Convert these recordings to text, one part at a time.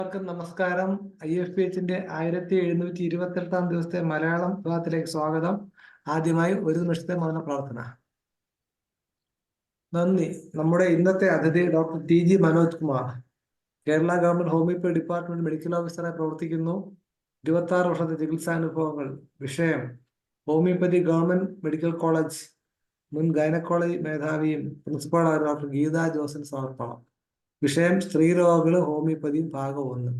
എല്ലാവർക്കും നമസ്കാരം. IFPHന്റെ 1728 ദിവസത്തെ മലയാളം വിഭാഗത്തിലേക്ക് സ്വാഗതം. ആദ്യമായി ഒരു നിമിഷത്തെ മൗന പ്രാർത്ഥന. നന്ദി. നമ്മുടെ ഇന്നത്തെ അതിഥി doctor TG Manoj Kumar, Kerala government homeopathy department medical ഓഫീസറായി പ്രവർത്തിക്കുന്നു. 26 വർഷത്തെ ചികിത്സാനുഭവങ്ങൾ. വിഷയം ഹോമിയോപ്പതി ഗവൺമെന്റ് മെഡിക്കൽ കോളേജ് മുൻ ഗൈനക്കോളജി മേധാവിയും പ്രിൻസിപ്പാളായ ഡോക്ടർ ഗീതാ ജോസിന് സമർപ്പണം. വിഷയം സ്ത്രീരോഗങ്ങളും ഹോമിയോപ്പതിയും ഭാഗം 1.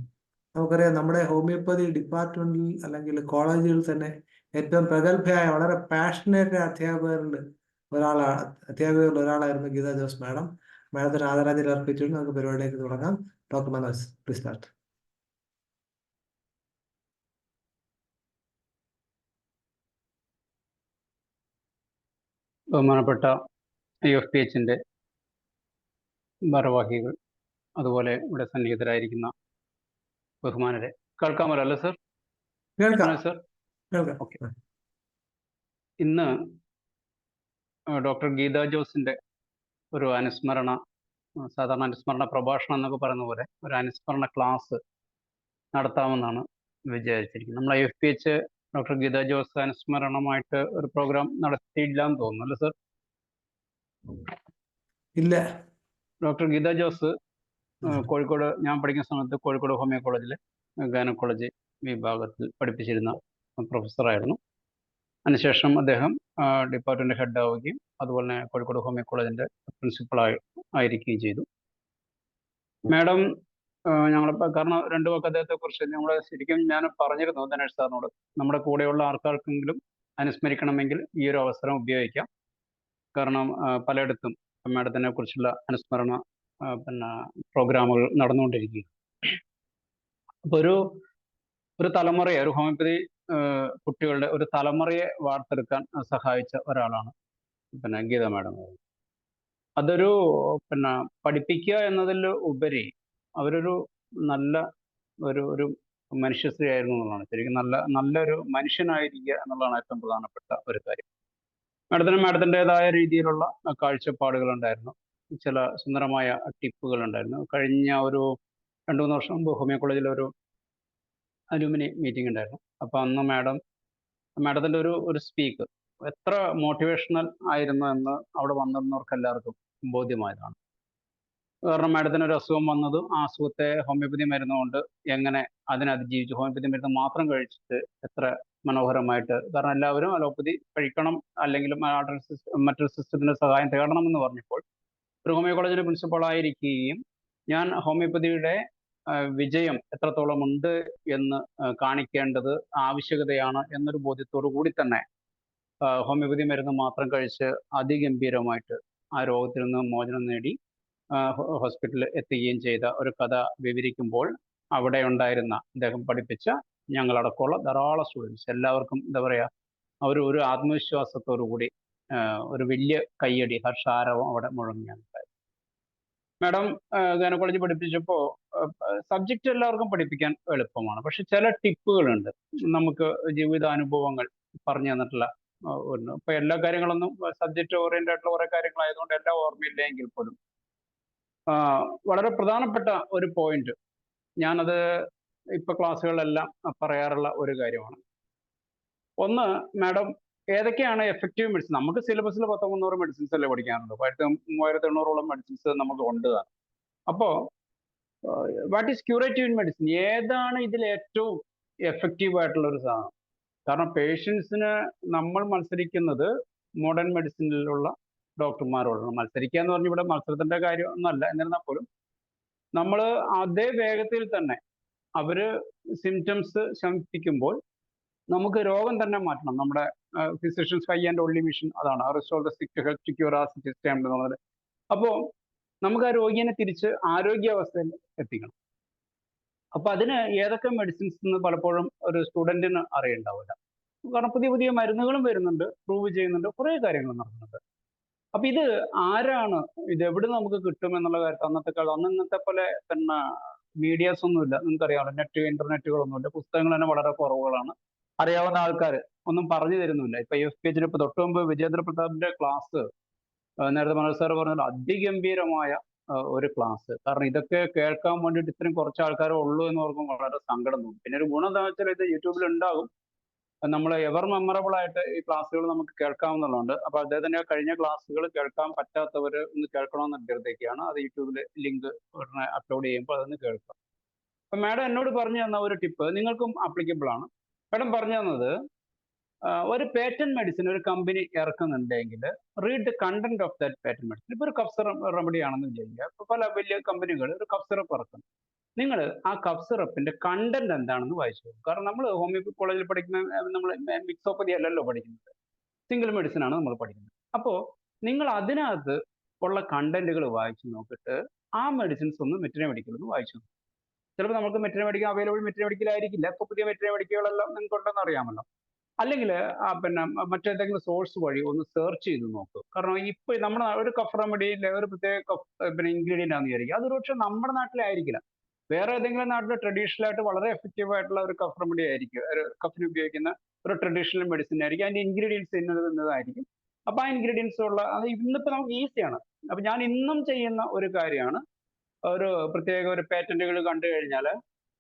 നമുക്കറിയാം, നമ്മുടെ ഹോമിയോപ്പതി ഡിപ്പാർട്ട്മെന്റിൽ അല്ലെങ്കിൽ കോളേജുകളിൽ തന്നെ ഏറ്റവും പ്രഗത്ഭയായ വളരെ പാഷനേറ്റ് അധ്യാപകരിൽ ഒരാളായിരുന്നു ഗീതാ ജോസ് മാഡം. മാഡത്തിന് ആദരാഞ്ജലി അർപ്പിച്ചുകൊണ്ട് നമുക്ക് പരിപാടിയിലേക്ക് തുടങ്ങാം. Doctor Manoj, please start. ബഹുമാനപ്പെട്ട IFPHന്റെ ഭാരവാഹികൾ, അതുപോലെ ഇവിടെ സന്നിഹിതരായിരിക്കുന്ന ബഹുമാനരെ, കേൾക്കാമല്ലോ അല്ലേ സർ? സർ. ഓക്കെ. ഇന്ന് ഡോക്ടർ ഗീതാ ജോസിന്റെ ഒരു അനുസ്മരണ, സാധാരണ അനുസ്മരണ പ്രഭാഷണം എന്നൊക്കെ പറയുന്ന പോലെ ഒരു അനുസ്മരണ ക്ലാസ് നടത്താമെന്നാണ് വിചാരിച്ചിരിക്കുന്നത്. നമ്മൾ IFPH ഡോക്ടർ ഗീതാ ജോസ് അനുസ്മരണമായിട്ട് ഒരു പ്രോഗ്രാം നടത്തിയില്ല എന്ന് തോന്നുന്നു അല്ലേ സർ? ഇല്ല. ഡോക്ടർ ഗീതാ ജോസ് കോഴിക്കോട്, ഞാൻ പഠിക്കുന്ന സമയത്ത് കോഴിക്കോട് ഹോമിയോ കോളേജിലെ ഗൈനക്കോളജി വിഭാഗത്തിൽ പഠിപ്പിച്ചിരുന്ന പ്രൊഫസറായിരുന്നു. അതിനുശേഷം അദ്ദേഹം ഡിപ്പാർട്ട്മെന്റ് ഹെഡ് ആവുകയും അതുപോലെ തന്നെ കോഴിക്കോട് ഹോമിയോ കോളേജിന്റെ പ്രിൻസിപ്പളായി ആയിരിക്കുകയും ചെയ്തു. മാഡം കാരണം രണ്ടു വാക്ക് അദ്ദേഹത്തെ കുറിച്ച് ശരിക്കും ഞാൻ പറഞ്ഞിരുന്നു ധനേഷ് സാറിനോട്, നമ്മുടെ കൂടെയുള്ള ആർക്കാർക്കെങ്കിലും അനുസ്മരിക്കണമെങ്കിൽ ഈ ഒരു അവസരം ഉപയോഗിക്കാം. കാരണം പലയിടത്തും മാഡത്തിനെ കുറിച്ചുള്ള അനുസ്മരണ പ്രോഗ്രാമുകൾ നടന്നുകൊണ്ടിരിക്കുക. അപ്പൊ ഒരു തലമുറയെ, ഒരു ഹോമിയോപ്പതി കുട്ടികളുടെ ഒരു തലമുറയെ വാർത്തെടുക്കാൻ സഹായിച്ച ഒരാളാണ് ഗീത മാഡം. അതൊരു പഠിപ്പിക്കുക എന്നതിൽ ഉപരി അവരൊരു നല്ല ഒരു മനുഷ്യശ്രീ ആയിരുന്നു എന്നുള്ളതാണ്. ശരിക്കും നല്ലൊരു മനുഷ്യനായിരിക്കുക എന്നുള്ളതാണ് ഏറ്റവും പ്രധാനപ്പെട്ട ഒരു കാര്യം. മാഡത്തിൻ്റെതായ രീതിയിലുള്ള കാഴ്ചപ്പാടുകൾ ഉണ്ടായിരുന്നു, ചില സുന്ദരമായ ടിപ്പുകൾ ഉണ്ടായിരുന്നു. കഴിഞ്ഞ ഒരു 2-3 വർഷം മുമ്പ് ഹോമിയോ കോളേജിൽ ഒരു അലുമിനി മീറ്റിംഗ് ഉണ്ടായിരുന്നു. അപ്പൊ അന്ന് മാഡത്തിന്റെ ഒരു സ്പീക്ക് എത്ര മോട്ടിവേഷണൽ ആയിരുന്നു എന്ന് അവിടെ വന്നിരുന്നവർക്ക് എല്ലാവർക്കും ബോധ്യമായതാണ്. കാരണം മാഡത്തിന് ഒരു അസുഖം വന്നതും ആ അസുഖത്തെ ഹോമിയോപ്പതി മരുന്നുകൊണ്ട് എങ്ങനെ അതിനെ അതിജീവിച്ചു, ഹോമിയോപ്പതി മരുന്ന് മാത്രം കഴിച്ചിട്ട് എത്ര മനോഹരമായിട്ട്. കാരണം എല്ലാവരും അലോപ്പതി കഴിക്കണം അല്ലെങ്കിൽ മറ്റൊരു സിസ്റ്റത്തിന്റെ സഹായം തേടണം എന്ന് പറഞ്ഞപ്പോൾ ഒരു ഹോമിയോ കോളേജിന്റെ പ്രിൻസിപ്പൾ ആയിരിക്കുകയും ഞാൻ ഹോമിയോപ്പതിയുടെ വിജയം എത്രത്തോളം ഉണ്ട് എന്ന് കാണിക്കേണ്ടത് ആവശ്യകതയാണ് എന്നൊരു ബോധ്യത്തോടു കൂടി തന്നെ ഹോമിയോപ്പതി മരുന്ന് മാത്രം കഴിച്ച് അതിഗംഭീരമായിട്ട് ആ രോഗത്തിൽ നിന്ന് മോചനം നേടി ഹോസ്പിറ്റലിൽ എത്തുകയും ചെയ്ത ഒരു കഥ വിവരിക്കുമ്പോൾ അവിടെ ഉണ്ടായിരുന്ന അദ്ദേഹം പഠിപ്പിച്ച ഞങ്ങളടക്കമുള്ള ധാരാളം സ്റ്റുഡൻസ് എല്ലാവർക്കും എന്താ പറയുക, ഒരു ആത്മവിശ്വാസത്തോടു കൂടി ഒരു വലിയ കയ്യടി, ഹർഷാരവം അവിടെ മുഴങ്ങിയാണ്. മാഡം ഗൈനക്കോളജി പഠിപ്പിച്ചപ്പോൾ സബ്ജക്റ്റ് എല്ലാവർക്കും പഠിപ്പിക്കാൻ എളുപ്പമാണ്, പക്ഷെ ചില ടിപ്പുകളുണ്ട് നമുക്ക് ജീവിതാനുഭവങ്ങൾ പറഞ്ഞു തന്നിട്ടുള്ള ഒന്ന്. ഇപ്പൊ എല്ലാ കാര്യങ്ങളൊന്നും സബ്ജക്റ്റ് ഓറിയന്റഡ് ആയിട്ടുള്ള കുറെ കാര്യങ്ങളായതുകൊണ്ട് എല്ലാം ഓർമ്മയില്ലെങ്കിൽ പോലും വളരെ പ്രധാനപ്പെട്ട ഒരു പോയിന്റ്, ഞാനത് ഇപ്പൊ ക്ലാസ്സുകളിലെല്ലാം പറയാറുള്ള ഒരു കാര്യമാണ്. ഒന്ന്, മാഡം ഏതൊക്കെയാണ് എഫക്റ്റീവ് മെഡിസിൻ? നമുക്ക് സിലബസിൽ 1300 മെഡിസിൻസ് അല്ലേ പഠിക്കാനുള്ളൂ, 3800ഓളം മെഡിസിൻസ് നമുക്ക് ഉണ്ട്. അപ്പോ what is curative in medicine? ഏതാണ് ഇതിൽ ഏറ്റവും എഫക്റ്റീവ് ആയിട്ടുള്ള ഒരു സാധനം? കാരണം പേഷ്യൻസിന് നമ്മൾ മത്സരിക്കുന്നത് മോഡേൺ മെഡിസിനിലുള്ള ഡോക്ടർമാരോടാണ്. മത്സരിക്കുക എന്ന് പറഞ്ഞാൽ ഇവിടെ മത്സരത്തിന്റെ കാര്യം ഒന്നല്ല, എന്നിരുന്നാൽ പോലും നമ്മൾ അതേ വേഗത്തിൽ തന്നെ അവര് സിംറ്റംസ് ശമിപ്പിക്കുമ്പോൾ നമുക്ക് രോഗം തന്നെ മാറ്റണം. നമ്മുടെ physicians high and only mission അതാണ്, restore the sick to health to cure as it is termed എന്നുള്ളത്. അപ്പോൾ നമുക്ക് ആ രോഗിയെ തിരിച്ച് ആരോഗ്യാവസ്ഥയിൽ എത്തിക്കണം. അപ്പൊ അതിന് ഏതൊക്കെ മെഡിസിൻസ് എന്ന് പലപ്പോഴും ഒരു സ്റ്റുഡന്റിന് അറിയണ്ടാവില്ല. കാരണം പുതിയ പുതിയ മരുന്നുകളും വരുന്നുണ്ട്, പ്രൂവ് ചെയ്യുന്നുണ്ട്, കുറേ കാര്യങ്ങൾ നടക്കുന്നുണ്ട്. അപ്പൊ ഇത് ആരാണ്, ഇത് എവിടെ നമുക്ക് കിട്ടും എന്നുള്ള കാര്യത്തിൽ അന്നത്തെ കാലം, ഇന്നത്തെ പോലെ മീഡിയാസ് ഒന്നുമില്ല, നിങ്ങൾക്കറിയാമല്ലോ, ഇന്റർനെറ്റുകളൊന്നുമില്ല, പുസ്തകങ്ങൾ തന്നെ വളരെ കുറവുകളാണ്, അറിയാവുന്ന ആൾക്കാർ ഒന്നും പറഞ്ഞു തരുന്നില്ല. ഇപ്പൊ IFPH ഇപ്പൊ തൊട്ട് മുമ്പ് വിജേന്ദ്ര പ്രതാപിന്റെ ക്ലാസ് നേരത്തെ മനോജ് സാർ പറഞ്ഞാൽ അതിഗംഭീരമായ ഒരു ക്ലാസ്. കാരണം ഇതൊക്കെ കേൾക്കാൻ വേണ്ടിയിട്ട് ഇത്രയും കുറച്ച് ആൾക്കാരേ ഉള്ളൂ എന്ന് ഓർക്കുമ്പോൾ വളരെ സങ്കടം തോന്നും. പിന്നെ ഒരു ഗുണം എന്താ വെച്ചാൽ ഇത് യൂട്യൂബിൽ ഉണ്ടാകും. നമ്മൾ എവർ മെമ്മറബിൾ ആയിട്ട് ഈ ക്ലാസ്സുകൾ നമുക്ക് കേൾക്കാവുന്നതുണ്ട്. അപ്പൊ അദ്ദേഹത്തിന്റെ കഴിഞ്ഞ ക്ലാസ്സുകൾ കേൾക്കാൻ പറ്റാത്തവർ ഒന്ന് കേൾക്കണമെന്ന് അഭ്യർത്ഥിക്കുകയാണ്. അത് യൂട്യൂബിൽ ലിങ്ക് ഉടനെ അപ്ലോഡ് ചെയ്യുമ്പോൾ അതൊന്ന് കേൾക്കാം. അപ്പൊ മാഡം എന്നോട് പറഞ്ഞു തന്ന ഒരു ടിപ്പ് നിങ്ങൾക്കും ആപ്ലിക്കബിൾ ആണ്. മാഡം പറഞ്ഞു തന്നത് ഒരു പേറ്റന്റ് മെഡിസിൻ ഒരു കമ്പനി ഇറക്കുന്നുണ്ടെങ്കിൽ read the content of that patent medicine. ഇപ്പൊ ഒരു കഫ് സിറപ്പ് റെമഡി ആണെന്ന് വിചാരിക്കുക. ഇപ്പൊ പല വലിയ കമ്പനികൾ ഒരു കഫ് സിറപ്പ് ഇറക്കുന്നു. നിങ്ങൾ ആ കഫ് സിറപ്പിന്റെ കണ്ടന്റ് എന്താണെന്ന് വായിച്ചു നോക്കും. കാരണം നമ്മൾ ഹോമിയോപ്പതി കോളേജിൽ പഠിക്കുന്ന നമ്മൾ മിക്സോപ്പതി അല്ലല്ലോ പഠിക്കുന്നത്, സിംഗിൾ മെഡിസിൻ ആണ് നമ്മൾ പഠിക്കുന്നത്. അപ്പോൾ നിങ്ങൾ അതിനകത്ത് ഉള്ള കണ്ടന്റുകൾ വായിച്ചു നോക്കിയിട്ട് ആ മെഡിസിൻസ് ഒന്ന് വെറ്ററിനറി മെഡിക്കൽ ഒന്ന് വായിച്ചു നോക്കും. ചിലപ്പോൾ നമുക്ക് veterinary medical available veterinary medical ആയിരിക്കില്ല. ഇപ്പോൾ പുതിയ വെറ്ററിനറി മെഡിക്കലുകളെല്ലാം നിങ്ങൾക്ക് ഉണ്ടെന്ന് അറിയാമല്ലോ. അല്ലെങ്കിൽ പിന്നെ മറ്റേതെങ്കിലും സോഴ്സ് വഴി ഒന്ന് സെർച്ച് ചെയ്ത് നോക്കുക. കാരണം ഇപ്പൊ നമ്മുടെ ഒരു കഫ് റെമഡിയിൽ ഒരു പ്രത്യേക കഫ് പിന്നെ ഇൻഗ്രീഡിയൻ്റ് ആണെന്ന് വിചാരിക്കുക. അതൊരു പക്ഷേ നമ്മുടെ നാട്ടിലായിരിക്കില്ല, വേറെ ഏതെങ്കിലും നാട്ടിൽ ട്രഡീഷണൽ ആയിട്ട് വളരെ എഫക്റ്റീവ് ആയിട്ടുള്ള ഒരു കഫ് റെമഡി ആയിരിക്കും, ഒരു കഫിന് ഉപയോഗിക്കുന്ന ഒരു ട്രഡീഷണൽ മെഡിസിൻ ആയിരിക്കും. അതിന്റെ ഇൻഗ്രീഡിയൻസ് ഇന്നതായിരിക്കും. അപ്പൊ ആ ഇൻഗ്രീഡിയൻസ് ഉള്ള അത് ഇന്നിപ്പോ നമുക്ക് ഈസിയാണ്. അപ്പൊ ഞാൻ ഇന്നും ചെയ്യുന്ന ഒരു കാര്യമാണ്, ഒരു പ്രത്യേക ഒരു പേറ്റന്റുകൾ കണ്ടു കഴിഞ്ഞാൽ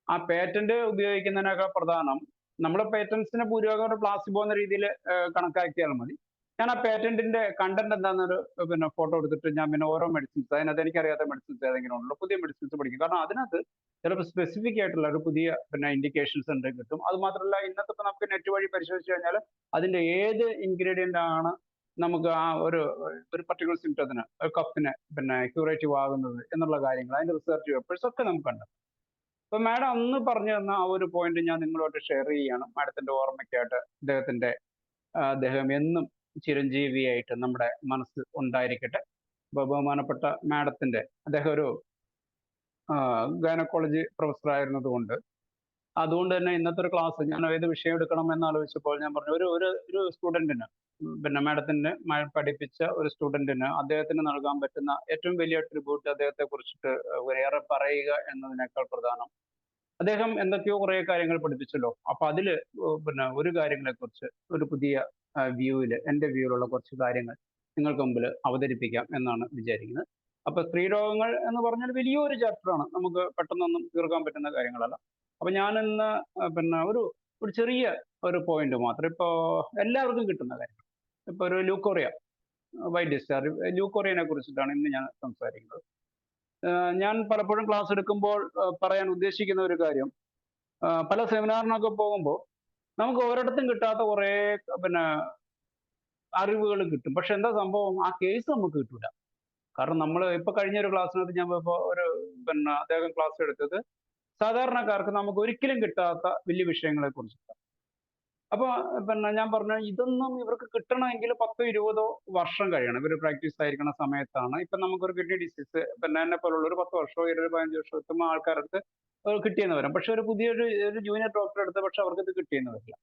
ആ പേറ്റന്റ് ഉപയോഗിക്കുന്നതിനൊക്കെ പ്രധാനം നമ്മുടെ പേറ്റൻസിനെ ഭൂരിഭാഗം ഒരു പ്ലാസിബോ എന്ന രീതിയിൽ കണക്കാക്കിയാൽ മതി. ഞാൻ ആ പേറ്റന്റിന്റെ കണ്ടന്റ് എന്താണെന്നൊരു പിന്നെ ഫോട്ടോ എടുത്തിട്ട് ഞാൻ പിന്നെ ഓരോ മെഡിസിൻസ് അതിനകത്ത് എനിക്കറിയാത്ത മെഡിസിൻസ് ഏതെങ്കിലും ഉണ്ടല്ലോ പുതിയ മെഡിസിൻസ് പഠിക്കും. കാരണം അതിനകത്ത് ചിലപ്പോൾ സ്പെസിഫിക് ആയിട്ടുള്ള ഒരു പുതിയ പിന്നെ ഇൻഡിക്കേഷൻസ് ഉണ്ട് കിട്ടും. അത് മാത്രമല്ല ഇന്നത്തെ ഇപ്പൊ നമുക്ക് നെറ്റ് വഴി പരിശോധിച്ച് കഴിഞ്ഞാൽ അതിന്റെ ഏത് ഇൻഗ്രീഡിയന്റ് ആണ് നമുക്ക് ആ ഒരു പർട്ടിക്കുലർ സിംറ്റത്തിന് കഫിന് പിന്നെ ക്യൂറേറ്റീവ് ആകുന്നത് എന്നുള്ള കാര്യങ്ങൾ അതിന്റെ റിസർച്ച് പേപ്പേഴ്സ് ഒക്കെ നമുക്ക് കണ്ടെത്താം. അപ്പൊ മാഡം അന്ന് പറഞ്ഞു തന്ന ആ ഒരു പോയിന്റ് ഞാൻ നിങ്ങളോട് ഷെയർ ചെയ്യുകയാണ്. മാഡത്തിന്റെ ഓർമ്മയ്ക്കായിട്ട് അദ്ദേഹം എന്നും ചിരഞ്ജീവിയായിട്ട് നമ്മുടെ മനസ്സ് ഉണ്ടായിരിക്കട്ടെ. ബഹുമാനപ്പെട്ട മാഡത്തിന്റെ അദ്ദേഹം ഒരു ഗൈനക്കോളജി പ്രൊഫസർ ആയിരുന്നത് കൊണ്ട് അതുകൊണ്ട് തന്നെ ഇന്നത്തെ ഒരു ക്ലാസ് ഞാൻ ഏത് വിഷയം എടുക്കണം എന്ന് ആലോചിച്ചപ്പോൾ ഞാൻ പറഞ്ഞു ഒരു സ്റ്റുഡന്റിന് പിന്നെ മാഡത്തിന്റെ പഠിപ്പിച്ച ഒരു സ്റ്റുഡന്റിന് അദ്ദേഹത്തിന് നൽകാൻ പറ്റുന്ന ഏറ്റവും വലിയ ട്രിബ്യൂട്ട് അദ്ദേഹത്തെ കുറിച്ചിട്ട് ഏറെ പറയുക എന്നതിനേക്കാൾ പ്രധാനം അദ്ദേഹം എന്തൊക്കെയോ കുറെ കാര്യങ്ങൾ പഠിപ്പിച്ചല്ലോ. അപ്പൊ അതില് പിന്നെ ഒരു കാര്യങ്ങളെ കുറിച്ച് ഒരു പുതിയ വ്യൂവില് എന്റെ വ്യൂവിലുള്ള കുറച്ച് കാര്യങ്ങൾ നിങ്ങൾക്ക് മുമ്പിൽ അവതരിപ്പിക്കാം എന്നാണ് വിചാരിക്കുന്നത്. അപ്പൊ സ്ത്രീരോഗങ്ങൾ എന്ന് പറഞ്ഞാൽ വലിയൊരു ചാപ്റ്ററാണ്, നമുക്ക് പെട്ടെന്നൊന്നും തീർക്കാൻ പറ്റുന്ന കാര്യങ്ങളല്ല. അപ്പൊ ഞാൻ ഇന്ന് പിന്നെ ഒരു ചെറിയ ഒരു പോയിന്റ് മാത്രം ഇപ്പോ എല്ലാവർക്കും കിട്ടുന്ന കാര്യം, ഇപ്പൊ ഒരു ലൂക്കോറിയ വൈറ്റ് ഡിസ്ചാർജ് ലൂക്കോറിയനെ കുറിച്ചിട്ടാണ് ഇന്ന് ഞാൻ സംസാരിക്കുന്നത്. ഞാൻ പലപ്പോഴും ക്ലാസ് എടുക്കുമ്പോൾ പറയാൻ ഉദ്ദേശിക്കുന്ന ഒരു കാര്യം, പല സെമിനാറിനൊക്കെ പോകുമ്പോൾ നമുക്ക് ഒരിടത്തും കിട്ടാത്ത കുറെ പിന്നെ അറിവുകൾ കിട്ടും. പക്ഷെ എന്താ സംഭവം, ആ കേസ് നമുക്ക് കിട്ടൂല. കാരണം നമ്മൾ ഇപ്പൊ കഴിഞ്ഞ ഒരു ക്ലാസ്സിനകത്ത് ഞാൻ ഇപ്പോ പിന്നെ അദ്ദേഹം ക്ലാസ് എടുത്തത് സാധാരണക്കാർക്ക് നമുക്ക് ഒരിക്കലും കിട്ടാത്ത വലിയ വിഷയങ്ങളെ കുറിച്ചിട്ടാണ്. അപ്പൊ പിന്നെ ഞാൻ പറഞ്ഞു ഇതൊന്നും ഇവർക്ക് കിട്ടണമെങ്കിൽ 10-20 വർഷം കഴിയണം. ഇവർ പ്രാക്ടീസ് ആയിരിക്കുന്ന സമയത്താണ് ഇപ്പൊ നമുക്കൊരു കിഡ്നി ഡിസീസ് പിന്നെ എന്നെ പോലുള്ള ഒരു 10 വർഷമോ 15 വർഷമോ എത്തുമ്പോൾ ആൾക്കാർക്ക് കിട്ടിയെന്ന് വരാം. പക്ഷെ ഒരു ഒരു ജൂനിയർ ഡോക്ടറെ എടുത്ത് പക്ഷെ അവർക്ക് ഇത് കിട്ടിയെന്ന് വരില്ല.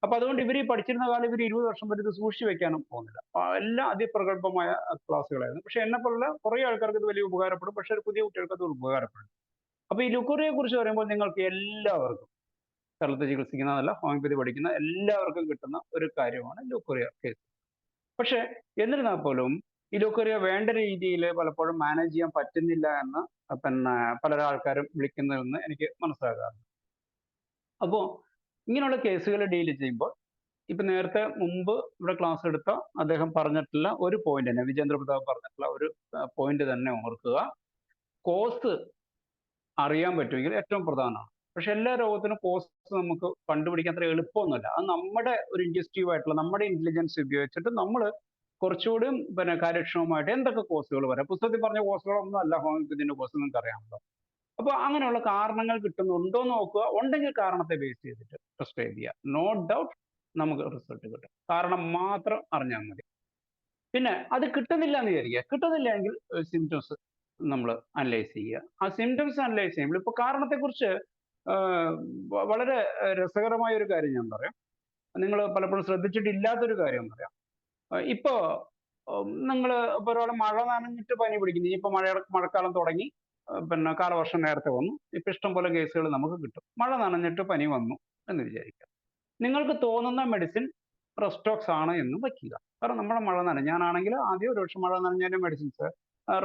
അപ്പൊ അതുകൊണ്ട് ഇവർ ഈ പഠിച്ചിരുന്ന കാലം ഇവർ 20 വർഷം വരെ ഇത് സൂക്ഷിച്ചു വെക്കാനും പോകുന്നില്ല. എല്ലാം അതിപ്രഗത്ഭമായ ക്ലാസ്സുകളായിരുന്നു. പക്ഷെ എന്നെ പോലുള്ള കുറെ ആൾക്കാർക്ക് ഇത് വലിയ ഉപകാരപ്പെടും, പക്ഷെ ഒരു പുതിയ കുട്ടികൾക്ക് അത് ഉപകാരപ്പെടും. അപ്പൊ ഈ ലുക്കോറിയെ കുറിച്ച് പറയുമ്പോൾ നിങ്ങൾക്ക് എല്ലാവർക്കും കേരളത്തിൽ ചികിത്സിക്കുന്നതല്ല ഹോമിയോപ്പതി പഠിക്കുന്ന എല്ലാവർക്കും കിട്ടുന്ന ഒരു കാര്യമാണ് ലൂക്കോറിയ കേസ്. പക്ഷെ എന്നിരുന്നാൽ പോലും ഈ ലൂക്കോറിയ വേണ്ട രീതിയിൽ പലപ്പോഴും മാനേജ് ചെയ്യാൻ പറ്റുന്നില്ല എന്ന് പിന്നെ പല ആൾക്കാരും വിളിക്കുന്നതെന്ന് എനിക്ക് മനസ്സിലാകാറുണ്ട്. അപ്പോൾ ഇങ്ങനെയുള്ള കേസുകൾ ഡീൽ ചെയ്യുമ്പോൾ ഇപ്പൊ നേരത്തെ മുമ്പ് ഇവിടെ ക്ലാസ് എടുത്ത അദ്ദേഹം പറഞ്ഞിട്ടുള്ള ഒരു പോയിന്റ് തന്നെ, വിജേന്ദ്ര പ്രതാപ് പറഞ്ഞിട്ടുള്ള ഒരു പോയിന്റ് തന്നെ ഓർക്കുക. കോസ് അറിയാൻ പറ്റുമെങ്കിൽ ഏറ്റവും പ്രധാനമാണ്. പക്ഷെ എല്ലാ രോഗത്തിനും കോസ് നമുക്ക് കണ്ടുപിടിക്കാൻ അത്ര എളുപ്പമൊന്നുമല്ല. അത് നമ്മുടെ ഒരു ഇൻഡസ്ട്രീവ് ആയിട്ടുള്ള നമ്മുടെ ഇന്റലിജൻസ് ഉപയോഗിച്ചിട്ട് നമ്മൾ കുറച്ചുകൂടി പിന്നെ കാര്യക്ഷമമായിട്ട് എന്തൊക്കെ കോസുകൾ വരാം. പുസ്തകത്തിൽ പറഞ്ഞ കോസുകളൊന്നും അല്ല ഹോമിയോപ്പതിന്റെ കോസ് നിങ്ങൾക്ക് അറിയാമല്ലോ. അപ്പൊ അങ്ങനെയുള്ള കാരണങ്ങൾ കിട്ടുന്നുണ്ടോ എന്ന് നോക്കുക. ഉണ്ടെങ്കിൽ കാരണത്തെ ബേസ് ചെയ്തിട്ട് പ്രിസ്ക്രൈബ് ചെയ്യുക. നോ ഡൗട്ട് നമുക്ക് റിസൾട്ട് കിട്ടും. കാരണം മാത്രം അറിഞ്ഞാൽ മതി. പിന്നെ അത് കിട്ടുന്നില്ല എന്ന് വിചാരിക്കുക. കിട്ടുന്നില്ല എങ്കിൽ സിംറ്റംസ് നമ്മൾ അനലൈസ് ചെയ്യുക. ആ സിംറ്റംസ് അനലൈസ് ചെയ്യുമ്പോൾ ഇപ്പൊ കാരണത്തെക്കുറിച്ച് വളരെ രസകരമായ ഒരു കാര്യം ഞാൻ പറയാം. നിങ്ങൾ പലപ്പോഴും ശ്രദ്ധിച്ചിട്ടില്ലാത്തൊരു കാര്യം പറയാം. ഇപ്പോ നിങ്ങൾ ഇപ്പൊ ഒരാളെ മഴ നനഞ്ഞിട്ട് പനി പിടിക്കുന്നു. ഇപ്പൊ മഴക്കാലം തുടങ്ങി, പിന്നെ കാലവർഷം നേരത്തെ വന്നു. ഇപ്പൊ ഇഷ്ടം പോലെ കേസുകൾ നമുക്ക് കിട്ടും. മഴ നനഞ്ഞിട്ട് പനി വന്നു എന്ന് വിചാരിക്കുക. നിങ്ങൾക്ക് തോന്നുന്ന മെഡിസിൻ റെസ്റ്റോക്സ് ആണ് എന്ന് വയ്ക്കുക. കാരണം നമ്മുടെ മഴ നനഞ്ഞ് ഞാനാണെങ്കിൽ ആദ്യം ഒരു പക്ഷെ മഴ നനഞ്ഞതിന്റെ മെഡിസിൻസ്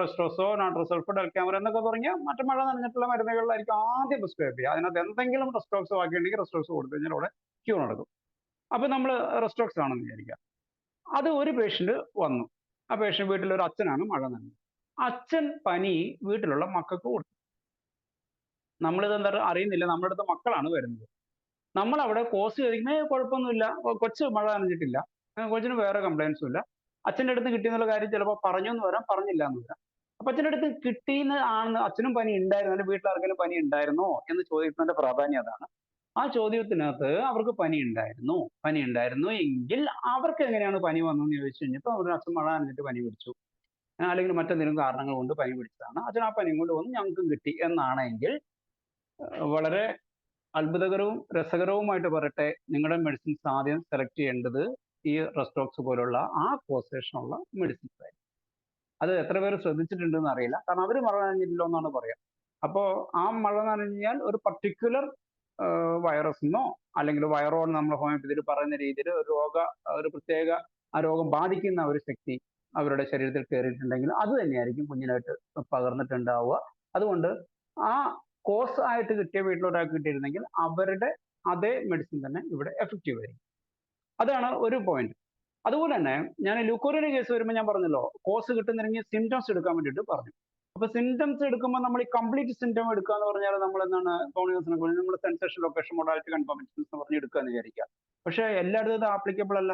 റെസ്ട്രോസോ നാട്രോസൾഫ് ഡെൽക്യാമർ എന്നൊക്കെ തുടങ്ങിയ മറ്റു മഴ നനഞ്ഞിട്ടുള്ള മരുന്നുകളിലായിരിക്കും ആദ്യം പ്രിസ്ക്രൈബ് ചെയ്യുക. അതിനകത്ത് എന്തെങ്കിലും റെസ്ട്രോക്സ് ബാക്കിയുണ്ടെങ്കിൽ റെസ്ട്രോക്സ് കൊടുത്തു കഴിഞ്ഞാൽ അവിടെ ക്യൂ നടക്കും. അപ്പൊ നമ്മൾ റെസ്ട്രോക്സ് ആണെന്ന് വിചാരിക്കുക. അത് ഒരു പേഷ്യന്റ് വന്നു. ആ പേഷ്യന്റ് വീട്ടിലൊരു അച്ഛനാണ് മഴ നനഞ്ഞത്. അച്ഛൻ പനി വീട്ടിലുള്ള മക്കൾക്ക് കൊടുത്തു. നമ്മളിത് എന്താ അറിയുന്നില്ല, നമ്മുടെ അടുത്ത് മക്കളാണ് വരുന്നത്. നമ്മൾ അവിടെ കോസ് ചോദിക്കുമ്പോൾ കുഴപ്പമൊന്നുമില്ല, കൊച്ചു മഴ നനഞ്ഞിട്ടില്ല, കൊച്ചിന് വേറെ കംപ്ലൈൻസും ഇല്ല, അച്ഛൻ്റെ അടുത്ത് കിട്ടിയെന്നുള്ള കാര്യം ചിലപ്പോൾ പറഞ്ഞു എന്ന് വരാം, പറഞ്ഞില്ല എന്ന് വരാം. അപ്പൊ അച്ഛൻ്റെ അടുത്ത് കിട്ടിയെന്ന് ആണെന്ന്, അച്ഛനും പനി ഉണ്ടായിരുന്നു, എൻ്റെ വീട്ടിൽ ആർക്കെങ്കിലും പനി ഉണ്ടായിരുന്നോ എന്ന് ചോദിക്കുന്നതിന്റെ പ്രാധാന്യം അതാണ്. ആ ചോദ്യത്തിനകത്ത് അവർക്ക് പനി ഉണ്ടായിരുന്നു എങ്കിൽ അവർക്ക് എങ്ങനെയാണ് പനി വന്നതെന്ന് ചോദിച്ചു കഴിഞ്ഞപ്പോൾ അവർ അച്ഛൻ മഴ നനഞ്ഞിട്ട് പനി പിടിച്ചു, അല്ലെങ്കിൽ മറ്റെന്തെങ്കിലും കാരണങ്ങൾ കൊണ്ട് പനി പിടിച്ചതാണ്, അച്ഛൻ ആ പനി കൊണ്ട് വന്ന് ഞങ്ങൾക്കും കിട്ടി എന്നാണെങ്കിൽ വളരെ അത്ഭുതകരവും രസകരവുമായിട്ട് പറയട്ടെ, നിങ്ങളുടെ മെഡിസിൻസ് ആദ്യം സെലക്ട് ചെയ്യേണ്ടത് ഈ റെസ്ട്രോക്സ് പോലുള്ള ആ കോസേഷൻ ഉള്ള മെഡിസിൻസ് ആയിരിക്കും. അത് എത്ര പേര് ശ്രദ്ധിച്ചിട്ടുണ്ടെന്ന് അറിയില്ല, കാരണം അവർ മഴ നനഞ്ഞിട്ടില്ല എന്നാണ് പറയാം. അപ്പോൾ ആ മഴ നനഞ്ഞാൽ ഒരു പർട്ടിക്കുലർ വൈറസിനോ അല്ലെങ്കിൽ വൈറോൺ നമ്മൾ ഹോമിയോപ്പതിയിൽ പറയുന്ന രീതിയിൽ ഒരു പ്രത്യേക ആ രോഗം ബാധിക്കുന്ന ഒരു ശക്തി അവരുടെ ശരീരത്തിൽ കയറിയിട്ടുണ്ടെങ്കിൽ അത് തന്നെയായിരിക്കും കുഞ്ഞിനായിട്ട് പകർന്നിട്ടുണ്ടാവുക. അതുകൊണ്ട് ആ കോസ് ആയിട്ട് കിട്ടിയ വീട്ടിലൊരാൾക്ക് കിട്ടിയിരുന്നെങ്കിൽ അവരുടെ അതേ മെഡിസിൻ തന്നെ ഇവിടെ എഫക്റ്റീവ് ആയിരിക്കും. അതാണ് ഒരു പോയിന്റ്. അതുപോലെ തന്നെ ഞാൻ ലൂക്കോറിയയുടെ കേസ് വരുമ്പോൾ ഞാൻ പറഞ്ഞല്ലോ, കോസ് കിട്ടുന്നില്ലെങ്കിൽ സിംറ്റംസ് എടുക്കാൻ വേണ്ടിയിട്ട് പറഞ്ഞു. അപ്പൊ സിംറ്റംസ് എടുക്കുമ്പോൾ നമ്മൾ ഈ കംപ്ലീറ്റ് സിംറ്റം എടുക്കുക എന്ന് പറഞ്ഞാൽ നമ്മൾ എന്താണ് നമ്മൾ സെൻസേഷൻ ലൊക്കേഷൻ മൊഡാലിറ്റി കൺഫർമേഷൻസ് എന്ന് പറഞ്ഞ് എടുക്കുക എന്ന് വിചാരിക്കുക. പക്ഷെ എല്ലായിടത്തും ഇത് ആപ്ലിക്കബിൾ അല്ല.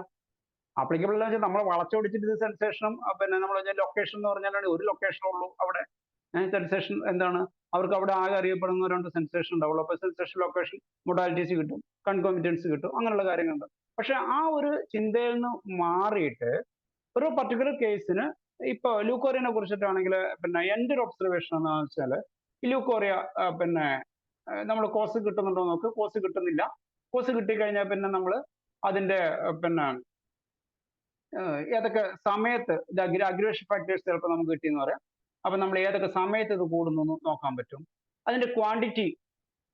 ആപ്ലിക്കബിൾ എന്ന് വെച്ചാൽ നമ്മൾ വളച്ചൊടിച്ചിട്ട് ഇത് സെൻസേഷനും പിന്നെ നമ്മൾ ലൊക്കേഷൻ എന്ന് പറഞ്ഞാൽ ഒരു ലൊക്കേഷനുള്ളൂ അവിടെ. സെൻസേഷൻ എന്താണ്, അവർക്ക് അവിടെ ആകെ അറിയപ്പെടുന്ന 2 സെൻസേഷൻ ഉണ്ടാവുള്ളൂ. അപ്പൊ സെൻസേഷൻ ലൊക്കേഷൻ മൊഡാലിറ്റീസ് കിട്ടും, കൺകോമിറ്റൻസ് കിട്ടും, അങ്ങനെയുള്ള കാര്യങ്ങളുണ്ട്. പക്ഷെ ആ ഒരു ചിന്തയിൽ നിന്ന് മാറിയിട്ട് ഒരു പർട്ടിക്കുലർ കേസിന് ഇപ്പൊ ലൂക്കോറിയനെ കുറിച്ചിട്ടാണെങ്കിൽ പിന്നെ എൻ്റെ ഒരു ഒബ്സർവേഷൻ എന്താണെന്ന് വെച്ചാൽ, ഈ ലൂക്കോറിയ പിന്നെ നമ്മൾ കോസ് കിട്ടുന്നുണ്ടോ നോക്ക്, കോസ് കിട്ടുന്നില്ല. കോസ് കിട്ടിക്കഴിഞ്ഞാൽ പിന്നെ നമ്മൾ അതിന്റെ പിന്നെ ഏതൊക്കെ സമയത്ത് അഗ്രവേഷൻ ഫാക്ടേഴ്സ് ചിലപ്പോൾ നമുക്ക് കിട്ടിയെന്ന് പറയാം. അപ്പൊ നമ്മൾ ഏതൊക്കെ സമയത്ത് ഇത് കൂടുന്നു എന്ന് നോക്കാൻ പറ്റും. അതിന്റെ ക്വാണ്ടിറ്റി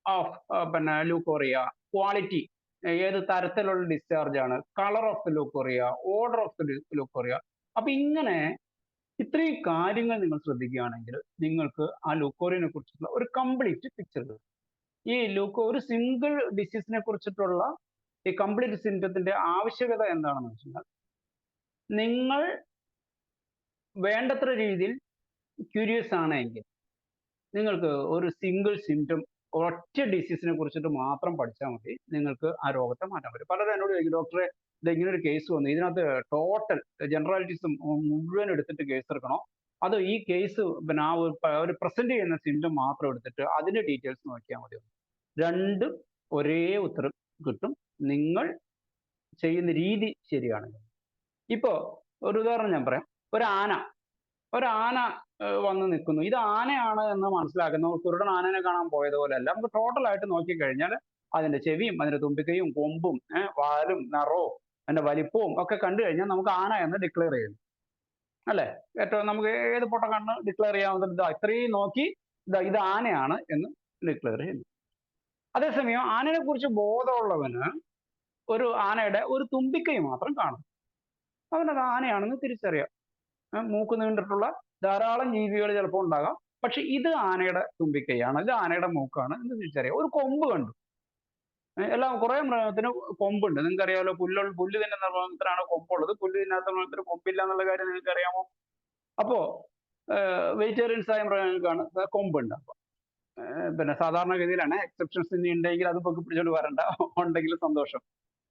ഓഫ് പിന്നെ ലൂക്കോറിയ, ക്വാളിറ്റി, ഏത് തരത്തിലുള്ള ഡിസ്ചാർജ് ആണ്, colour of the leucorrhoea, order of the leucorrhoea. അപ്പൊ ഇങ്ങനെ ഇത്രയും കാര്യങ്ങൾ നിങ്ങൾ ശ്രദ്ധിക്കുകയാണെങ്കിൽ നിങ്ങൾക്ക് ആ ലൂക്കോറിയനെ കുറിച്ചുള്ള ഒരു കംപ്ലീറ്റ് പിക്ചർ കിട്ടും. ഈ ഒരു സിംഗിൾ ഡിസീസിനെ കുറിച്ചിട്ടുള്ള ഈ കംപ്ലീറ്റ് സിംറ്റത്തിന്റെ ആവശ്യകത എന്താണെന്ന് വെച്ചാൽ, നിങ്ങൾ വേണ്ടത്ര രീതിയിൽ ക്യൂരിയസ് ആണെങ്കിൽ നിങ്ങൾക്ക് ഒരു സിംഗിൾ സിംറ്റം, ഒറ്റ ഡിസീസിനെ കുറിച്ചിട്ട് മാത്രം പഠിച്ചാൽ മതി, നിങ്ങൾക്ക് ആ രോഗത്തെ മാറ്റാൻ പറ്റും. പലരും എന്നോട് ചോദിക്കും, ഡോക്ടറെ ഇത് ഇങ്ങനെ ഒരു കേസ് വന്നു, ഇതിനകത്ത് ടോട്ടൽ ജനറാലിറ്റീസും മുഴുവൻ എടുത്തിട്ട് കേസ് എടുക്കണോ, അതോ ഈ കേസ് പിന്നെ ആ ഒരു പ്രസന്റ് ചെയ്യുന്ന സിംറ്റം മാത്രം എടുത്തിട്ട് അതിന്റെ ഡീറ്റെയിൽസ് നോക്കിയാൽ മതി? രണ്ടും ഒരേ ഉത്തരം കിട്ടും, നിങ്ങൾ ചെയ്യുന്ന രീതി ശരിയാണെങ്കിൽ. ഇപ്പോ ഒരു ഉദാഹരണം ഞാൻ പറയാം. ഒരു ആന വന്ന് നിൽക്കുന്നു. ഇത് ആനയാണ് എന്ന് മനസ്സിലാക്കുന്ന കുരുടൻ ആനനെ കാണാൻ പോയതുപോലെയല്ല. നമുക്ക് ടോട്ടലായിട്ട് നോക്കിക്കഴിഞ്ഞാൽ അതിന്റെ ചെവിയും അതിന്റെ തുമ്പിക്കൈയും കൊമ്പും വാലും നിറവും അതിന്റെ വലിപ്പവും ഒക്കെ കണ്ടു കഴിഞ്ഞാൽ നമുക്ക് ആന എന്ന് ഡിക്ലെയർ ചെയ്യുന്നു, അല്ലെ? ഏറ്റവും നമുക്ക് ഏത് പൊട്ടം കണ്ണ് ഡിക്ലെയർ ചെയ്യാവുന്നത് ഇതാ, ഇത്രയും നോക്കി ഇത് ആനയാണ് എന്ന് ഡിക്ലെയർ ചെയ്യുന്നു. അതേസമയം ആനയെ കുറിച്ച് ബോധമുള്ളവന് ഒരു ആനയുടെ ഒരു തുമ്പിക്കൈ മാത്രം കാണും, അവനത് ആനയാണെന്ന് തിരിച്ചറിയാം. മൂക്ക് നീണ്ടിട്ടുള്ള ധാരാളം ജീവികൾ ചിലപ്പോൾ ഉണ്ടാകാം, പക്ഷെ ഇത് ആനയുടെ തുമ്പിക്കൈയാണ്, ഇത് ആനയുടെ മൂക്കാണ് എന്ന് തിരിച്ചറിയാം. ഒരു കൊമ്പ് കണ്ടു, എല്ലാം കുറെ മൃഗത്തിന് കൊമ്പുണ്ട്. നിങ്ങൾക്ക് അറിയാമല്ലോ, പുല്ല് തിന്നുന്ന മൃഗത്തിനാണ് കൊമ്പുള്ളത്, പുല്ല് തിന്നാത്ത മൃഗത്തിന് കൊമ്പില്ല എന്നുള്ള കാര്യം നിങ്ങൾക്ക് അറിയാമോ? അപ്പോ വെജിറ്റേറിയൻസ് ആയ മൃഗങ്ങൾക്കാണ് കൊമ്പുണ്ട്. അപ്പൊ പിന്നെ സാധാരണഗതിയിലാണ്, എക്സെപ്ഷൻസ് ഇനി ഉണ്ടെങ്കിൽ അത് പൊക്കി പിടിച്ചോണ്ട് വരണ്ട, ഉണ്ടെങ്കിൽ സന്തോഷം.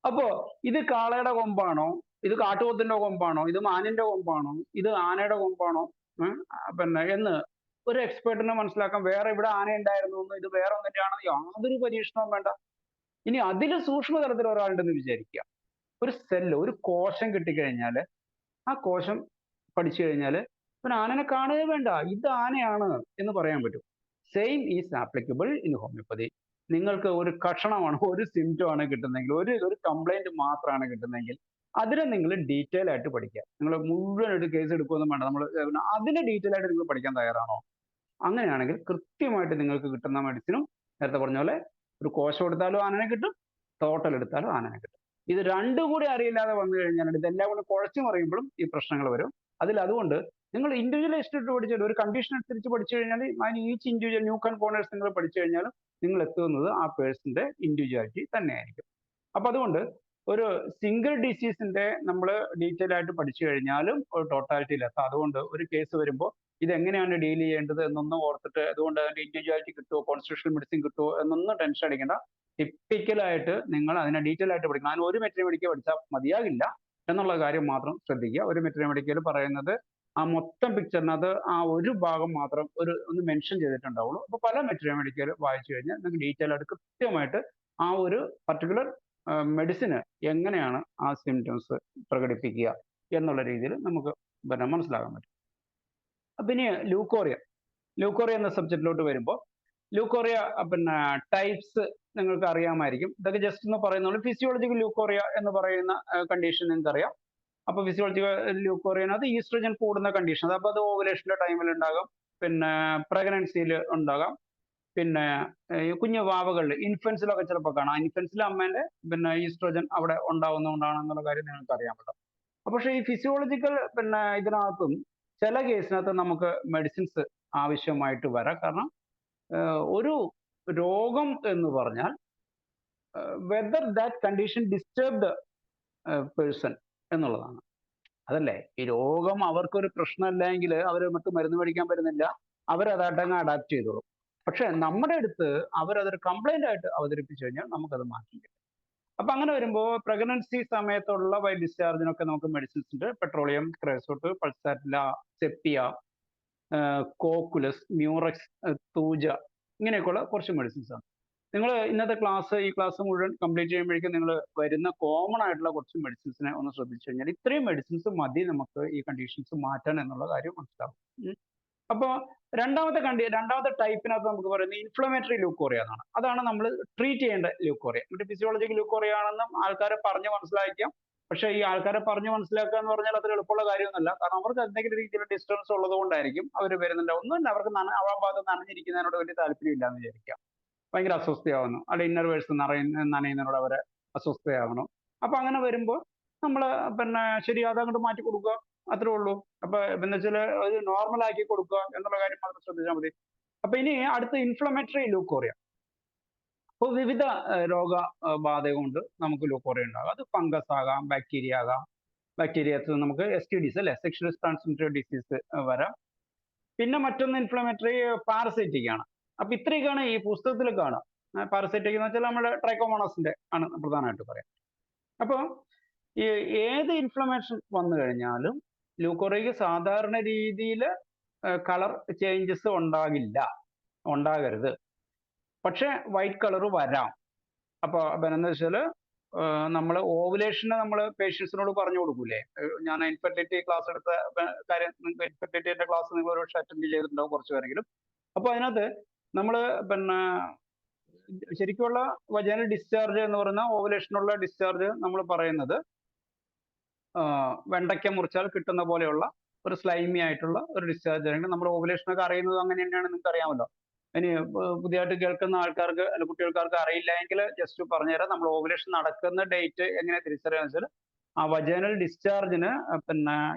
അപ്പോ ഇത് കാളയുടെ കൊമ്പാണോ, ഇത് കാട്ടുപോത്തിന്റെ കൊമ്പാണോ, ഇത് മാനിന്റെ കൊമ്പാണോ, ഇത് ആനയുടെ കൊമ്പാണോ പിന്നെ എന്ന് ഒരു എക്സ്പേർട്ടിനെ മനസ്സിലാക്കാൻ വേറെ ഇവിടെ ആന ഉണ്ടായിരുന്നു എന്ന്, ഇത് വേറെ ഒന്നിന്റെയാണെന്ന് യാതൊരു പരീക്ഷണവും വേണ്ട. ഇനി അതിൽ സൂക്ഷ്മതലത്തിൽ ഒരാളുണ്ടെന്ന് വിചാരിക്കുക. ഒരു സെല്ല്, ഒരു കോശം കിട്ടിക്കഴിഞ്ഞാൽ ആ കോശം പഠിച്ചു കഴിഞ്ഞാൽ പിന്നെ ആനനെ കാണുകയേ വേണ്ട, ഇത് ആനയാണ് എന്ന് പറയാൻ പറ്റും. Same is applicable in homeopathy. നിങ്ങൾക്ക് ഒരു കഷണമാണ്, ഒരു സിംറ്റം ആണ് കിട്ടുന്നതെങ്കിൽ, ഒരു കംപ്ലൈന്റ് മാത്രമാണ് കിട്ടുന്നതെങ്കിൽ അതിനെ നിങ്ങൾ ഡീറ്റെയിൽ ആയിട്ട് പഠിക്കുക. നിങ്ങൾ മുഴുവൻ ഒരു കേസ് എടുക്കുകയൊന്നും വേണ്ട, നമ്മൾ അതിനെ ഡീറ്റെയിൽ ആയിട്ട് നിങ്ങൾ പഠിക്കാൻ തയ്യാറാണോ? അങ്ങനെയാണെങ്കിൽ കൃത്യമായിട്ട് നിങ്ങൾക്ക് കിട്ടുന്ന മെഡിസിനും നേരത്തെ പറഞ്ഞ പോലെ ഒരു കോശം എടുത്താലും ആനനെ കിട്ടും, ടോട്ടൽ എടുത്താലും ആനനെ കിട്ടും. ഇത് രണ്ടും കൂടി അറിയില്ലാതെ വന്നു കഴിഞ്ഞാൽ ഇതെല്ലാം കൂടി കുഴച്ചു മറിയുമ്പോഴും ഈ പ്രശ്നങ്ങൾ വരും. അതുകൊണ്ട് നിങ്ങൾ ഇൻഡിവിജ്വലൈസ്ഡ് ആയിട്ട് പഠിച്ചാൽ ഒരു കണ്ടീഷൻ അനുസരിച്ച് പഠിച്ചു കഴിഞ്ഞാൽ അതിന് each individual nook and corners നിങ്ങൾ പഠിച്ചു കഴിഞ്ഞാൽ നിങ്ങൾ എത്തുന്നത് ആ പേഴ്സന്റെ ഇൻഡിവിജ്വാലിറ്റി തന്നെയായിരിക്കും. അപ്പൊ അതുകൊണ്ട് ഒരു സിംഗിൾ ഡിസീസിന്റെ നമ്മൾ ഡീറ്റെയിൽ ആയിട്ട് പഠിച്ചു കഴിഞ്ഞാലും ഒരു ടോട്ടാലിറ്റിയിൽ എത്താം. അതുകൊണ്ട് ഒരു കേസ് വരുമ്പോൾ ഇതെങ്ങനെയാണ് ഡീൽ ചെയ്യേണ്ടത് എന്നൊന്നും ഓർത്തിട്ട് അതുകൊണ്ട് അതിന്റെ ഇൻഡിവിജ്വാലിറ്റി കിട്ടുമോ, കോൺസ്റ്റിറ്റ്യൂഷണൽ മെഡിസിൻ കിട്ടുമോ എന്നൊന്നും ടെൻഷൻ അടിക്കേണ്ട. ടിപ്പിക്കലായിട്ട് നിങ്ങൾ അതിനെ ഡീറ്റെയിൽ ആയിട്ട് പഠിക്കണം. അതിന് ഒരു മെറ്റീരിയൽ മെഡിക്കൽ പഠിച്ചാൽ മതിയാകില്ല എന്നുള്ള കാര്യം മാത്രം ശ്രദ്ധിക്കുക. ഒരു മെറ്റീരിയൽ മെഡിക്കൽ പറയുന്നത് ആ മൊത്തം പിക്ചറിനകത്ത് ആ ഒരു ഭാഗം മാത്രം ഒന്ന് മെൻഷൻ ചെയ്തിട്ടുണ്ടാവുള്ളൂ. അപ്പൊ പല മെറ്റീരിയൽ മെഡിക്കൽ വായിച്ചു കഴിഞ്ഞാൽ നിങ്ങൾക്ക് ഡീറ്റെയിൽ ആയിട്ട് കൃത്യമായിട്ട് ആ ഒരു പർട്ടിക്കുലർ മെഡിസിന് എങ്ങനെയാണ് ആ സിംറ്റംസ് പ്രകടിപ്പിക്കുക എന്നുള്ള രീതിയിൽ നമുക്ക് മനസ്സിലാക്കാൻ പറ്റും. പിന്നെ ലൂക്കോറിയ എന്ന സബ്ജക്റ്റിലോട്ട് വരുമ്പോൾ ലൂക്കോറിയ ടൈപ്സ് നിങ്ങൾക്ക് അറിയാമായിരിക്കും. ഇതൊക്കെ ജസ്റ്റ് ഒന്ന് പറയുന്നുള്ളൂ. ഫിസിയോളജിക്കൽ ലൂക്കോറിയ എന്ന് പറയുന്ന കണ്ടീഷൻ നിങ്ങൾക്ക് അറിയാം. അപ്പൊ ഫിസിയോളജിക്കൽ ലൂക്കോറിയനകത്ത് ഈസ്ട്രജൻ കൂടുന്ന കണ്ടീഷൻ, അപ്പൊ അത് ഓവുലേഷന്റെ ടൈമിൽ ഉണ്ടാകാം, പ്രഗ്നൻസിയിൽ ഉണ്ടാകാം, കുഞ്ഞു വാവകളിൽ ഇൻഫൻസിലൊക്കെ ചിലപ്പോൾ കാണാം. ഇൻഫൻസിൽ അമ്മേന്റെ ഈസ്ട്രോജൻ അവിടെ ഉണ്ടാവുന്നതുകൊണ്ടാണെന്നുള്ള കാര്യം നിങ്ങൾക്ക് അറിയാൻ പറ്റും. പക്ഷേ ഈ ഫിസിയോളജിക്കൽ ഇതിനകത്തും ചില കേസിനകത്ത് നമുക്ക് മെഡിസിൻസ് ആവശ്യമായിട്ട് വരാം. കാരണം ഒരു രോഗം എന്ന് പറഞ്ഞാൽ whether that condition disturb the person എന്നുള്ളതാണ്. അതല്ലേ, ഈ രോഗം അവർക്കൊരു പ്രശ്നമില്ലെങ്കിൽ അവർ മറ്റു മരുന്ന് മേടിക്കാൻ പറ്റുന്നില്ല, അവരതങ്ങ് അഡാപ്റ്റ് ചെയ്തോളും. പക്ഷെ നമ്മുടെ അടുത്ത് അവരതൊരു കംപ്ലൈന്റ് ആയിട്ട് അവതരിപ്പിച്ചു കഴിഞ്ഞാൽ നമുക്കത് മാറ്റി കിട്ടും. അപ്പൊ അങ്ങനെ വരുമ്പോൾ പ്രഗ്നൻസി സമയത്തുള്ള വൈറ്റ് ഡിസ്ചാർജിനൊക്കെ നമുക്ക് മെഡിസിൻസ് ഉണ്ട്. പെട്രോളിയം, ക്രൈസോട്ട്, പൾസാറ്റില, സെപ്പിയ, കോക്കുലസ്, മ്യൂറക്സ്, തൂജ, ഇങ്ങനെയൊക്കെയുള്ള കുറച്ച് മെഡിസിൻസ് ആണ്. നിങ്ങൾ ഇന്നത്തെ ഈ ക്ലാസ് മുഴുവൻ കംപ്ലീറ്റ് ചെയ്യുമ്പോഴേക്കും നിങ്ങൾ വരുന്ന കോമൺ ആയിട്ടുള്ള കുറച്ച് മെഡിസിൻസിനെ ഒന്ന് ശ്രദ്ധിച്ചു കഴിഞ്ഞാൽ ഇത്രയും മെഡിസിൻസ് മതി നമുക്ക് ഈ കണ്ടീഷൻസ് മാറ്റാൻ എന്നുള്ള കാര്യം മനസ്സിലാവും. അപ്പോൾ രണ്ടാമത്തെ ടൈപ്പിനകത്ത് നമുക്ക് പറയുന്നത് ഇൻഫ്ലമേറ്ററി ലൂക്കോറിയ എന്നാണ്. അതാണ് നമ്മൾ ട്രീറ്റ് ചെയ്യേണ്ട ലൂക്കോറിയ. മറ്റേ ഫിസിയോളജിക്കൽ ലൂക്കോറിയ ആണെന്നും ആൾക്കാരെ പറഞ്ഞ് മനസ്സിലാക്കാം. പക്ഷേ ഈ ആൾക്കാരെ പറഞ്ഞ് മനസ്സിലാക്കുക എന്ന് പറഞ്ഞാൽ അത്ര എളുപ്പമുള്ള കാര്യമൊന്നുമല്ല. കാരണം അവർക്ക് എന്തെങ്കിലും രീതിയിലുള്ള ഡിസ്റ്റർബൻസ് ഉള്ളത് കൊണ്ടായിരിക്കും അവർ വരുന്നുണ്ട്. ഒന്നുമില്ല, അവർക്ക് ആ ഭാഗത്ത് നനഞ്ഞിരിക്കുന്നതിനോട് വലിയ താല്പര്യമില്ല എന്ന് വിചാരിക്കാം. ഭയങ്കര അസ്വസ്ഥയാവുന്നു, അല്ലെങ്കിൽ ഇന്നർവേഴ്സ് നനയുന്നതിനോട് അവരെ അസ്വസ്ഥയാകണം. അപ്പൊ അങ്ങനെ വരുമ്പോൾ നമ്മൾ ശരി അതങ്ങോട്ട് മാറ്റി കൊടുക്കുക, അത്രേ ഉള്ളൂ. അപ്പൊ എന്ന് വെച്ചാൽ ഒരു നോർമൽ ആക്കി കൊടുക്കുക എന്നുള്ള കാര്യം മാത്രം ശ്രദ്ധിച്ചാൽ മതി. അപ്പൊ ഇനി അടുത്ത ഇൻഫ്ലമേറ്ററി ലൂക്കോറിയ. അപ്പോൾ വിവിധ രോഗബാധ കൊണ്ട് നമുക്ക് ലൂക്കോറിയ ഉണ്ടാകാം. അത് ഫംഗസ് ആകാം, ബാക്ടീരിയ ആകാം. ബാക്ടീരിയത്തിൽ നമുക്ക് STDs അല്ലെ, സെക്ഷൽ ട്രാൻസ്മിറ്റഡ് ഡിസീസ് വരാം. പിന്നെ മറ്റൊന്ന് ഇൻഫ്ലമേറ്ററി പാരസൈറ്റിക് ആണ്. അപ്പൊ ഇത്രയൊക്കെയാണ് ഈ പുസ്തകത്തിൽ കാണാം. പാരസൈറ്റിക് എന്ന് വെച്ചാൽ നമ്മുടെ ട്രൈക്കോമോണസിന്റെ ആണ് പ്രധാനമായിട്ട് പറയാം. അപ്പോൾ ഈ ഏത് ഇൻഫ്ലമേഷൻ വന്നു കഴിഞ്ഞാലും ലൂക്കോറിയക്ക് സാധാരണ രീതിയിൽ കളർ ചേഞ്ചസ് ഉണ്ടാകരുത്. പക്ഷെ വൈറ്റ് കളർ വരാം. അപ്പോൾ എന്താ വെച്ചാൽ നമ്മൾ ഓവുലേഷന് നമ്മൾ പേഷ്യൻസിനോട് പറഞ്ഞു കൊടുക്കൂലേ. ഞാൻ ഇൻഫെർട്ടിലിറ്റി ക്ലാസ് എടുത്ത കാര്യം, ഇൻഫെർട്ടിലിറ്റിയുടെ ക്ലാസ് നിങ്ങൾ ഒരു പക്ഷേ അറ്റൻഡ് ചെയ്തിട്ടുണ്ടാവും കുറച്ച് പേരെങ്കിലും. അപ്പോൾ അതിനകത്ത് നമ്മൾ ശരിക്കുള്ള വജൈനൽ ഡിസ്ചാർജ് എന്ന് പറയുന്ന ഓവുലേഷനുള്ള ഡിസ്ചാർജ് നമ്മൾ പറയുന്നത് വെണ്ടയ്ക്ക മുറിച്ചാൽ കിട്ടുന്ന പോലെയുള്ള ഒരു സ്ലൈമി ആയിട്ടുള്ള ഒരു ഡിസ്ചാർജ് ആണെങ്കിൽ നമ്മൾ ഓവുലേഷനൊക്കെ അറിയുന്നത് അങ്ങനെ തന്നെയാണ്, നിങ്ങൾക്ക് അറിയാമല്ലോ. ഇനി പുതിയതായിട്ട് കേൾക്കുന്ന ആൾക്കാർക്ക് അല്ല കുട്ടികൾക്കാർക്ക് അറിയില്ല എങ്കിൽ ജസ്റ്റ് പറഞ്ഞുതരാം. നമ്മൾ ഓവുലേഷൻ നടക്കുന്ന ഡേറ്റ് എങ്ങനെ തിരിച്ചറിയാന്ന് വെച്ചാൽ ആ വജൈനൽ ഡിസ്ചാർജിന്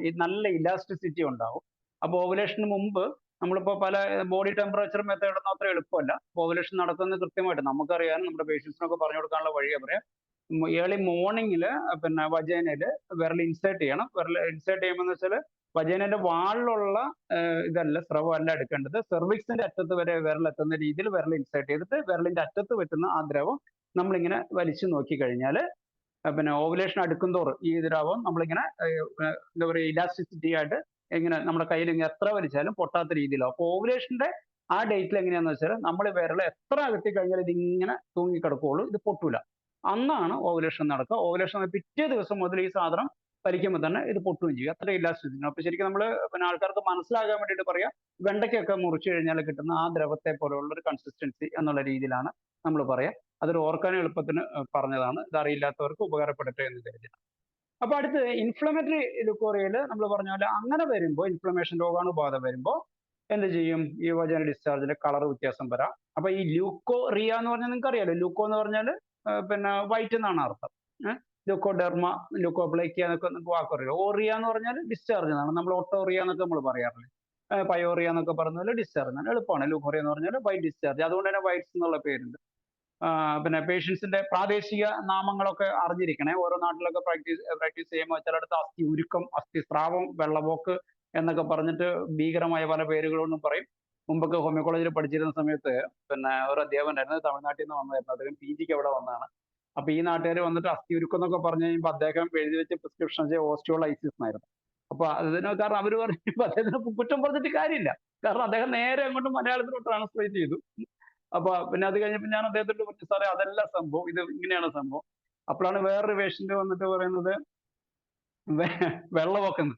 ഈ നല്ല ഇലാസ്റ്റിസിറ്റി ഉണ്ടാവും. അപ്പോൾ ഓവുലേഷന് മുമ്പ് നമ്മളിപ്പോൾ പല ബോഡി ടെമ്പറേച്ചർ മെത്തേഡ് ഒന്നും അത്ര എളുപ്പമല്ല. ഓവുലേഷൻ നടക്കുന്നത് കൃത്യമായിട്ട് നമുക്കറിയാനും നമ്മുടെ പേഷ്യൻസിനൊക്കെ പറഞ്ഞു കൊടുക്കാനുള്ള വഴിയെ പറയാം. ഏർലി മോർണിംഗിൽ വജൈനയില് വിരൽ ഇൻസേർട്ട് ചെയ്യണം. വിരൽ ഇൻസേർട്ട് ചെയ്യുമ്പോൾ വെച്ചാൽ വജൈനന്റെ വാളിലുള്ള ഇതല്ല, സ്രവമല്ല എടുക്കേണ്ടത്. സെർവിക്സിന്റെ അറ്റത്ത് വരെ വിരൽ എത്തുന്ന രീതിയിൽ വിരൽ ഇൻസേർട്ട് ചെയ്തിട്ട് വിരലിന്റെ അറ്റത്ത് പറ്റുന്ന ആ ദ്രവം നമ്മളിങ്ങനെ വലിച്ചു നോക്കി കഴിഞ്ഞാൽ ഓവുലേഷൻ അടുക്കുന്തോറും ഈ ദ്രവം നമ്മളിങ്ങനെ എന്താ പറയുക ഇലാസ്റ്റിസിറ്റി ആയിട്ട് ഇങ്ങനെ നമ്മുടെ കയ്യിൽ ഇങ്ങനെ എത്ര വലിച്ചാലും പൊട്ടാത്ത രീതിയിലാവും. അപ്പോൾ ഓവുലേഷന്റെ ആ ഡേറ്റിൽ എങ്ങനെയാന്ന് വെച്ചാൽ നമ്മൾ വിരൽ എത്ര അകത്തി കഴിഞ്ഞാൽ ഇതിങ്ങനെ തൂങ്ങിക്കിടക്കുകയുള്ളൂ, ഇത് പൊട്ടൂല. അന്നാണ് ഓവുലേഷൻ നടക്കുക. ഓവുലേഷൻ പിറ്റേ ദിവസം മുതൽ ഈ സാധനം വലിക്കുമ്പോൾ തന്നെ ഇത് പൊട്ടുകയും ചെയ്യും. അത്ര ഇലാസ്റ്റിസിറ്റി. അപ്പൊ ശരിക്കും നമ്മൾ ആൾക്കാർക്ക് മനസ്സിലാകാൻ വേണ്ടിയിട്ട് പറയാം, വെണ്ടയ്ക്കൊക്കെ മുറിച്ചു കഴിഞ്ഞാൽ കിട്ടുന്ന ആ ദ്രവത്തെ പോലെയുള്ള ഒരു കൺസിസ്റ്റൻസി എന്നുള്ള രീതിയിലാണ് നമ്മൾ പറയാം. അതൊരു ഓർക്കാൻ എളുപ്പത്തിന് പറഞ്ഞതാണ്. ഇത് അറിയില്ലാത്തവർക്ക് ഉപകാരപ്പെടട്ടെ എന്ന് കരുതിയാണ്. അപ്പൊ അടുത്ത് ഇൻഫ്ലമേറ്ററി ലൂക്കോറിയയിൽ നമ്മൾ പറഞ്ഞ പോലെ അങ്ങനെ വരുമ്പോൾ ഇൻഫ്ലമേഷൻ രോഗാണുബാധ വരുമ്പോൾ എന്ത് ചെയ്യും, ഈ വജൈനൽ ഡിസ്ചാർജിന്റെ കളർ വ്യത്യാസം വരാം. അപ്പൊ ഈ ലൂക്കോറിയ എന്ന് പറഞ്ഞാൽ നിങ്ങൾക്ക് അറിയാലോ, ലൂക്കോ എന്ന് പറഞ്ഞാൽ വൈറ്റ് എന്നാണ് അർത്ഥം. ലുക്കോഡെർമ, ലുക്കോപ്ലേക്കിയ എന്നൊക്കെ നമുക്ക് വാക്കറിയില്ല. ഓറിയ എന്ന് പറഞ്ഞാൽ ഡിസ്ചാർജ് എന്നാണ്. നമ്മൾ ഒട്ടോറിയ എന്നൊക്കെ നമ്മൾ പറയാറില്ലേ. പയോറിയ എന്നൊക്കെ പറഞ്ഞാൽ ഡിസ്ചാർജ് ആണ്. എളുപ്പമാണ്. ലുക്കോറിയ എന്ന് പറഞ്ഞാൽ ബൈ ഡിസ്ചാർജ്. അതുകൊണ്ട് തന്നെ വൈറ്റ്സ് എന്നുള്ള പേരുണ്ട്. പിന്നെ പേഷ്യൻസിന്റെ പ്രാദേശിക നാമങ്ങളൊക്കെ അറിഞ്ഞിരിക്കണേ. ഓരോ നാട്ടിലൊക്കെ പ്രാക്ടീസ് ചെയ്യുമ്പോൾ ചിലയിടത്ത് അസ്ഥി ഉരുക്കം, അസ്ഥി സ്രാവം, വെള്ളപോക്ക് എന്നൊക്കെ പറഞ്ഞിട്ട് ഭീകരമായ പല പേരുകളൊന്നും പറയും. മുമ്പൊക്കെ ഹോമിയോ കോളേജിൽ പഠിച്ചിരുന്ന സമയത്ത് പിന്നെ ഒരു അധ്യാപകനായിരുന്നു, തമിഴ്നാട്ടിൽ നിന്ന് വന്നതായിരുന്നു. അദ്ദേഹം PGക്ക് അവിടെ വന്നതാണ്. അപ്പൊ ഈ നാട്ടുകാർ വന്നിട്ട് അസ്ഥി ഉരുക്കം എന്നൊക്കെ പറഞ്ഞു കഴിയുമ്പോൾ അദ്ദേഹം എഴുതി വെച്ച പ്രിസ്ക്രിപ്ഷൻ ഓസ്റ്റിയോളൈസിസ് എന്നായിരുന്നു. അപ്പൊ അതിന് കാരണം അവര് പറഞ്ഞപ്പോ അദ്ദേഹത്തിന് കുറ്റം പറഞ്ഞിട്ട് കാര്യമില്ല. കാരണം അദ്ദേഹം നേരെ അങ്ങോട്ട് മലയാളത്തിലോട്ട് ട്രാൻസ്ലേറ്റ് ചെയ്തു. അപ്പൊ പിന്നെ അത് കഴിഞ്ഞപ്പോൾ ഞാൻ അദ്ദേഹത്തോട് പറഞ്ഞു, സാറേ അതല്ല സംഭവം, ഇത് ഇങ്ങനെയാണ് സംഭവം. അപ്പോഴാണ് വേറൊരു പേഷ്യന്റ് വന്നിട്ട് പറയുന്നത് വെള്ളപോക്കെന്ന്.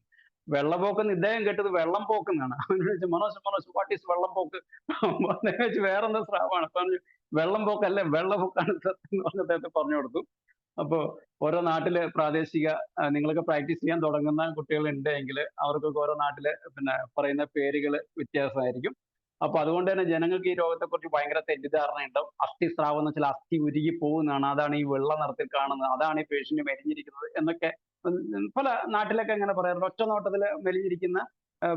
വെള്ളപോക്കെന്ന് ഇദ്ദേഹം കേട്ടത് വെള്ളം പോക്കെന്നാണ്. അവനോട് ചോദിച്ചു, മനോജ് വാട്ട് ഈസ് വെള്ളം പോക്ക്? അദ്ദേഹം വെച്ച് വേറെന്താ സ്രാവാണ്. അപ്പൊ പറഞ്ഞു വെള്ളം പോക്കല്ലേ, വെള്ളപോക്കാണ് സത്യം എന്ന് പറഞ്ഞ് അദ്ദേഹത്തെ പറഞ്ഞു കൊടുത്തു. അപ്പോ ഓരോ നാട്ടില് പ്രാദേശിക നിങ്ങളൊക്കെ പ്രാക്ടീസ് ചെയ്യാൻ തുടങ്ങുന്ന കുട്ടികൾ ഉണ്ടെങ്കിൽ അവർക്കൊക്കെ ഓരോ നാട്ടില് പിന്നെ പറയുന്ന പേരുകൾ വ്യത്യാസമായിരിക്കും. അപ്പൊ അതുകൊണ്ട് തന്നെ ജനങ്ങൾക്ക് ഈ രോഗത്തെക്കുറിച്ച് ഭയങ്കര തെറ്റിദ്ധാരണ ഉണ്ടാവും. അസ്ഥിസ്രാവം എന്ന് വെച്ചാൽ അസ്ഥി ഉരുകി പോകുന്നതാണ്, അതാണ് ഈ വെള്ള നിറത്തിൽ കാണുന്നത്, അതാണ് ഈ പേഷ്യന്റ് മെലിഞ്ഞിരിക്കുന്നത് എന്നൊക്കെ പല നാട്ടിലൊക്കെ അങ്ങനെ പറയാറുണ്ട്. ഒറ്റ നോട്ടത്തിൽ മെലിഞ്ഞിരിക്കുന്ന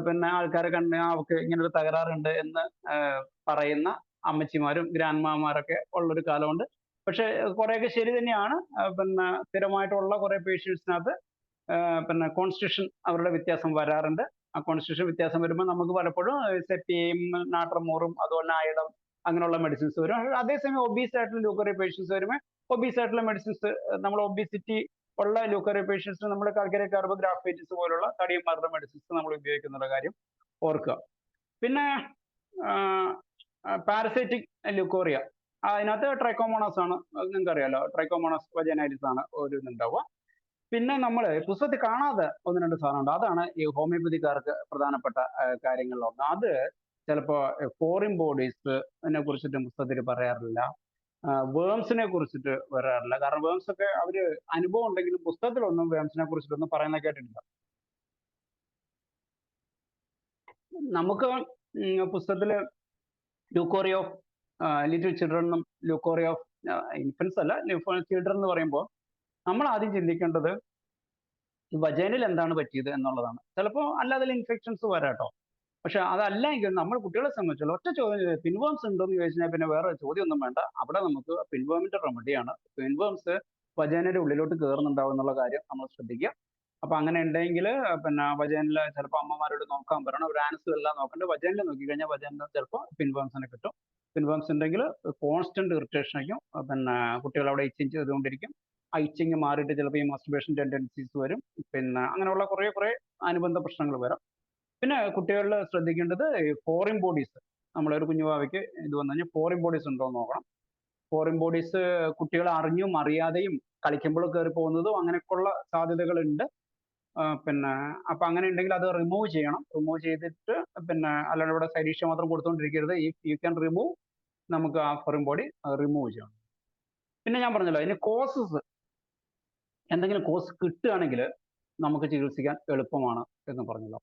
പിന്നെ ആൾക്കാരെ കണ്ട് അവർക്ക് ഇങ്ങനെ ഒരു തകരാറുണ്ട് എന്ന് പറയുന്ന അമ്മച്ചിമാരും ഗ്രാൻഡ്മാമാരൊക്കെ ഉള്ളൊരു കാലമുണ്ട്. പക്ഷെ കുറെയൊക്കെ ശരി തന്നെയാണ്. പിന്നെ സ്ഥിരമായിട്ടുള്ള കുറെ പേഷ്യൻസിനകത്ത് പിന്നെ കോൺസ്റ്റിറ്റ്യൂഷൻ അവരുടെ വ്യത്യാസം വരാറുണ്ട്. ആ കോൺസ്റ്റിറ്റ്യൂഷൻ വ്യത്യാസം വരുമ്പോൾ നമുക്ക് പലപ്പോഴും സെറ്റിയും നാട്രമോറും അതുപോലെ അയഡം അങ്ങനെയുള്ള മെഡിസിൻസ് വരും. അതേസമയം ഒബീസ് ആയിട്ടുള്ള ലൂക്കോറിയ പേഷ്യൻസ് വരുമ്പോൾ ഒബീസ് ആയിട്ടുള്ള മെഡിസിൻസ്, നമ്മൾ ഒബീസിറ്റി ഉള്ള ലൂക്കോറിയ പേഷ്യൻസിന് നമ്മൾ കാൽക്കരി കാർബോഗ്രാഫേറ്റീസ് പോലുള്ള തടിയും മാറുന്ന മെഡിസിൻസ് നമ്മൾ ഉപയോഗിക്കുന്ന കാര്യം ഓർക്കുക. പിന്നെ പാരസൈറ്റിക് ലുക്കോറിയ, അതിനകത്ത് ട്രൈക്കോമോണാസ് ആണ്, നിങ്ങൾക്ക് അറിയാലോ. ട്രൈക്കോമോണാസ് വജനൈറ്റിസ് ആണ് ഒരു ഇതുണ്ടാവുക. പിന്നെ നമ്മൾ പുസ്തകത്തിൽ കാണാതെ ഒന്ന് രണ്ട് സാധനമുണ്ട്. അതാണ് ഈ ഹോമിയോപ്പതിക്കാർക്ക് പ്രധാനപ്പെട്ട കാര്യങ്ങളിലൊന്ന്. അത് ചിലപ്പോൾ ഫോറിൻ ബോഡീസിനെ കുറിച്ചിട്ട് പുസ്തകത്തിൽ പറയാറില്ല, വേംസിനെ കുറിച്ചിട്ട് വരാറില്ല. കാരണം വേംസ് ഒക്കെ അവര് അനുഭവം ഉണ്ടെങ്കിലും പുസ്തകത്തിലൊന്നും വേംസിനെ കുറിച്ചിട്ടൊന്നും പറയുന്ന കേട്ടിട്ടില്ല. നമുക്ക് പുസ്തകത്തില് ലൂക്കോറിയ ഓഫ് ലിറ്റിൽ ചിൽഡ്രനും ലൂക്കോറിയ ഓഫ് ഇൻഫൻസ് അല്ല, ചിൽഡ്രൻ എന്ന് പറയുമ്പോൾ നമ്മൾ ആദ്യം ചിന്തിക്കേണ്ടത് വജൈനയിൽ എന്താണ് പറ്റിയത് എന്നുള്ളതാണ്. ചിലപ്പോൾ അല്ലാതെ ഇൻഫെക്ഷൻസ് വരാട്ടോ. പക്ഷെ അതല്ല എങ്കിൽ നമ്മൾ കുട്ടികളെ സംബന്ധിച്ചുള്ള ഒറ്റ ചോദ്യം, പിൻവേംസ് ഉണ്ടോ എന്ന് ചോദിച്ചാൽ പിന്നെ വേറെ ചോദ്യമൊന്നും വേണ്ട. അവിടെ നമുക്ക് പിൻവേമിന്റെ റെമഡിയാണ്. പിൻവേംസ് വജൈനയുടെ ഉള്ളിലോട്ട് കയറുന്നുണ്ടാവും എന്നുള്ള കാര്യം നമ്മൾ ശ്രദ്ധിക്കുക. അപ്പൊ അങ്ങനെ ഉണ്ടെങ്കിൽ പിന്നെ വജൈനിൽ ചിലപ്പോൾ അമ്മമാരോട് നോക്കാൻ പറയണം. ഒരു ആൻസിലെല്ലാം നോക്കണ്ട, വജൈനിൽ നോക്കിക്കഴിഞ്ഞാൽ വജൈനിൽ ചിലപ്പോൾ പിൻവേംസിനെ കിട്ടും. പിൻവേംസ് ഉണ്ടെങ്കിൽ കോൺസ്റ്റന്റ് ഇറിറ്റേഷൻ ആയിരിക്കും. പിന്നെ കുട്ടികൾ അവിടെ ഇച്ചിങ് ചെയ്തുകൊണ്ടിരിക്കും. ആ ഇച്ചിങ് മാറിയിട്ട് ചിലപ്പോൾ ഈ മസ്റ്റുബേഷൻ ടെൻഡൻസീസ് വരും. പിന്നെ അങ്ങനെയുള്ള കുറെ അനുബന്ധ പ്രശ്നങ്ങൾ വരാം. പിന്നെ കുട്ടികളിൽ ശ്രദ്ധിക്കേണ്ടത് ഫോറിൻ ബോഡീസ്. നമ്മളൊരു കുഞ്ഞുവാവയ്ക്ക് ഇത് വന്നു കഴിഞ്ഞാൽ ഫോറിൻ ബോഡീസ് ഉണ്ടോ എന്ന് നോക്കണം. ഫോറിൻ ബോഡീസ് കുട്ടികൾ അറിഞ്ഞും അറിയാതെയും കളിക്കുമ്പോൾ കയറി പോകുന്നതും അങ്ങനെയൊക്കെയുള്ള സാധ്യതകളുണ്ട്. പിന്നെ അപ്പൊ അങ്ങനെ ഉണ്ടെങ്കിൽ അത് റിമൂവ് ചെയ്യണം. റിമൂവ് ചെയ്തിട്ട് പിന്നെ അല്ലാണ്ട് ഇവിടെ സൈഡീഷ്യ മാത്രം കൊടുത്തുകൊണ്ടിരിക്കരുത്. ഈ യു ക്യാൻ റിമൂവ്, നമുക്ക് ആ ഫോറിൻ ബോഡി റിമൂവ് ചെയ്യണം. പിന്നെ ഞാൻ പറഞ്ഞല്ലോ, അതിന് കോസസ് എന്തെങ്കിലും കോസ് കിട്ടുകയാണെങ്കിൽ നമുക്ക് ചികിത്സിക്കാൻ എളുപ്പമാണ് എന്ന് പറഞ്ഞല്ലോ.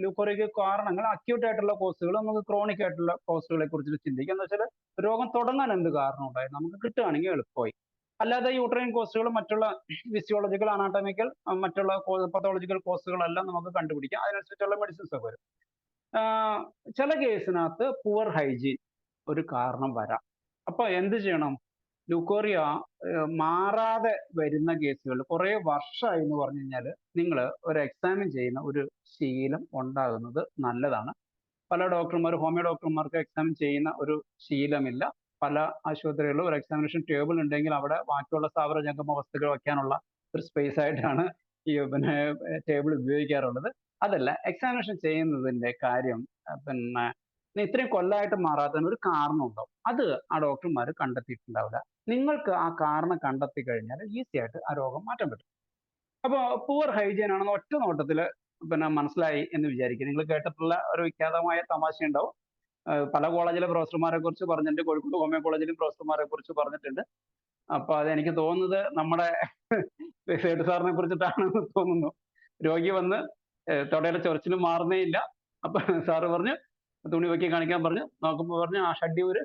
ലുക്കോറിയക്ക് കാരണങ്ങൾ അക്യൂട്ട് ആയിട്ടുള്ള കോസുകൾ, നമുക്ക് ക്രോണിക് ആയിട്ടുള്ള കോസുകളെ കുറിച്ച് ചിന്തിക്കുക. എന്ന് വെച്ചാൽ രോഗം തുടങ്ങാൻ എന്ത് കാരണം ഉണ്ടായി, നമുക്ക് കിട്ടുകയാണെങ്കിൽ എളുപ്പമായി. അല്ലാതെ യൂട്രൈൻ കോസുകൾ, മറ്റുള്ള ഫിസിയോളജിക്കൽ, അനാട്ടമിക്കൽ, മറ്റുള്ള പത്തോളജിക്കൽ കോസുകളെല്ലാം നമുക്ക് കണ്ടുപിടിക്കാം. അതിനനുസരിച്ചുള്ള മെഡിസിൻസ് ഒക്കെ വരും. ചില കേസിനകത്ത് പുവർ ഹൈജീൻ ഒരു കാരണം വരാം. അപ്പൊ എന്ത് ചെയ്യണം? ലുക്കോറിയ മാറാതെ വരുന്ന കേസുകൾ കുറെ വർഷമായി എന്ന് പറഞ്ഞു കഴിഞ്ഞാൽ നിങ്ങൾ ഒരു എക്സാമിൻ ചെയ്യുന്ന ഒരു ശീലം ഉണ്ടാകുന്നത് നല്ലതാണ്. പല ഡോക്ടർമാർ, ഹോമിയോ ഡോക്ടർമാർക്ക് എക്സാമിൻ ചെയ്യുന്ന ഒരു ശീലമില്ല. പല ആശുപത്രികളിലും ഒരു എക്സാമിനേഷൻ ടേബിൾ ഉണ്ടെങ്കിൽ അവിടെ ബാക്കിയുള്ള സ്ഥാവര ജംഗമ വസ്തുക്കൾ വയ്ക്കാനുള്ള ഒരു സ്പേസ് ആയിട്ടാണ് ഈ പിന്നെ ടേബിൾ ഉപയോഗിക്കാറുള്ളത്. അതല്ല, എക്സാമിനേഷൻ ചെയ്യുന്നതിന്റെ കാര്യം പിന്നെ ഇത്രയും കൊല്ലമായിട്ട് മാറാത്തതിന് ഒരു കാരണം ഉണ്ടാവും. അത് ആ ഡോക്ടർമാർ കണ്ടെത്തിയിട്ടുണ്ടാവില്ല. നിങ്ങൾക്ക് ആ കാരണം കണ്ടെത്തി കഴിഞ്ഞാൽ ഈസി ആയിട്ട് ആ രോഗം മാറ്റാൻ പറ്റും. അപ്പോൾ പുവർ ഹൈജീൻ ആണെന്ന് ഒറ്റ നോട്ടത്തിൽ പിന്നെ മനസ്സിലായി എന്ന് വിചാരിക്കുക. നിങ്ങൾ കേട്ടിട്ടുള്ള ഒരു വിഖ്യാതമായ തമാശ ഉണ്ടാവും. പല കോളേജിലെ പ്രൊഫസർമാരെ കുറിച്ച് പറഞ്ഞിട്ടുണ്ട്, കോഴിക്കോട് ഹോമിയോ കോളേജിലും പ്രൊഫസർമാരെ കുറിച്ച് പറഞ്ഞിട്ടുണ്ട്. അപ്പൊ അതെനിക്ക് തോന്നുന്നത് നമ്മുടെ സേഠ് സാറിനെ കുറിച്ചിട്ടാണെന്ന് തോന്നുന്നു. രോഗി വന്ന് തൊടയിലെ ചൊറിച്ചിൽ മാറുന്നേ ഇല്ല. അപ്പൊ സാറ് പറഞ്ഞു തുണി വെക്കി കാണിക്കാൻ പറഞ്ഞു. നോക്കുമ്പോൾ പറഞ്ഞു ആ ഷഡ്യൂര്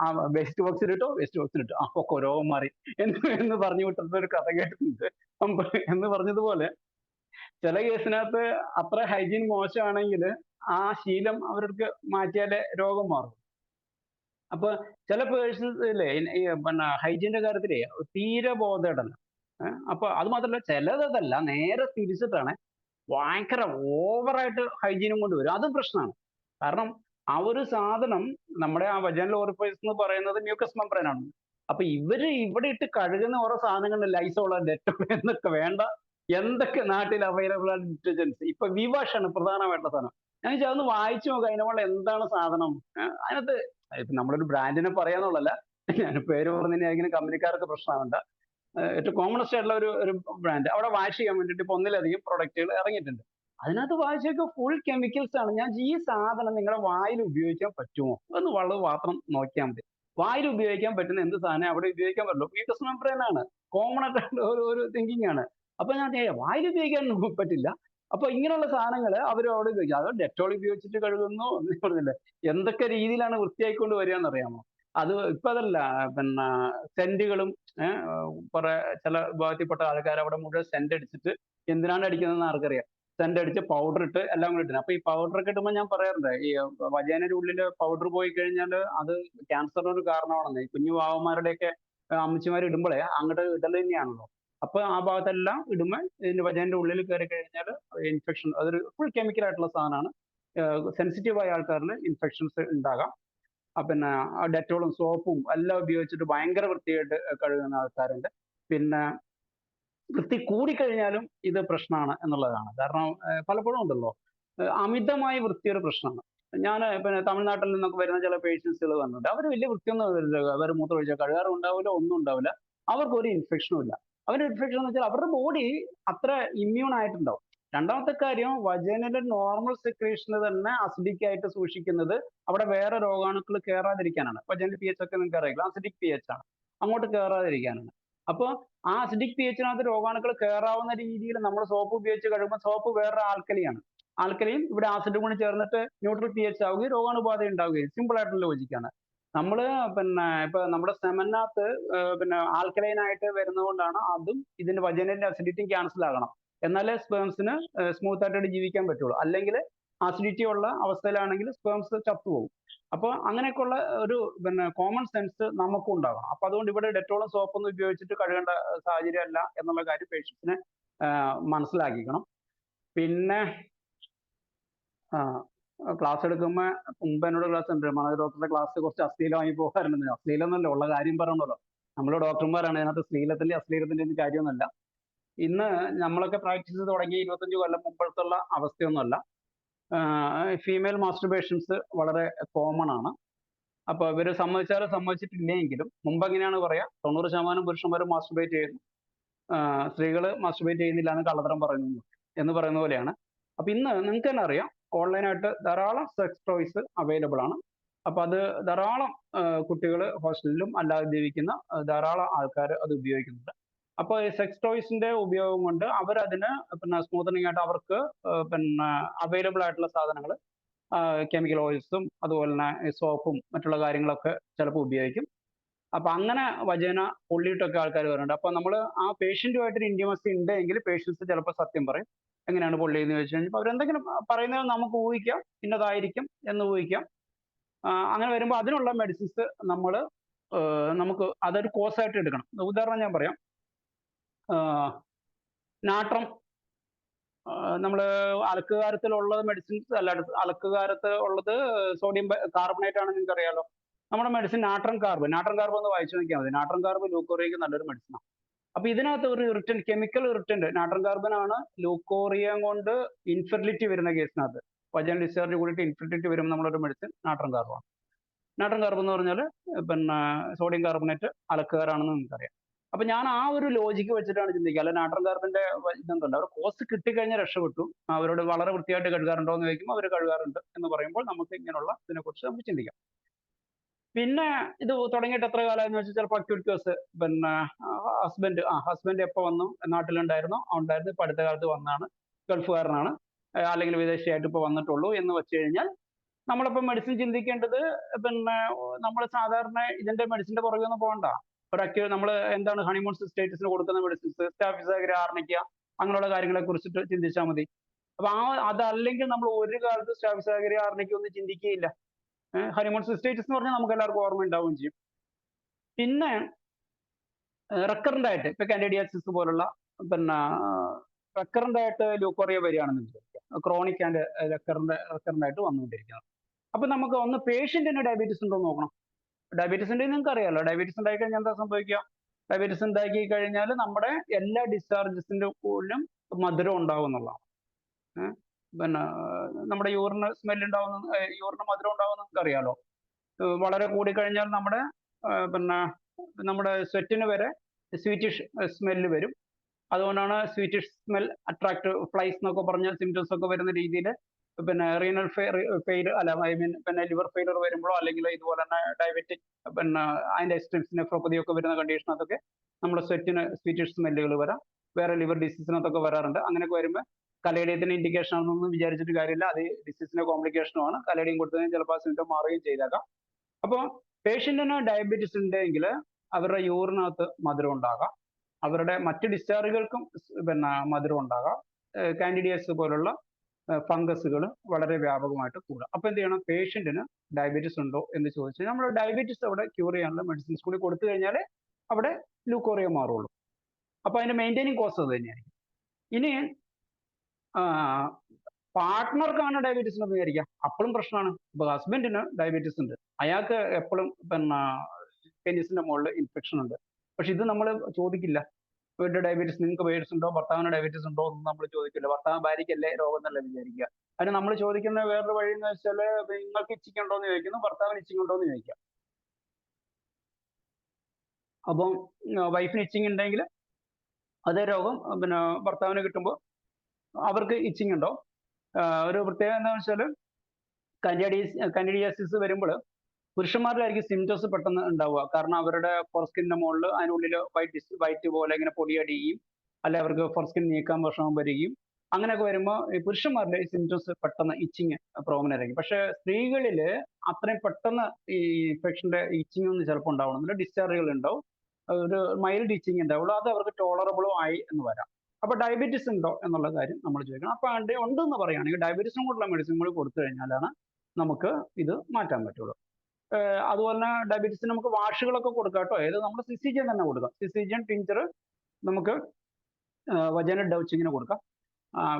ആ വേസ്റ്റ് ബോക്സിലിട്ടോ ആ പൊക്കോ രോഗം മാറി എന്ന് പറഞ്ഞു വിട്ടിട്ട് ഒരു കഥ കേട്ടിട്ടുണ്ട്. എന്ന് പറഞ്ഞതുപോലെ ചില കേസിനകത്ത് അത്ര ഹൈജീൻ മോശമാണെങ്കിൽ ആ ശീലം അവർക്ക് മാറ്റിയാലേ രോഗം മാറും. അപ്പൊ ചില പേഴ്സൺസിലെ പിന്നെ ഹൈജീന്റെ കാര്യത്തിലേ തീരെ ബോധേടല്ല. അപ്പൊ അത് മാത്രമല്ല ചിലതല്ല, നേരെ തിരിച്ചിട്ടാണ് ഭയങ്കര ഓവറായിട്ട് ഹൈജീനും കൊണ്ട് വരും. അതും പ്രശ്നമാണ്. കാരണം ആ ഒരു സാധനം നമ്മുടെ ആ വജനൽ ഓറിഫൈസ് എന്ന് പറയുന്നത് മ്യൂക്കസ് മെംബ്രെയിൻ ആണ്. അപ്പൊ ഇവര് ഇവിടെ ഇട്ട് കഴുകുന്ന ഓരോ സാധനങ്ങൾ ലൈസോൾ, ഡെറ്റോൾ എന്നൊക്കെ വേണ്ട എന്തൊക്കെ നാട്ടിൽ അവൈലബിൾ ആണ് ഡിറ്റർജൻസ്. ഇപ്പൊ വിവാഷ് ആണ് പ്രധാനമായിട്ടുള്ള സാധനം. ഞാൻ അതൊന്ന് വായിച്ചു നോക്കാം അതിനുള്ള എന്താണ് സാധനം. അതിനകത്ത് ഇപ്പൊ നമ്മളൊരു ബ്രാൻഡിനെ പറയാന്നുള്ളല്ല, ഞാൻ പേര് പറഞ്ഞാൽ ഇങ്ങനെ കമ്പനിക്കാർക്ക് പ്രശ്നമാവണ്ട. ഏറ്റവും കോമണസ്റ്റ് ആയിട്ടുള്ള ഒരു ബ്രാൻഡ് അവിടെ വാഷ് ചെയ്യാൻ വേണ്ടിയിട്ട് ഇപ്പൊ ഒന്നിലധികം പ്രൊഡക്റ്റുകൾ ഇറങ്ങിയിട്ടുണ്ട്. അതിനകത്ത് വായിച്ചൊക്കെ ഫുൾ കെമിക്കൽസ് ആണ്. ഞാൻ ഈ സാധനം നിങ്ങളുടെ വായിൽ ഉപയോഗിക്കാൻ പറ്റുമോ എന്ന് വളരെ മാത്രം നോക്കിയാൽ മതി. വായിൽ ഉപയോഗിക്കാൻ പറ്റുന്ന എന്ത് സാധനം അവിടെ ഉപയോഗിക്കാൻ പറ്റുള്ളൂ. മ്യൂക്കസ് മെംബ്രെയിൻ ആണ്, കോമൺ ആയിട്ടുള്ള ഒരു തിങ്കിങ് ആണ്. അപ്പൊ ഞാൻ വായിൽ ഉപയോഗിക്കാൻ പറ്റില്ല. അപ്പൊ ഇങ്ങനെയുള്ള സാധനങ്ങൾ അവർ അവിടെ ഉപയോഗിക്കും. അത് ഡെറ്റോൾ ഉപയോഗിച്ചിട്ട് കഴുകുന്നു എന്ന് പറഞ്ഞില്ലേ, എന്തൊക്കെ രീതിയിലാണ് വൃത്തിയായിക്കൊണ്ട് വരിക എന്നറിയാമോ? അത് ഇപ്പൊ അതല്ല, പിന്നെ സെന്റുകളും കുറെ ചില വിഭാഗത്തിൽപ്പെട്ട ആൾക്കാർ അവിടെ മുഴുവൻ സെന്റ് അടിച്ചിട്ട് എന്തിനാണ് അടിക്കുന്നതെന്ന് ആർക്കറിയാം. സെന്റ് അടിച്ച് പൗഡർ ഇട്ട് എല്ലാം കൂടി ഇട്ടിട്ട്. അപ്പൊ ഈ പൗഡർ ഒക്കെ ഇടുമ്പോൾ ഞാൻ പറയാറുണ്ട്, ഈ വജേനയുടെ ഉള്ളിൽ പൗഡർ പോയി കഴിഞ്ഞാൽ അത് ക്യാൻസറിന് ഒരു കാരണമാണെന്ന്. ഈ കുഞ്ഞു പാവന്മാരുടെയൊക്കെ അമ്മച്ചിമാർ ഇടുമ്പോഴേ അങ്ങോട്ട് ഇടൽ തന്നെയാണല്ലോ. അപ്പൊ ആ ഭാഗത്തെല്ലാം ഇടുമ്പോൾ ഇതിന്റെ വജേനയുടെ ഉള്ളിൽ കയറി കഴിഞ്ഞാൽ ഇൻഫെക്ഷൻ, അതൊരു ഫുൾ കെമിക്കൽ ആയിട്ടുള്ള സാധനമാണ്. സെൻസിറ്റീവ് ആയ ആൾക്കാരിൽ ഇൻഫെക്ഷൻസ് ഉണ്ടാകാം. പിന്നെ ഡെറ്റോളും സോപ്പും എല്ലാം ഉപയോഗിച്ചിട്ട് ഭയങ്കര വൃത്തിയായിട്ട് കഴുകുന്ന ആൾക്കാരുണ്ട്. പിന്നെ വൃത്തി കൂടിക്കഴിഞ്ഞാലും ഇത് പ്രശ്നമാണ് എന്നുള്ളതാണ്. കാരണം പലപ്പോഴും ഉണ്ടല്ലോ അമിതമായ വൃത്തി ഒരു പ്രശ്നമാണ്. ഞാൻ പിന്നെ തമിഴ്നാട്ടിൽ നിന്നൊക്കെ വരുന്ന ചില പേഷ്യൻസുകൾ വന്നിട്ടുണ്ട്. അവർ വലിയ വൃത്തിയൊന്നും വരില്ല, അവർ മൂത്രം ഒഴിച്ചാൽ കഴുകാറും ഉണ്ടാവില്ല, ഒന്നും ഉണ്ടാവില്ല, അവർക്ക് ഒരു ഇൻഫെക്ഷനും ഇല്ല. അവരുടെ ഇൻഫെക്ഷൻ എന്ന് വെച്ചാൽ അവരുടെ ബോഡി അത്ര ഇമ്മ്യൂൺ ആയിട്ടുണ്ടാവും. രണ്ടാമത്തെ കാര്യം, വജൈനയുടെ നോർമൽ സെക്രീഷന് തന്നെ അസിഡിക് ആയിട്ട് സൂക്ഷിക്കുന്നത് അവിടെ വേറെ രോഗാണുക്കൾ കയറാതിരിക്കാനാണ്. വജൈനൽ പി എച്ച് ഒക്കെ നിങ്ങൾക്ക് അറിയില്ല, അസിഡിക് പി എച്ച് ആണ്, അങ്ങോട്ട് കയറാതിരിക്കാനാണ്. അപ്പൊ ആ അസിഡിക് പി എച്ചിനകത്ത് രോഗാണുക്കൾ കയറാവുന്ന രീതിയിൽ നമ്മൾ സോപ്പ് ഉപയോഗിച്ച് കഴിയുമ്പോൾ, സോപ്പ് വേറെ ആൽക്കലിയാണ്, ആൽക്കലിയും ഇവിടെ ആസിഡും കൂടി ചേർന്നിട്ട് ന്യൂട്രൽ പി എച്ച് ആവുകയും രോഗാണുബാധ ഉണ്ടാവുകയും, സിമ്പിൾ ആയിട്ടുള്ള ലോജിക്കാണ്. നമ്മള് പിന്നെ ഇപ്പൊ നമ്മുടെ സെമനകത്ത് പിന്നെ ആൽക്കലൈൻ ആയിട്ട് വരുന്നതുകൊണ്ടാണ് അതും ഇതിന്റെ വജൈനലിന്റെ അസിഡിറ്റിയും ക്യാൻസൽ ആകണം. എന്നാലേ സ്പേംസിന് സ്മൂത്ത് ആയിട്ട് ജീവിക്കാൻ പറ്റുള്ളൂ. അല്ലെങ്കിൽ അസിഡിറ്റി ഉള്ള അവസ്ഥയിലാണെങ്കിൽ സ്പേംസ് ചത്തുപോകും. അപ്പോൾ അങ്ങനെയൊക്കെയുള്ള ഒരു പിന്നെ കോമൺ സെൻസ് നമുക്കും ഉണ്ടാകണം. അപ്പൊ അതുകൊണ്ട് ഇവിടെ ഡെറ്റോളും സോപ്പൊന്നും ഉപയോഗിച്ചിട്ട് കഴുകേണ്ട സാഹചര്യം അല്ല എന്നുള്ള കാര്യം പേഷ്യൻസിനെ മനസ്സിലാക്കിക്കണം. പിന്നെ ക്ലാസ് എടുക്കുമ്പോൾ മുമ്പ് എന്നോട് ക്ലാസ് ഉണ്ട്, മനോജ് ഡോക്ടറുടെ ക്ലാസ് കുറച്ച് അശ്ലീലമായി പോകാറുണ്ട്. അശ്ലീലമൊന്നുമല്ല, ഉള്ള കാര്യം പറയണല്ലോ. നമ്മൾ ഡോക്ടർമാരാണ്, അതിനകത്ത് ശ്ലീലത്തിന്റെ അശ്ലീലത്തിന്റെ ഒന്നും കാര്യമൊന്നുമല്ല. ഇന്ന് നമ്മളൊക്കെ പ്രാക്ടീസ് തുടങ്ങി 25 കൊല്ലം മുമ്പത്തുള്ള അവസ്ഥയൊന്നുമല്ല. ഫീമെയിൽ മാസ്റ്റർബേഷൻസ് വളരെ കോമൺ ആണ്. അപ്പൊ ഇവര് സമ്മതിച്ചാലും സമ്മതിച്ചിട്ടില്ലെങ്കിലും മുമ്പ് എങ്ങനെയാണ് പറയാ, 90% പുരുഷന്മാരും മാസ്റ്റർബേറ്റ് ചെയ്യുന്നു, സ്ത്രീകള് മാസ്റ്റർബേറ്റ് ചെയ്യുന്നില്ല എന്ന് കള്ളത്തരം പറയുന്നു എന്ന് പറയുന്ന പോലെയാണ്. അപ്പൊ ഇന്ന് നിങ്ങൾക്ക് തന്നെ അറിയാം, ഓൺലൈനായിട്ട് ധാരാളം സെക്സ് ടോയ്സ് അവൈലബിൾ ആണ്. അപ്പൊ അത് ധാരാളം കുട്ടികൾ ഹോസ്റ്റലിലും അല്ലാതെ ജീവിക്കുന്ന ധാരാളം ആൾക്കാർ അത് ഉപയോഗിക്കുന്നുണ്ട്. അപ്പൊ ഈ സെക്സ് ടോയ്സിന്റെ ഉപയോഗം കൊണ്ട് അവരതിന് പിന്നെ സ്മൂത്തനിങ് ആയിട്ട് അവർക്ക് പിന്നെ അവൈലബിൾ ആയിട്ടുള്ള സാധനങ്ങൾ, കെമിക്കൽ ഓയിൽസും അതുപോലെ തന്നെ സോപ്പും മറ്റുള്ള കാര്യങ്ങളൊക്കെ ചിലപ്പോൾ ഉപയോഗിക്കും. അപ്പൊ അങ്ങനെ വജേന പൊള്ളിയിട്ടൊക്കെ ആൾക്കാർ വരുന്നുണ്ട്. അപ്പൊ നമ്മൾ ആ പേഷ്യന്റുമായിട്ടൊരു ഇന്റിമസി ഉണ്ടെങ്കിൽ പേഷ്യൻസ് ചിലപ്പോൾ സത്യം പറയും. എങ്ങനെയാണ് പൊള്ളിയെന്ന് ചോദിച്ചു കഴിഞ്ഞാൽ അവരെന്തെങ്കിലും പറയുന്നത് നമുക്ക് ഊഹിക്കാം, ഇന്നതായിരിക്കും എന്ന് ഊഹിക്കാം. അങ്ങനെ വരുമ്പോൾ അതിനുള്ള മെഡിസിൻസ് നമുക്ക് അതൊരു കോഴ്സായിട്ട് എടുക്കണം. ഉദാഹരണം ഞാൻ പറയാം, നാട്രം, നമ്മൾ അലക്കുകാരത്തിലുള്ളത് മെഡിസിൻസ് അല്ല, അലക്കുകാരത്ത് ഉള്ളത് സോഡിയം കാർബണേറ്റ് ആണ്, നിങ്ങൾക്ക് അറിയാലോ. നമ്മുടെ മെഡിസിൻ നാട്രം കാർബ് ഒന്ന് വായിച്ചു നോക്കിയാൽ മതി. നാട്രം കാർബ് ലൂക്കോറിയയ്ക്ക് നല്ലൊരു മെഡിസിനാണ്. അപ്പൊ ഇതിനകത്ത് ഒരു ഇറിറ്റന്റ്, കെമിക്കൽ ഇറിറ്റന്റ് നാട്രം കാർബൺ ആണ്. ലൂക്കോറിയ കൊണ്ട് ഇൻഫെർട്ടിലിറ്റി വരുന്ന കേസിനകത്ത്, വജൈനൽ ഡിസ്ചാർജ് കൂടിയിട്ട് ഇൻഫെർട്ടിലിറ്റി വരുമ്പോൾ നമ്മളൊരു മെഡിസിൻ നാട്രം കാർബാണ്. നാട്രം കാർബ് എന്ന് പറഞ്ഞാൽ പിന്നെ സോഡിയം കാർബണേറ്റ് അലക്കുകാരാണെന്ന് നിങ്ങൾക്കറിയാം. അപ്പൊ ഞാൻ ആ ഒരു ലോജിക്ക് വെച്ചിട്ടാണ് ചിന്തിക്കുക. അല്ല നാട്രം കാർബിന്റെ ഇതെന്തുണ്ട്, അവർ കോസ്റ്റ് കിട്ടിക്കഴിഞ്ഞാൽ രക്ഷപ്പെട്ടു, അവരോട് വളരെ വൃത്തിയായിട്ട് കഴുകാറുണ്ടോ എന്ന് ചോദിക്കുമ്പോൾ അവർ കഴുകാറുണ്ട് എന്ന് പറയുമ്പോൾ നമുക്ക് ഇങ്ങനെയുള്ള ഇതിനെക്കുറിച്ച് നമുക്ക് ചിന്തിക്കാം. പിന്നെ ഇത് തുടങ്ങിയിട്ട് എത്ര കാലമായെന്ന് വെച്ചാൽ ചിലപ്പോൾ അക്യൂട്ട് കേസ്, പിന്നെ ഹസ്ബൻഡ് എപ്പോൾ വന്നു, നാട്ടിലുണ്ടായിരുന്നോ, ഉണ്ടായിരുന്നു, ഇപ്പൊ അടുത്ത കാലത്ത് വന്നാണ്, ഗൾഫുകാരനാണ്, അല്ലെങ്കിൽ വിദേശിയായിട്ട് ഇപ്പൊ വന്നിട്ടുള്ളൂ എന്ന് വെച്ച് കഴിഞ്ഞാൽ നമ്മളിപ്പോൾ മെഡിസിൻ ചിന്തിക്കേണ്ടത് പിന്നെ നമ്മൾ സാധാരണ ഇതിന്റെ മെഡിസിന്റെ പുറകെ ഒന്നും പോകണ്ട. നമ്മൾ എന്താണ് ഹണിമൂൺ സ്റ്റേറ്റസിന് കൊടുക്കുന്ന മെഡിസിൻസ്, സ്റ്റാഫിസാഗ്ര, ആർണിക്ക, അങ്ങനെയുള്ള കാര്യങ്ങളെ കുറിച്ചിട്ട് ചിന്തിച്ചാൽ മതി. അപ്പൊ അതല്ലെങ്കിൽ നമ്മൾ ഒരു കാലത്ത് സ്റ്റാഫിസാഗ്ര, ആർണിക്ക ഒന്നും ചിന്തിക്കുകയില്ല. ഹണിമൂൺ സ്റ്റേറ്റസ് എന്ന് പറഞ്ഞാൽ നമുക്ക് എല്ലാവർക്കും ഓർമ്മ ഉണ്ടാവുകയും ചെയ്യും. പിന്നെ റെക്കറന്റ് ആയിട്ട് ഇപ്പൊ കാൻഡിഡിയാസിസ് പോലുള്ള പിന്നെ റെക്കറന്റ് ആയിട്ട് ലൂക്കോറിയ വരികയാണെന്ന് വിചാരിക്കുക, ക്രോണിക് ആൻഡ് റെക്കറന്റ് ആയിട്ട് വന്നുകൊണ്ടിരിക്കുന്നത്. അപ്പൊ നമുക്ക് ഒന്ന് പേഷ്യന്റിന് ഡയബറ്റീസ് ഉണ്ടോ എന്ന് നോക്കണം. ഡയബറ്റീസ് ഉണ്ടെങ്കിൽ നിങ്ങൾക്ക് അറിയാലോ, ഡയബറ്റീസ് ഉണ്ടായി കഴിഞ്ഞാൽ എന്താ സംഭവിക്കുക? ഡയബറ്റീസ് ഉണ്ടാക്കി കഴിഞ്ഞാൽ നമ്മുടെ എല്ലാ ഡിസ്ചാർജസിന്റെ ഉള്ളിലും മധുരം ഉണ്ടാവും എന്നുള്ളതാണ്. പിന്നെ നമ്മുടെ യൂറിന് സ്മെൽ ഉണ്ടാവുന്ന, യൂറിന് മധുരം ഉണ്ടാവുന്ന നിങ്ങൾക്ക് അറിയാലോ. വളരെ കൂടിക്കഴിഞ്ഞാൽ നമ്മുടെ പിന്നെ നമ്മുടെ സ്വെറ്റിന് വരെ സ്വീറ്റിഷ് സ്മെല്ല് വരും. അതുകൊണ്ടാണ് സ്വീറ്റിഷ് സ്മെൽ അട്രാക്ട് ഫ്ലൈസ് എന്നൊക്കെ പറഞ്ഞ സിംറ്റംസ് ഒക്കെ വരുന്ന രീതിയിൽ പിന്നെ റീനൽ ഫെയിലർ അല്ല ഐ മീൻ പിന്നെ ലിവർ ഫെയിലർ വരുമ്പോഴോ അല്ലെങ്കിൽ ഇതുപോലെ തന്നെ ഡയബറ്റിക് പിന്നെ അതിന്റെ എക്സ്ട്രീംസ് നെഫ്രോപ്പതി ഒക്കെ വരുന്ന കണ്ടീഷനകത്തൊക്കെ നമ്മുടെ സ്വെറ്റിന് സ്വീറ്റിഷ് സ്മെല്ലുകൾ വരാം. വേറെ ലിവർ ഡിസീസിനകത്തൊക്കെ വരാറുണ്ട്. അങ്ങനെയൊക്കെ വരുമ്പോൾ കലേഡിയത്തിന് ഇൻഡിക്കേഷൻ ആണെന്നൊന്നും വിചാരിച്ചിട്ട് കാര്യമില്ല, അത് ഡിസീസിന്റെ കോംപ്ലിക്കേഷനുമാണ്. കലേഡിയം കൊടുത്തതിന് ചിലപ്പോൾ ആ സിംറ്റം മാറുകയും ചെയ്തേക്കാം. അപ്പോൾ പേഷ്യന്റിന് ഡയബറ്റീസ് ഉണ്ടെങ്കിൽ അവരുടെ യൂറിനകത്ത് മധുരം ഉണ്ടാകാം, അവരുടെ മറ്റ് ഡിസ്ചാർജുകൾക്കും പിന്നെ മധുരം ഉണ്ടാകാം. കാൻഡിഡിയസ് പോലുള്ള ഫംഗസുകൾ വളരെ വ്യാപകമായിട്ട് കൂടുക. അപ്പൊ എന്ത് ചെയ്യണം? പേഷ്യന്റിന് ഡയബറ്റീസ് ഉണ്ടോ എന്ന് ചോദിച്ചാൽ നമ്മൾ ഡയബറ്റീസ് അവിടെ ക്യൂർ ചെയ്യാനുള്ള മെഡിസിൻസ് കൂടി കൊടുത്തു കഴിഞ്ഞാൽ അവിടെ ലൂക്കോറിയ മാറുള്ളൂ. അപ്പൊ അതിന്റെ മെയിൻറ്റെയിനിങ് കോസ്റ്റ് അത് തന്നെയായിരിക്കും. ഇനി പാർട്ട്ണർക്കാണ് ഡയബറ്റീസ് എന്ന് വിചാരിക്കാം, അപ്പോഴും പ്രശ്നമാണ്. ഇപ്പൊ ഹസ്ബൻഡിന് ഡയബറ്റീസ് ഉണ്ട്, അയാൾക്ക് എപ്പോഴും പിന്നെ പെനിസിന്റെ മുകളിൽ ഇൻഫെക്ഷൻ ഉണ്ട്. പക്ഷെ ഇത് നമ്മൾ ചോദിക്കില്ല. ഇവരുടെ ഡയബറ്റീസ് നിങ്ങൾക്ക് പേഴ്സ് ഉണ്ടോ, ഭർത്താവിന് ഡയബറ്റീസ് ഉണ്ടോ എന്ന് നമ്മൾ ചോദിക്കില്ല. ഭർത്താവ് ഭാര്യയ്ക്കല്ലേ രോഗം എന്നല്ല വിചാരിക്കുക. അതിന് നമ്മൾ ചോദിക്കുന്ന വേറൊരു വഴി എന്ന് വെച്ചാൽ നിങ്ങൾക്ക് ഇച്ചിങ് ഉണ്ടോ എന്ന് ചോദിക്കുന്നു, ഭർത്താവിന് ഇച്ചിങ് ഉണ്ടോ എന്ന് ചോദിക്കാം. അപ്പം വൈഫിന് ഇച്ചിങ് ഉണ്ടെങ്കിൽ അതേ രോഗം പിന്നെ ഭർത്താവിന് കിട്ടുമ്പോൾ അവർക്ക് ഇച്ചിങ് ഉണ്ടോ. ഒരു പ്രത്യേകത എന്താണെന്ന് വെച്ചാൽ കൻഡിഡിയാസിസ് വരുമ്പോൾ പുരുഷന്മാരിലായിരിക്കും സിംറ്റംസ് പെട്ടെന്ന് ഉണ്ടാവുക. കാരണം അവരുടെ ഫോർസ്കിന്റെ മുകളിൽ അതിനുള്ളിൽ വൈറ്റ് പോലെ ഇങ്ങനെ പൊടിയടിയും, അല്ലെ അവർക്ക് ഫോർസ്കിൻ നീക്കാൻ വിഷമം വരികയും, അങ്ങനെയൊക്കെ വരുമ്പോൾ ഈ പുരുഷന്മാരിലെ സിംറ്റംസ് പെട്ടെന്ന് ഇച്ചിങ് പ്രോമിനന്റ് ആയിരിക്കും. പക്ഷെ സ്ത്രീകളിൽ അത്രയും പെട്ടെന്ന് ഈ ഇൻഫെക്ഷന്റെ ഇച്ചിങ് ഒന്നും ചിലപ്പോൾ ഉണ്ടാവണമെന്നില്ല. ഡിസ്ചാർജുകൾ ഉണ്ടാവും, ഒരു മൈൽഡ് ഇച്ചിങ് ഉണ്ടാവുള്ളൂ, അത് അവർക്ക് ടോളറബിളും ആയി എന്ന് വരാം. അപ്പൊ ഡയബറ്റീസ് ഉണ്ടോ എന്നുള്ള കാര്യം നമ്മൾ ചോദിക്കണം. അപ്പൊ ഉണ്ടെന്ന് പറയുകയാണെങ്കിൽ ഡയബറ്റീസിനും കൂടെയുള്ള മെഡിസിൻ കൂടി കൊടുത്തു കഴിഞ്ഞാലാണ് നമുക്ക് ഇത് മാറ്റാൻ പറ്റുള്ളൂ. അതുപോലെ തന്നെ ഡയബറ്റീസിന് നമുക്ക് വാഷുകളൊക്കെ കൊടുക്കാം കേട്ടോ. ഏത് നമ്മൾ സിസിജിയൻ തന്നെ കൊടുക്കാം. സിസിജിയൻ ടിഞ്ചർ നമുക്ക് വജന ഡൗച്ചിങ്ങിന് കൊടുക്കാം.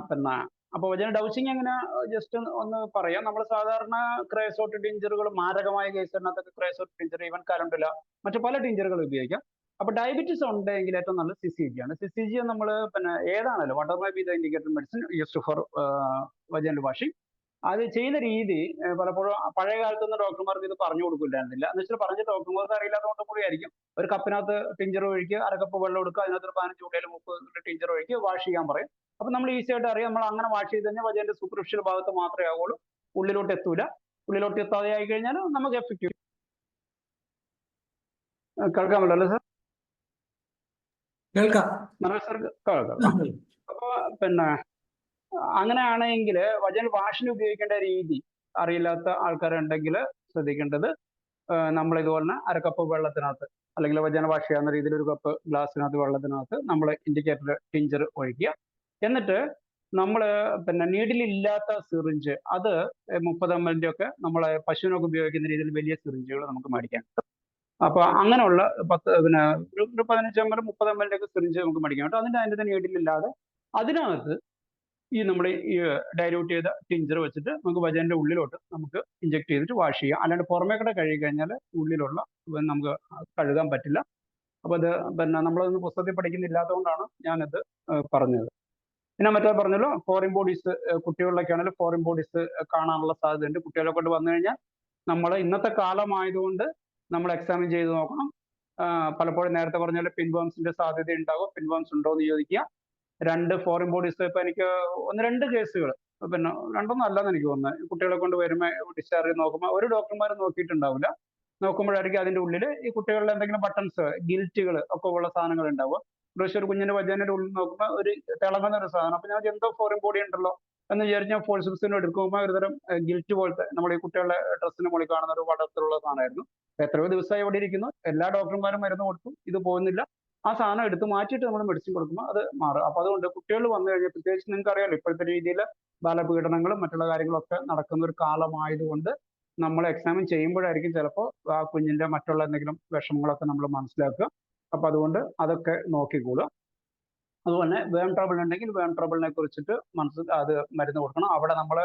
പിന്നെ അപ്പൊ വജന ഡൗച്ചിങ് എങ്ങനെ ജസ്റ്റ് ഒന്ന് പറയാം. നമ്മൾ സാധാരണ ക്രേസോട്ട് ടിഞ്ചറുകൾ, മാരകമായ കേസിനകത്തൊക്കെ ക്രേസോട്ട് ടിഞ്ചർ, ഈവൻ കരണ്ടില, മറ്റു പല ടിഞ്ചറുകൾ ഉപയോഗിക്കാം. അപ്പൊ ഡയബറ്റീസ് ഉണ്ടെങ്കിൽ ഏറ്റവും നല്ല സിസിജി ആണ്. സിസിജി നമ്മൾ പിന്നെ ഏതാണല്ലോ water may be the indicated medicine used for vaginal washing. അത് ചെയ്യുന്ന രീതി പലപ്പോഴും പഴയ കാലത്തൊന്നും ഡോക്ടർമാർക്ക് ഇത് പറഞ്ഞു കൊടുക്കില്ലായിരുന്നില്ല. എന്ന് വെച്ചാൽ പറഞ്ഞ ഡോക്ടർമാർക്ക് അറിയില്ലാത്തതുകൊണ്ട് കൂടി ആയിരിക്കും. ഒരു കപ്പിനകത്ത് ടിഞ്ചർ ഒഴിക്കുക, അരക്കപ്പ് വെള്ളം എടുക്കുക, അതിനകത്ത് 15 ചൂടയിൽ 30 ടിഞ്ചർ ഒഴിക്കുക, വാഷ് ചെയ്യാൻ പറയും. അപ്പൊ നമ്മൾ ഈസി ആയിട്ട് അറിയാം, നമ്മൾ അങ്ങനെ വാഷ് ചെയ്ത് കഴിഞ്ഞാൽ വജന്റെ സൂപ്പർഫിഷ്യൽ ഭാഗത്ത് മാത്രമേ ആവുള്ളൂ, ഉള്ളിലോട്ട് എത്തൂല. ഉള്ളിലോട്ട് എത്താതെ ആയി കഴിഞ്ഞാൽ നമുക്ക് എഫക്റ്റീവ്. കേൾക്കാൻ പറ്റല്ലോ സാർ? കേൾക്കാം. സാർ കേൾക്കാം. അപ്പൊ പിന്നെ അങ്ങനെയാണെങ്കിൽ വജൻ വാഷിന് ഉപയോഗിക്കേണ്ട രീതി അറിയില്ലാത്ത ആൾക്കാരുണ്ടെങ്കിൽ ശ്രദ്ധിക്കേണ്ടത്, നമ്മൾ ഇതുപോലെ അരക്കപ്പ് വെള്ളത്തിനകത്ത് അല്ലെങ്കിൽ വജന വാഷ് ചെയ്യാവുന്ന രീതിയിൽ ഒരു കപ്പ് ഗ്ലാസ്സിനകത്ത് വെള്ളത്തിനകത്ത് നമ്മൾ ഇൻഡിക്കേറ്റർ ടിഞ്ചർ ഒഴിക്കുക. എന്നിട്ട് നമ്മൾ പിന്നെ നീഡിലില്ലാത്ത സിറിഞ്ച്, അത് 30 ml ഒക്കെ നമ്മളെ പശുവിനൊക്കെ ഉപയോഗിക്കുന്ന രീതിയിൽ വലിയ സിറിഞ്ചുകൾ നമുക്ക് മേടിക്കാൻ കിട്ടും. അപ്പൊ അങ്ങനെയുള്ള 15 ml 30 ml ഒക്കെ സിറിഞ്ച് നമുക്ക് മേടിക്കാൻ കിട്ടും. അതിന്റെ നീഡിലില്ലാതെ അതിനകത്ത് ഈ നമ്മുടെ ഈ ഡൈല്യൂട്ട് ചെയ്ത ടിഞ്ചർ വെച്ചിട്ട് നമുക്ക് വജന്റെ ഉള്ളിലോട്ട് നമുക്ക് ഇഞ്ചെക്ട് ചെയ്തിട്ട് വാഷ് ചെയ്യാം. അല്ലാണ്ട് പുറമേ കൂടെ കഴുകി കഴിഞ്ഞാൽ ഉള്ളിലുള്ള നമുക്ക് കഴുകാൻ പറ്റില്ല. അപ്പൊ അത് പിന്നെ നമ്മളതൊന്നും പുസ്തകത്തിൽ പഠിക്കുന്നില്ലാത്തതുകൊണ്ടാണ് ഞാനത് പറഞ്ഞത്. പിന്നെ മറ്റേ പറഞ്ഞല്ലോ, ഫോറിൻ ബോഡീസ് കുട്ടികളിലൊക്കെ ആണെങ്കിൽ ഫോറിൻ ബോഡീസ് കാണാനുള്ള സാധ്യതയുണ്ട്. കുട്ടികളെ കൊണ്ട് വന്നു കഴിഞ്ഞാൽ നമ്മൾ ഇന്നത്തെ കാലമായതുകൊണ്ട് നമ്മൾ എക്സാമിൻ ചെയ്ത് നോക്കണം. പലപ്പോഴും നേരത്തെ പറഞ്ഞ പോലെ പിൻവേംസിന്റെ സാധ്യത ഉണ്ടാകും. പിൻവേംസ് ഉണ്ടോ എന്ന് ചോദിക്കുക. 2 ഫോറിൻ ബോഡീസ് ഇപ്പൊ എനിക്ക് 1-2 കേസുകൾ, പിന്നെ 2 അല്ലെന്ന് എനിക്ക് തോന്നുന്നത്, കുട്ടികളെ കൊണ്ട് വരുമ്പോൾ ഡിസ്ചാർജ് നോക്കുമ്പോൾ ഒരു ഡോക്ടർമാരും നോക്കിയിട്ടുണ്ടാവില്ല. നോക്കുമ്പോഴായിരിക്കും അതിന്റെ ഉള്ളിൽ ഈ കുട്ടികളുടെ എന്തെങ്കിലും ബട്ടൺസ്, ഗിൽറ്റുകൾ ഒക്കെ ഉള്ള സാധനങ്ങൾ ഉണ്ടാവുക. പക്ഷേ ഒരു കുഞ്ഞിന്റെ വജനയുടെ ഉള്ളിൽ നോക്കുമ്പോൾ ഒരു തിളങ്ങുന്ന ഒരു സാധനം. അപ്പൊ ഞാൻ എന്തോ ഫോറിൻ ബോഡി ഉണ്ടല്ലോ എന്ന് വിചാരിച്ചാൽ ഫോഴ്സിന് എടുക്കുമ്പോൾ ഒരുതരം ഗിൽറ്റ് പോലത്തെ നമ്മൾ ഈ കുട്ടികളുടെ ഡ്രസ്സിന് മുകളിൽ കാണുന്ന ഒരു പടത്തിലുള്ള സാധനമായിരുന്നു. എത്രയോ ദിവസമായി ഇവിടെ ഇരിക്കുന്നു, എല്ലാ ഡോക്ടർമാരും മരുന്ന് കൊടുത്തു, ഇത് പോകുന്നില്ല. ആ സാധനം എടുത്ത് മാറ്റിയിട്ട് നമ്മൾ മെഡിസിൻ കൊടുക്കുമ്പോൾ അത് മാറും. അപ്പൊ അതുകൊണ്ട് കുട്ടികൾ വന്നു കഴിഞ്ഞാൽ, പ്രത്യേകിച്ച് നിങ്ങൾക്ക് അറിയാലോ ഇപ്പോഴത്തെ രീതിയിൽ ബാലപീഡനങ്ങളും മറ്റുള്ള കാര്യങ്ങളൊക്കെ നടക്കുന്ന ഒരു കാലമായതുകൊണ്ട് നമ്മൾ എക്സാമിൻ ചെയ്യുമ്പോഴായിരിക്കും ചിലപ്പോൾ ആ കുഞ്ഞിന്റെ മറ്റുള്ള എന്തെങ്കിലും വിഷമങ്ങളൊക്കെ നമ്മൾ മനസ്സിലാക്കുക. അപ്പൊ അതുകൊണ്ട് അതൊക്കെ നോക്കിക്കൂടുക. അതുപോലെ വേം ട്രബിൾ ഉണ്ടെങ്കിൽ വേം ട്രബിളിനെ കുറിച്ചിട്ട് അത് മരുന്ന് കൊടുക്കണം. അവിടെ നമ്മൾ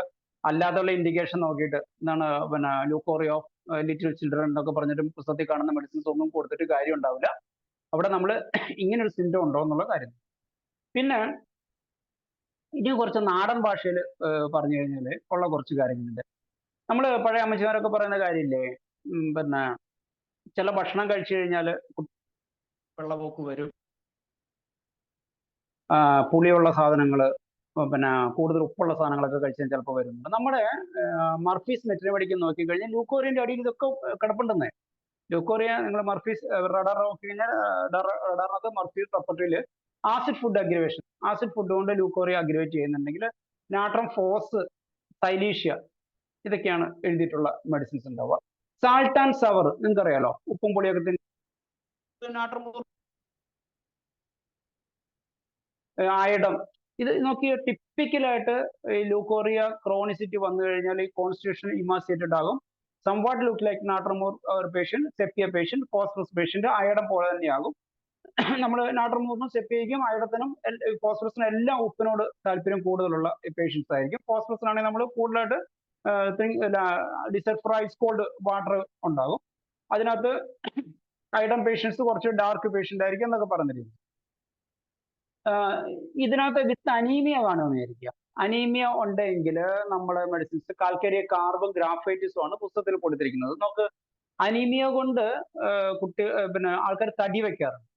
അല്ലാതുള്ള ഇൻഡിക്കേഷൻ നോക്കിയിട്ട് എന്താണ് പിന്നെ ലൂക്കോറി ഓഫ് ലിറ്റിൽ ചിൽഡ്രൻ എന്നൊക്കെ പറഞ്ഞിട്ട് പുസ്തകത്തിൽ കാണുന്ന മെഡിസിൻസ് ഒന്നും കൊടുത്തിട്ട് കാര്യം ഉണ്ടാവില്ല. അവിടെ നമ്മൾ ഇങ്ങനെ ഒരു സിംറ്റം ഉണ്ടോ എന്നുള്ള കാര്യം. പിന്നെ ഇനി കുറച്ച് നാടൻ ഭാഷയിൽ പറഞ്ഞു കഴിഞ്ഞാൽ ഉള്ള കുറച്ച് കാര്യങ്ങളുണ്ട്. നമ്മൾ പഴയ അമ്മച്ചിമാരൊക്കെ പറയുന്ന കാര്യമില്ലേ, പിന്നെ ചില ഭക്ഷണം കഴിച്ചു കഴിഞ്ഞാൽ വെള്ളപോക്ക് വരും, പുളിയുള്ള സാധനങ്ങൾ, പിന്നെ കൂടുതൽ ഉപ്പുള്ള സാധനങ്ങളൊക്കെ കഴിച്ചാൽ ചിലപ്പോൾ വരുന്നുണ്ട്. നമ്മുടെ മർഫീസ് മെറ്റനോമെഡിക്കൽ നോക്കിക്കഴിഞ്ഞാൽ ലൂക്കോറിയന്റെ അടിയിൽ ഇതൊക്കെ കിടപ്പുണ്ടെന്നേ. ലൂക്കോറിയ നിങ്ങൾ മർഫീസ് റഡാർ നോക്കി കഴിഞ്ഞാൽ റഡാറിനകത്ത് മർഫീസ് റെപ്പർട്ടറിയിൽ ആസിഡ് ഫുഡ് അഗ്രിവേഷൻ, ആസിഡ് ഫുഡ് കൊണ്ട് ലൂക്കോറിയ അഗ്രിവേറ്റ് ചെയ്യുന്നുണ്ടെങ്കിൽ നാട്രം ഫോസ്, സൈലീഷ്യ, ഇതൊക്കെയാണ് എഴുതിയിട്ടുള്ള മെഡിസിൻസ് ഉണ്ടാവുക. സാൾട്ട് ആൻഡ് സവർ നിങ്ങൾക്ക് അറിയാലോ, ഉപ്പും പുളിയൊക്കെ നാട്രം, ആയിടം, ഇത് നോക്കി ടിപ്പിക്കലായിട്ട് ലൂക്കോറിയ ക്രോണിസിറ്റി വന്നു കഴിഞ്ഞാൽ ഈ കോൺസ്റ്റിറ്റ്യൂഷൻ ഇമാസിയേറ്റഡ് ആകും. Somewhat look like natrum mur patient, sepia patient, phosphorus patient, iodum പോലെ തന്നെയാകും. നമ്മൾ നാട്രമൂറിനും സെപ്പിയയ്ക്കും അയടത്തിനും ഫോസ്ഫറസിനും എല്ലാം ഉപ്പിനോട് താല്പര്യം കൂടുതലുള്ള പേഷ്യൻസ് ആയിരിക്കും. ഫോസ്ഫറസിനാണെങ്കിൽ നമ്മൾ കൂടുതലായിട്ട് ഡിസൾഫറൈസ് കോൾഡ് വാട്ടർ ഉണ്ടാകും. അതിനകത്ത് അയഡം പേഷ്യൻസ് കുറച്ച് ഡാർക്ക് പേഷ്യന്റ് ആയിരിക്കും എന്നൊക്കെ പറഞ്ഞിരിക്കും. ഇതിനകത്ത് വിത്ത് അനീമിയ കാണുമെന്ന് വിചാരിക്കുക. അനീമിയ ഉണ്ടെങ്കിൽ നമ്മൾ മെഡിസിൻസ് കാൽക്കേരിയ കാർബും ഗ്രാഫൈറ്റിസും ആണ് പുസ്തകത്തിൽ കൊടുത്തിരിക്കുന്നത്. നമുക്ക് അനീമിയ കൊണ്ട് പിന്നെ ആൾക്കാർ തടി വെക്കാറുണ്ട്.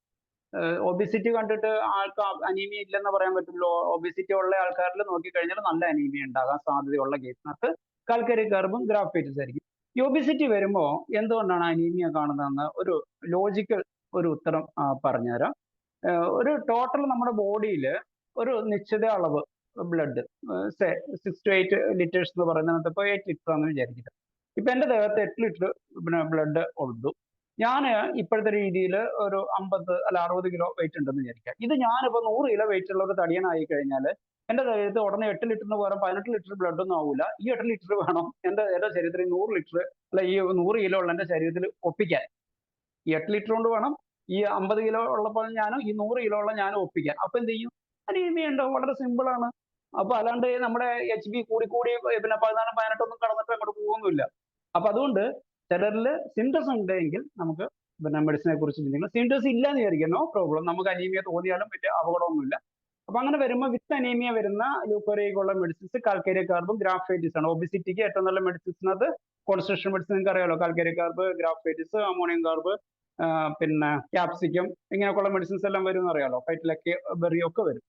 ഒബിസിറ്റി കണ്ടിട്ട് ആൾക്ക് അനീമിയ ഇല്ലെന്ന് പറയാൻ പറ്റില്ലോ. ഒബിസിറ്റി ഉള്ള ആൾക്കാരിൽ നോക്കിക്കഴിഞ്ഞാൽ നല്ല അനീമിയ ഉണ്ടാകാൻ സാധ്യതയുള്ള കേസിനകത്ത് കാൽക്കേരിയ കാർബും ഗ്രാഫൈറ്റിസ് ആയിരിക്കും. ഈ ഒബിസിറ്റി വരുമ്പോൾ എന്തുകൊണ്ടാണ് അനീമിയ കാണുന്നതെന്ന് ഒരു ലോജിക്കൽ ഒരു ഉത്തരം പറഞ്ഞുതരാം. ഒരു ടോട്ടൽ നമ്മുടെ ബോഡിയിൽ ഒരു നിശ്ചിത അളവ് ബ്ലഡ് 6 to 8 ലിറ്റേഴ്സ് എന്ന് പറയുന്നത് ഇപ്പോൾ 8 ലിറ്റർ ആണെന്ന് വിചാരിക്കുക. ഇപ്പൊ എൻ്റെ ദേഹത്ത് 8 ലിറ്റർ പിന്നെ ബ്ലഡ് ഉള്ളൂ. ഞാൻ ഇപ്പോഴത്തെ രീതിയിൽ ഒരു 50 അല്ല 60 കിലോ വെയിറ്റ് ഉണ്ടെന്ന് വിചാരിക്കുക. ഇത് ഞാനിപ്പോൾ 100 കിലോ വെയിറ്റ് ഉള്ള ഒരു തടിയനായി കഴിഞ്ഞാൽ എൻ്റെ ശരീരത്തിൽ ഉടനെ 8 ലിറ്ററിന് പകരം 18 ലിറ്റർ ബ്ലഡ് ഒന്നും ആവില്ല. ഈ 8 ലിറ്റർ വേണം എൻ്റെ ശരീരത്തിൽ 100 ലിറ്റർ അല്ല ഈ 100 കിലോ ഉള്ള എൻ്റെ ശരീരത്തിൽ ഒപ്പിക്കാൻ. ഈ 8 ലിറ്റർ കൊണ്ട് വേണം ഈ 50 കിലോ ഉള്ളപ്പോൾ ഞാനും ഈ 100 കിലോ ഉള്ള ഞാനും ഒപ്പിക്കാൻ. അപ്പൊ എന്ത് ചെയ്യും? അനീമിയ ഉണ്ടോ? വളരെ സിമ്പിൾ ആണ്. അപ്പൊ അല്ലാണ്ട് നമ്മുടെ HB കൂടി പിന്നെ 14, 18 ഒന്നും കടന്നിട്ട് അങ്ങോട്ട് പോകുന്നില്ല. അപ്പൊ അതുകൊണ്ട് ചിലരിൽ സിംറ്റംസ് ഉണ്ടെങ്കിൽ നമുക്ക് പിന്നെ മെഡിസിനെ കുറിച്ച് ചിന്തിക്കണം. സിംറ്റംസ് ഇല്ല എന്ന് വിചാരിക്കാം, നോ പ്രോബ്ലം, നമുക്ക് അനീമിയ തോന്നിയാലും വലിയ അപകടമൊന്നുമില്ല. അപ്പൊ അങ്ങനെ വരുമ്പോൾ വിത്ത് അനീമിയ വരുന്ന ലൂക്കോറിയയ്ക്കുള്ള മെഡിസിൻസ് കാൽക്കേരിയ കാർബും ഗ്രാഫൈറ്റിസ് ആണ്. ഒബിസിറ്റിക്ക് ഏറ്റവും നല്ല മെഡിസിൻസിനകത്ത് കോൺസ്റ്റിറ്റ്യൂഷൻ മെഡിസിൻ നിങ്ങൾക്ക് അറിയാലോ, കാൽക്കേരിയ കാർബ്, ഗ്രാഫൈറ്റിസ്, അമോണിയം കാർബ്, പിന്നെ ക്യാപ്സിക്കം, ഇങ്ങനെയൊക്കെയുള്ള മെഡിസിൻസ് എല്ലാം വരും എന്നറിയാലോ, ഫൈറ്റിലൊക്കെ ബെറി ഒക്കെ വരും.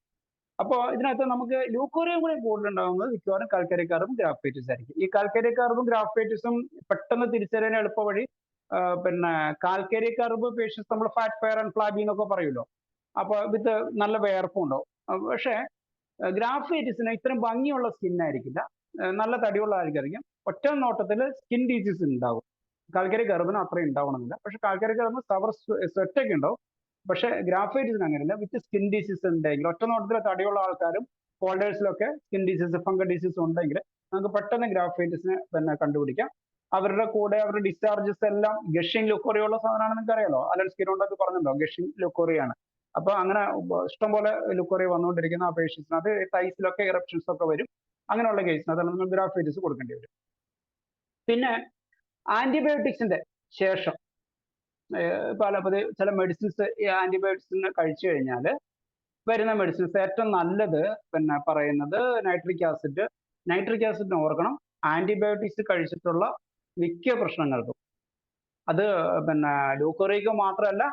അപ്പോൾ ഇതിനകത്ത് നമുക്ക് ലൂക്കോറിയം കൂടെ കൂടുതലുണ്ടാകുന്നത് മിക്കവാറും കാൽക്കേരിയ കാർബും ഗ്രാഫൈറ്റിസ് ആയിരിക്കും. ഈ കാൽക്കേരിയ കാർബും ഗ്രാഫൈറ്റിസും പെട്ടെന്ന് തിരിച്ചറിയാൻ എളുപ്പ വഴി പിന്നെ കാൽക്കേരിയ കാർബ് പേഷ്യൻസ് നമ്മൾ ഫാറ്റ് ഫെയർ ആൻഡ് ഫ്ലാബി എന്നൊക്കെ പറയുമല്ലോ. അപ്പോൾ വിത്ത് നല്ല വേർപ്പുണ്ടാവും. പക്ഷേ ഗ്രാഫൈറ്റിസിന് ഇത്രയും ഭംഗിയുള്ള സ്കിൻ ആയിരിക്കില്ല, നല്ല തടിയുള്ള ആൾക്കായിരിക്കും. ഒറ്റ നോട്ടത്തിൽ സ്കിൻ ഡിസീസ് ഉണ്ടാകും. കാൽക്കേരിയ കാർബിന് അത്രയും ഉണ്ടാവണമെന്നില്ല. പക്ഷെ കാൽക്കേരിയ കാർബിന് സവർ സ്വെറ്റൊക്കെ ഉണ്ടാവും. പക്ഷെ ഗ്രാഫൈറ്റിസിന് അങ്ങനെയല്ല. വിത്ത് സ്കിൻ ഡിസീസ് ഉണ്ടെങ്കിൽ ഒറ്റ നോട്ടത്തിൽ തടിയുള്ള ആൾക്കാരും ഫോൾഡേഴ്സിലൊക്കെ സ്കിൻ ഡിസീസ്, ഫംഗൽ ഡിസീസ് ഉണ്ടെങ്കിൽ നമുക്ക് പെട്ടെന്ന് ഗ്രാഫൈറ്റിസിനെ പിന്നെ കണ്ടുപിടിക്കാം. അവരുടെ കൂടെ അവരുടെ ഡിസ്ചാർജസ് എല്ലാം ഗഷിങ് ലുക്കോറിയ ഉള്ള സാധനമാണെന്ന് നിങ്ങൾക്ക് അറിയാലോ. അലൻ സ്കിൻ ഉണ്ടെന്ന് പറഞ്ഞല്ലോ, ഗഷിങ് ലുക്കോറിയാണ്. അപ്പൊ അങ്ങനെ ഇഷ്ടംപോലെ ലുക്കോറിയ വന്നുകൊണ്ടിരിക്കുന്ന ആ പേഷ്യൻസിനകത്ത് തൈസിലൊക്കെ ഇറപ്ഷൻസ് ഒക്കെ വരും. അങ്ങനെയുള്ള കേസിനകത്ത് നമ്മൾ ഗ്രാഫൈറ്റിസ് കൊടുക്കേണ്ടി വരും. പിന്നെ ആന്റിബയോട്ടിക്സിന്റെ ശേഷം പലപതി ചില മെഡിസിൻസ് ഈ ആന്റിബയോട്ടിക്സിന് കഴിച്ചു കഴിഞ്ഞാൽ വരുന്ന മെഡിസിൻസ് ഏറ്റവും നല്ലത് പിന്നെ പറയുന്നത് നൈട്രിക് ആസിഡ്. നൈട്രിക് ആസിഡിന് ഓർക്കണം, ആന്റിബയോട്ടിക്സ് കഴിച്ചിട്ടുള്ള മിക്ക പ്രശ്നങ്ങൾക്കും, അത് പിന്നെ ലൂക്കോറിയക്ക് മാത്രമല്ല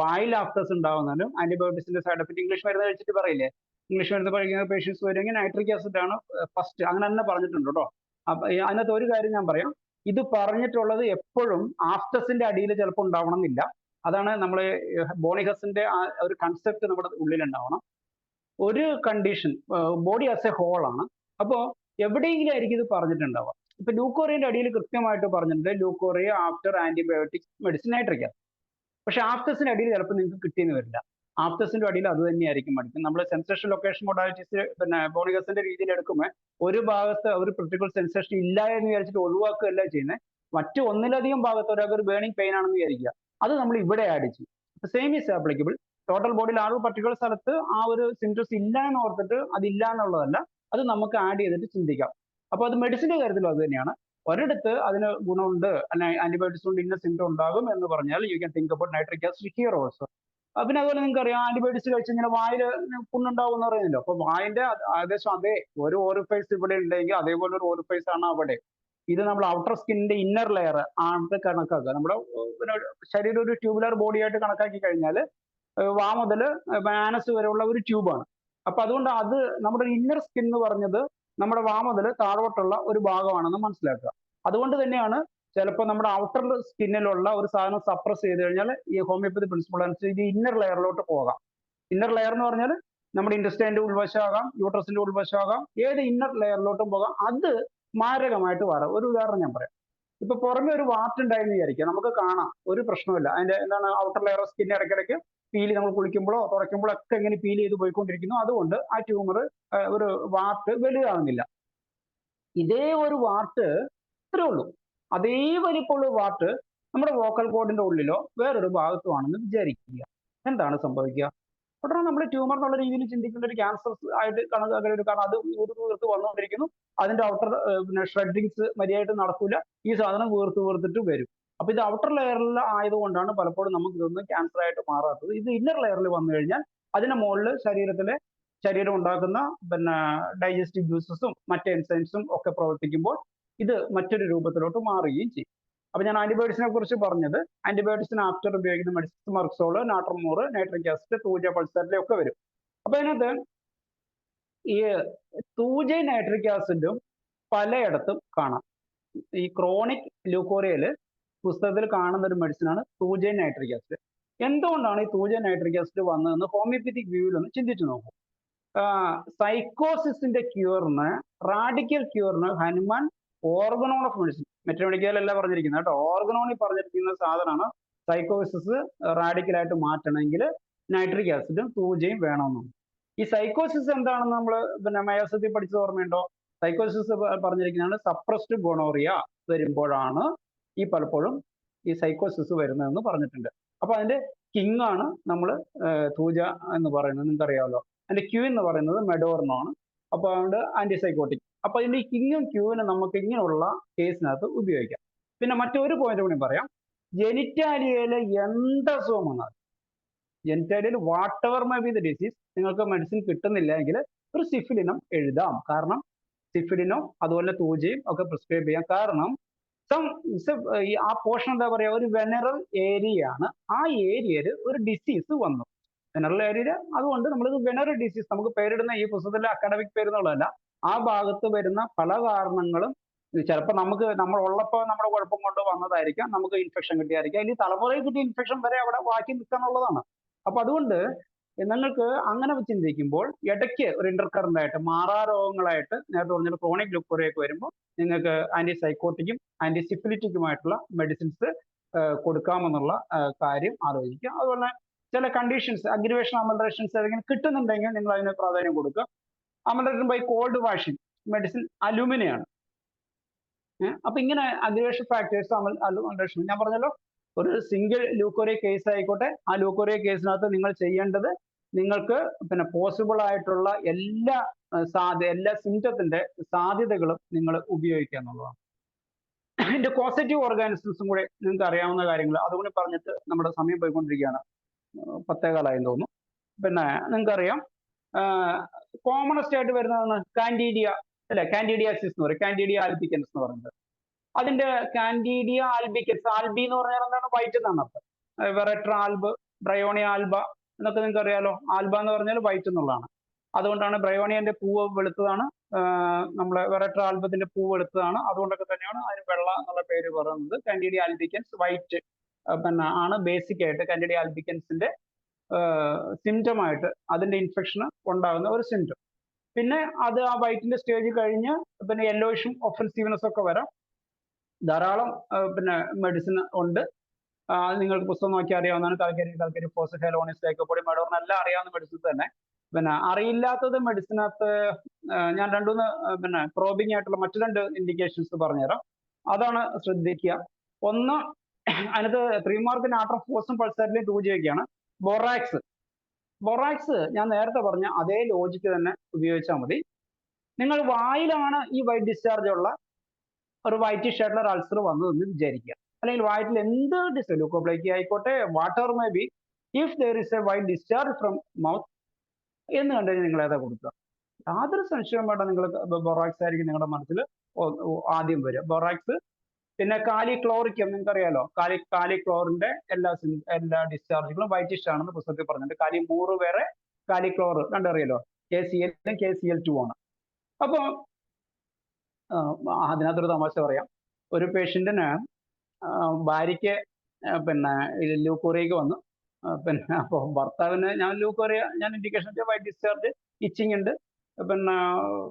വായിൽ ആഫ്റ്റേഴ്സ് ഉണ്ടാകുന്നതിനും ആന്റിബയോട്ടിക്സിന്റെ സൈഡ് എഫക്ട്. ഇംഗ്ലീഷ് മരുന്ന് കഴിച്ചിട്ട് പറയില്ലേ, ഇംഗ്ലീഷ് മരുന്ന് കഴിക്കുന്ന പേഷ്യൻസ് വരുമെങ്കിൽ നൈട്രിക് ആസിഡ് ആണ് ഫസ്റ്റ്, അങ്ങനെ തന്നെ പറഞ്ഞിട്ടുണ്ട് കേട്ടോ. അപ്പൊ അതിനകത്ത് ഒരു കാര്യം ഞാൻ പറയാം, ഇത് പറഞ്ഞിട്ടുള്ളത് എപ്പോഴും ആഫ്റ്റേഴ്സിന്റെ അടിയിൽ ചിലപ്പോൾ ഉണ്ടാവണം എന്നില്ല. അതാണ് നമ്മൾ ബോണിഹസിന്റെ ആ ഒരു കൺസെപ്റ്റ് നമ്മുടെ ഉള്ളിൽ ഉണ്ടാവണം. ഒരു condition, body as a whole ആണ്. അപ്പോൾ എവിടെയെങ്കിലും ആയിരിക്കും ഇത് പറഞ്ഞിട്ടുണ്ടാവുക. ഇപ്പൊ ലൂക്കോറിയന്റെ അടിയിൽ കൃത്യമായിട്ട് പറഞ്ഞിട്ടുണ്ട് leucorrhoea after antibiotic medicine nitric. പക്ഷെ ആഫ്റ്റസിന്റെ അടിയിൽ ചിലപ്പോൾ നിങ്ങൾക്ക് കിട്ടിയെന്ന് വരില്ല. ആഫ്റ്റസിന്റെ അടിയിൽ അത് തന്നെയായിരിക്കും പഠിക്കുന്നത്. നമ്മൾ സെൻസേഷൻ ലൊക്കേഷൻ മൊഡാലിറ്റീസ് പിന്നെ ബോണിഗസിന്റെ രീതിയിൽ എടുക്കുമ്പോൾ ഒരു ഭാഗത്ത് ഒരു ക്രിട്ടിക്കൽ സെൻസേഷൻ ഇല്ല എന്ന് വിചാരിച്ചിട്ട് ഒഴിവാക്കുകയല്ല ചെയ്യുന്നത്. മറ്റു ഒന്നിലധികം ഭാഗത്ത് ഒരാൾക്ക് ഒരു ബേണിംഗ് പെയിൻ ആണെന്ന് വിചാരിക്കുക, അത് നമ്മൾ ഇവിടെ ആഡ് ചെയ്യും. Same is applicable. ടോട്ടൽ ബോഡിയിൽ ആ ഒരു പർട്ടിക്കുലർ സ്ഥലത്ത് ആ ഒരു സിംറ്റംസ് ഇല്ല എന്ന് ഓർത്തിട്ട് അതില്ല എന്നുള്ളതല്ല, അത് നമുക്ക് ആഡ് ചെയ്തിട്ട് ചിന്തിക്കാം. അപ്പോൾ അത് മെഡിസിന്റെ കാര്യത്തിലും അത് തന്നെയാണ്. ഒരിടത്ത് അതിന് ഗുണമുണ്ട്, അല്ലെങ്കിൽ ആന്റിബയോട്ടിക്സ് കൊണ്ട് ഇന്ന സിംറ്റം ഉണ്ടാകും എന്ന് പറഞ്ഞാൽ you can think about nitric acid here also. പിന്നെ അതുപോലെ നിങ്ങൾക്ക് അറിയാം, ആന്റിബയോട്ടിക്സ് കഴിച്ച് ഇങ്ങനെ വായിൽ പുണ്ണുണ്ടാവും എന്ന് പറയുന്നല്ലോ. അപ്പൊ വായിന്റെ ഏകദേശം അതേ ഒരു ഓറിഫൈസ് ഇവിടെ ഉണ്ടെങ്കിൽ അതേപോലെ ഒരു ഓറിഫൈസ് ആണ് അവിടെ. ഇത് നമ്മൾ ഔട്ടർ സ്കിന്നിന്റെ ഇന്നർ ലെയർ ആണ് കണക്കാക്കുക. നമ്മുടെ പിന്നെ ശരീരം ഒരു ട്യൂബുലർ ബോഡി ആയിട്ട് കണക്കാക്കി കഴിഞ്ഞാൽ വാ മുതൽ ആനസ് വരെയുള്ള ഒരു ട്യൂബാണ്. അപ്പൊ അതുകൊണ്ട് അത് നമ്മുടെ ഇന്നർ സ്കിൻ എന്ന് പറഞ്ഞത് നമ്മുടെ വാ മുതൽ താഴോട്ടുള്ള ഒരു ഭാഗമാണെന്ന് മനസ്സിലാക്കുക. അതുകൊണ്ട് തന്നെയാണ് ചിലപ്പോൾ നമ്മുടെ ഔട്ടർ സ്കിന്നിലുള്ള ഒരു സാധനം സപ്രസ് ചെയ്ത് കഴിഞ്ഞാൽ ഈ ഹോമിയോപ്പതി പ്രിൻസിപ്പിൾ അനുസരിച്ച് ഇത് ഇന്നർ ലെയറിലോട്ട് പോകാം. ഇന്നർ ലെയർ എന്ന് പറഞ്ഞാൽ നമ്മുടെ ഇൻറ്റസ്റ്റൈൻ്റെ ഉൾവശമാകാം, യൂട്രസിന്റെ ഉൾവശമാകാം, ഏത് ഇന്നർ ലെയറിലോട്ടും പോകാം. അത് മാരകമായിട്ട് മാറും. ഒരു ഉദാഹരണം ഞാൻ പറയാം. ഇപ്പൊ പുറമെ ഒരു വാർട്ട് ഉണ്ടായെന്ന് വിചാരിക്കുക, നമുക്ക് കാണാം, ഒരു പ്രശ്നമില്ല. അതിന്റെ എന്താണ് ഔട്ടർ ലെയർ ഓഫ് സ്കിൻ ഇടയ്ക്കിടയ്ക്ക് പീല് നമ്മൾ കുളിക്കുമ്പോഴോ തുറയ്ക്കുമ്പോഴോ ഒക്കെ ഇങ്ങനെ പീൽ ചെയ്ത് പോയിക്കൊണ്ടിരിക്കുന്നു. അതുകൊണ്ട് ആ ട്യൂമർ ഒരു വാർട്ട് വലുതാകുന്നില്ല. ഇതേ ഒരു വാർട്ട് ഇത്രേ ഉള്ളൂ, അതേ വലിപ്പമുള്ള വാർട്ട് നമ്മുടെ വോക്കൽ കോഡിന്റെ ഉള്ളിലോ വേറൊരു ഭാഗത്തുമാണെന്ന് വിചാരിക്കുക. എന്താണ് സംഭവിക്കുക? ഉടനെ നമ്മൾ ട്യൂമർ എന്നുള്ള രീതിയിൽ ചിന്തിക്കുന്ന ഒരു ക്യാൻസർ ആയിട്ട് കണക്കാക്കരുത്. കാരണം അത് വീർത്ത് വന്നുകൊണ്ടിരിക്കുന്നു, അതിന്റെ ഔട്ടർ പിന്നെ ഷ്രെഡിങ്സ് മര്യാദയായിട്ട് നടക്കൂല, ഈ സാധനം വീർത്തിട്ട് വരും. അപ്പൊ ഇത് ഔട്ടർ ലെയറിൽ ആയതുകൊണ്ടാണ് പലപ്പോഴും നമുക്ക് ഇതൊന്നും ക്യാൻസർ ആയിട്ട് മാറാത്തത്. ഇത് ഇന്നർ ലെയറിൽ വന്നു കഴിഞ്ഞാൽ അതിന്റെ മുകളിൽ ശരീരം ഉണ്ടാക്കുന്ന പിന്നെ ഡൈജസ്റ്റീവ് ജ്യൂസസും മറ്റ് എൻസൈംസും ഒക്കെ പ്രവർത്തിക്കുമ്പോൾ ഇത് മറ്റൊരു രൂപത്തിലോട്ട് മാറുകയും ചെയ്യും. അപ്പൊ ഞാൻ ആന്റിബയോട്ടിക്സിനെ കുറിച്ച് പറഞ്ഞത്, ആന്റിബയോട്ടിക്സിന് ആഫ്റ്റർ ഉപയോഗിക്കുന്ന മെഡിസിൻസ് മർക്സോള്, നാട്രമോർ, നൈട്രിക് ആസിഡ്, തൂജ, പൾസാറ്റിലെ ഒക്കെ വരും. അപ്പൊ അതിനകത്ത് ഈ തൂജ നൈട്രിക് ആസിഡും പലയിടത്തും കാണാം. ഈ ക്രോണിക് ലൂക്കോറിയയില് പുസ്തകത്തിൽ കാണുന്ന ഒരു മെഡിസിനാണ് തൂജ നൈട്രിക് ആസിഡ്. എന്തുകൊണ്ടാണ് ഈ തൂജ നൈട്രിക് ആസിഡ് വന്നതെന്ന് ഹോമിയോപ്പത്തിക് വ്യൂവിൽ ഒന്ന് ചിന്തിച്ചു നോക്കൂ. സൈക്കോസിസിന്റെ ക്യൂറിന്, റാഡിക്കൽ ക്യൂറിന് ഹനുമാൻ ഓർഗനോൺ ഓഫ് മെഡിസിൻ, മെറ്റമെഡിക്കലല്ല പറഞ്ഞിരിക്കുന്നത് കേട്ടോ, ഓർഗനോണിൽ പറഞ്ഞിരിക്കുന്ന സാധനമാണ് സൈക്കോസിസ് റാഡിക്കലായിട്ട് മാറ്റണമെങ്കിൽ നൈട്രിക് ആസിഡും തൂജയും വേണമെന്നാണ്. ഈ സൈക്കോസിസ് എന്താണെന്ന് നമ്മൾ പിന്നെ മയോസത്തിൽ പഠിച്ചത് ഓർമ്മയുണ്ടോ? സൈക്കോസിസ് പറഞ്ഞിരിക്കുന്നതാണ് സപ്രസ്ഡ് ഗൊണോറിയ വരുമ്പോഴാണ് ഈ പലപ്പോഴും ഈ സൈക്കോസിസ് വരുന്നതെന്ന് പറഞ്ഞിട്ടുണ്ട്. അപ്പൊ അതിന്റെ കിങ് ആണ് നമ്മൾ തൂജ എന്ന് പറയുന്നത്, നിങ്ങൾക്ക് അറിയാമല്ലോ. അതിന്റെ ക്യൂ എന്ന് പറയുന്നത് മെഡോർണോ ആണ്. അപ്പൊ അതുകൊണ്ട് ആന്റിസൈക്കോട്ടിക്. അപ്പൊ ഇതിന്റെ ഈ കിങ്ങും ക്യൂവിനും നമുക്ക് ഇങ്ങനെയുള്ള കേസിനകത്ത് ഉപയോഗിക്കാം. പിന്നെ മറ്റൊരു പോയിന്റ് കൂടി പറയാം. ജെനിറ്റാലിയയിലെ എന്തസുഖം വന്നാൽ, ജെനിറ്റാലിയയിൽ whatever may be the disease, നിങ്ങൾക്ക് മെഡിസിൻ കിട്ടുന്നില്ല എങ്കിൽ ഒരു സിഫിലിനം എഴുതാം. കാരണം സിഫിലിനും അതുപോലെ തൂജയും ഒക്കെ പ്രിസ്ക്രൈബ് ചെയ്യാം. കാരണം ആ പോർഷൻ എന്താ പറയാ, ഒരു വെനറൽ ഏരിയ ആണ്. ആ ഏരിയയിൽ ഒരു ഡിസീസ് വന്നു, വെനറൽ ഏരിയ. അതുകൊണ്ട് നമ്മളിത് വെനറൽ ഡിസീസ്, നമുക്ക് പേരിടുന്ന ഈ പുസ്തകത്തിലെ അക്കാഡമിക് പേരെന്നുള്ളതല്ല, ആ ഭാഗത്ത് വരുന്ന പല കാരണങ്ങളും ചിലപ്പോൾ നമ്മൾ ഉള്ളപ്പോൾ നമ്മുടെ കുഴപ്പം കൊണ്ട് വന്നതായിരിക്കാം, നമുക്ക് ഇൻഫെക്ഷൻ കിട്ടിയായിരിക്കാം, അല്ലെങ്കിൽ തലമുറയിൽ കിട്ടിയ ഇൻഫെക്ഷൻ വരെ അവിടെ ബാക്കി നിൽക്കുക എന്നുള്ളതാണ്. അപ്പൊ അതുകൊണ്ട് നിങ്ങൾക്ക് അങ്ങനെ ചിന്തിക്കുമ്പോൾ ഇടയ്ക്ക് ഒരു ഇന്റർകറന്റ് ആയിട്ട് മാറാരോഗങ്ങളായിട്ട് നേരത്തെ പറഞ്ഞ ക്രോണിക് ലൂക്കോറിയൊക്കെ വരുമ്പോൾ നിങ്ങൾക്ക് ആന്റിസൈക്കോട്ടിക്കും ആന്റിസിഫിലിറ്റിക്കുമായിട്ടുള്ള മെഡിസിൻസ് കൊടുക്കാമെന്നുള്ള കാര്യം ആലോചിക്കുക. അതുപോലെ ചില കണ്ടീഷൻസ്, അഗ്രിവേഷൻ അമൽട്രേഷൻസ് ഏതെങ്കിലും കിട്ടുന്നുണ്ടെങ്കിൽ നിങ്ങൾ അതിന് പ്രാധാന്യം കൊടുക്കുക. അമൽട്രേഷൻ ബൈ കോൾഡ് വാഷിംഗ് മെഡിസിൻ അലുമിനിയാണ്. അപ്പൊ ഇങ്ങനെ അഗ്രിവേഷൻ ഫാക്ടേഴ്സ് അമൽട്രേഷൻ ഞാൻ പറഞ്ഞല്ലോ, ഒരു സിംഗിൾ ലൂക്കോറിയ കേസ് ആയിക്കോട്ടെ, ആ ലൂക്കോറിയ കേസിനകത്ത് നിങ്ങൾ ചെയ്യേണ്ടത് നിങ്ങൾക്ക് പിന്നെ പോസിബിൾ ആയിട്ടുള്ള എല്ലാ സിംറ്റത്തിന്റെ സാധ്യതകളും നിങ്ങൾ ഉപയോഗിക്കുക എന്നുള്ളതാണ്. ഇതിന്റെ കോസറ്റീവ് ഓർഗാനിസംസും കൂടെ നിങ്ങൾക്ക് അറിയാവുന്ന കാര്യങ്ങൾ, അതുകൊണ്ട് പറഞ്ഞിട്ട് നമ്മുടെ സമയം പോയിക്കൊണ്ടിരിക്കുകയാണ്, 10:15 തോന്നുന്നു. പിന്നെ നിങ്ങൾക്കറിയാം കോമണസ്റ്റ് ആയിട്ട് വരുന്നതാണ് കാൻഡിഡിയ അല്ലെ, കാൻഡിഡിയാസിസ് എന്ന് പറയും, കാൻഡിഡിയ ആൽബിക്കൻസ് എന്ന് പറയുന്നത്. അതിന്റെ കാൻഡിഡിയ ആൽബിക്കൻസ്, ആൽബി എന്ന് പറഞ്ഞാൽ എന്താണ്, വൈറ്റ് എന്നാണ് അർത്ഥം. വെറട്ര ആൽബ്, ബ്രയോണിയ ആൽബ എന്നൊക്കെ നിങ്ങൾക്ക് അറിയാലോ. ആൽബ എന്ന് പറഞ്ഞാൽ വൈറ്റ് എന്നുള്ളതാണ്. അതുകൊണ്ടാണ് ബ്രയോണിയന്റെ പൂവ് വെളുത്തതാണ്, നമ്മളെ വെറട്ര ആൽബത്തിന്റെ പൂവ് വെളുത്തതാണ്. അതുകൊണ്ടൊക്കെ തന്നെയാണ് അതിന് വെള്ള എന്നുള്ള പേര് പറയുന്നത്. കാൻഡിഡിയ ആൽബിക്കൻസ് വൈറ്റ് പിന്നെ ആണ് ബേസിക് ആയിട്ട് കാൻഡിഡിയ ആൽബിക്കൻസിന്റെ സിംറ്റം ആയിട്ട്, അതിന്റെ ഇൻഫെക്ഷൻ ഉണ്ടാകുന്ന ഒരു സിംറ്റം. പിന്നെ അത് ആ വൈറ്റിന്റെ സ്റ്റേജ് കഴിഞ്ഞ് പിന്നെ യെല്ലോയിഷും ഒഫൻസീവ്നെസ് ഒക്കെ വരാം. ധാരാളം പിന്നെ മെഡിസിൻ ഉണ്ട്. നിങ്ങൾക്ക് പുസ്തകം നോക്കി അറിയാവുന്നതാണ്. കാൽക്കരി ഫോസ്, ഹെലോണിസ്, ലൈക്കോപ്പൊടി, മെഡോർൺ എല്ലാം അറിയാവുന്ന മെഡിസിൻസ് തന്നെ. പിന്നെ അറിയില്ലാത്തത് മെഡിസിനകത്ത് ഞാൻ രണ്ടുമൂന്ന് പിന്നെ പ്രോബിംഗ് ആയിട്ടുള്ള മറ്റു 2 ഇൻഡിക്കേഷൻസ് പറഞ്ഞുതരാം. അതാണ് ശ്രദ്ധിക്കുക. ഒന്ന്, അതിനകത്ത് 3 മാർക്ക് നാട്രം ഫോസും പൾസാറ്റിലും 2G ഒക്കെയാണ്. ബൊറാക്സ് ഞാൻ നേരത്തെ പറഞ്ഞ അതേ ലോജിക്ക് തന്നെ ഉപയോഗിച്ചാൽ മതി. നിങ്ങൾ വായിലാണ് ഈ വൈറ്റ് ഡിസ്ചാർജ് ഉള്ള ഒരു വൈറ്റിഷ് ആയിട്ടുള്ള ഒരു അൾസർ വന്നതെന്ന് വിചാരിക്കുക. അല്ലെങ്കിൽ വയറ്റിൽ എന്ത് ഡിസ്ചാർജ്, ലുക്കോപ്ലേക്കി ആയിക്കോട്ടെ, water may be, if there is A white discharge from mouth എന്ന് കണ്ടു കഴിഞ്ഞാൽ നിങ്ങൾ ഏതാ കൊടുക്കുക? യാതൊരു സംശയവും വേണ്ട, നിങ്ങൾ ബൊറാക്സ് ആയിരിക്കും നിങ്ങളുടെ മനസ്സിൽ ആദ്യം വരിക. ബൊറാക്സ്. പിന്നെ കാലിക്ലോറിക്കം നിങ്ങൾക്കറിയാലോ. കാലിക്ലോറിന്റെ എല്ലാ ഡിസ്ചാർജുകളും വൈറ്റിഷ് ആണെന്ന് പുസ്തകത്തിൽ പറഞ്ഞിട്ടുണ്ട്. കാലിമൂറ് വേറെ, കാലിക്ലോർ കണ്ടറിയാലോ. KCl ഉം KCl2 ആണ്. അപ്പൊ അതിനകത്തൊരു തമാശ പറയാം. ഒരു പേഷ്യന്റിന് ഭാര്യയ്ക്ക് പിന്നെ ലൂക്കോറിയക്ക് വന്നു. പിന്നെ അപ്പോൾ ഭർത്താവിന് ഞാൻ ഇൻഡിക്കേഷൻ വൈറ്റ് ഡിസ്ചാർജ്, ഇച്ചിങ് ഉണ്ട് പിന്നെ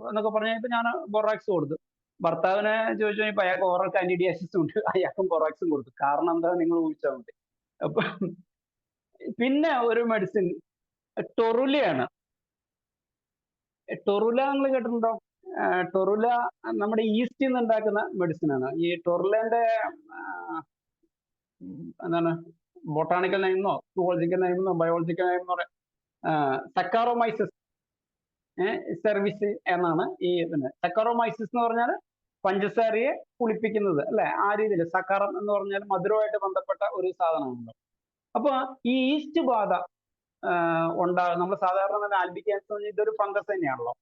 എന്നൊക്കെ പറഞ്ഞപ്പോൾ ഞാൻ ബൊറാക്സ് കൊടുത്തു. ഭർത്താവിനെ ചോദിച്ചു കഴിഞ്ഞപ്പോൾ അയാൾക്ക് ഓറൽ കാൻഡിഡിയാസിസ് ഉണ്ട്, അയാൾക്കും ബൊറാക്സും കൊടുത്തു. കാരണം എന്താ നിങ്ങൾ ഊഹിച്ചാൽ മതി. അപ്പൊ പിന്നെ ഒരു മെഡിസിൻ ടൊറുലയാണ്. ടൊറുല നിങ്ങൾ കേട്ടിട്ടുണ്ടോ? ടൊറുല നമ്മുടെ ഈസ്റ്റിൽ നിന്ന് ഉണ്ടാക്കുന്ന മെഡിസിൻ ആണ്. ഈ ടൊറുലേന്റെ എന്താണ് botanical നെയിമെന്നോ zoological നെയിമെന്നോ biological നെയിമെന്നോ Saccharomyces service എന്നാണ് ഈ സക്കാറോമൈസിസ് എന്ന് പറഞ്ഞാൽ പഞ്ചസാരയെ പുളിപ്പിക്കുന്നത് അല്ലെ, ആ രീതിയിൽ. സക്കാറം എന്ന് പറഞ്ഞാൽ മധുരമായിട്ട് ബന്ധപ്പെട്ട ഒരു സാധനമാണല്ലോ. അപ്പൊ ഈ ഈസ്റ്റ് ബാധ നമ്മൾ സാധാരണ ആൽബിക് ക്യാൻസർ ഇതൊരു ഫംഗസ് തന്നെയാണല്ലോ.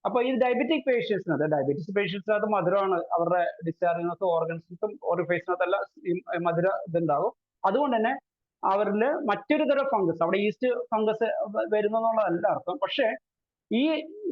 അപ്പൊ ഈ ഡയബറ്റിക് പേഷ്യൻസിനകത്ത് മധുരമാണ് അവരുടെ ഡിസ്ചാർജിനകത്ത്, ഓർഗൻസിനും ഓറിഫൈസിനകത്തെല്ലാം മധുര ഇതുണ്ടാവും. അതുകൊണ്ട് തന്നെ അവരിൽ മറ്റൊരു തരം ഫംഗസ്, അവിടെ ഈസ്റ്റ് ഫംഗസ് വരുന്നെന്നുള്ളതല്ല അർത്ഥം. പക്ഷേ ഈ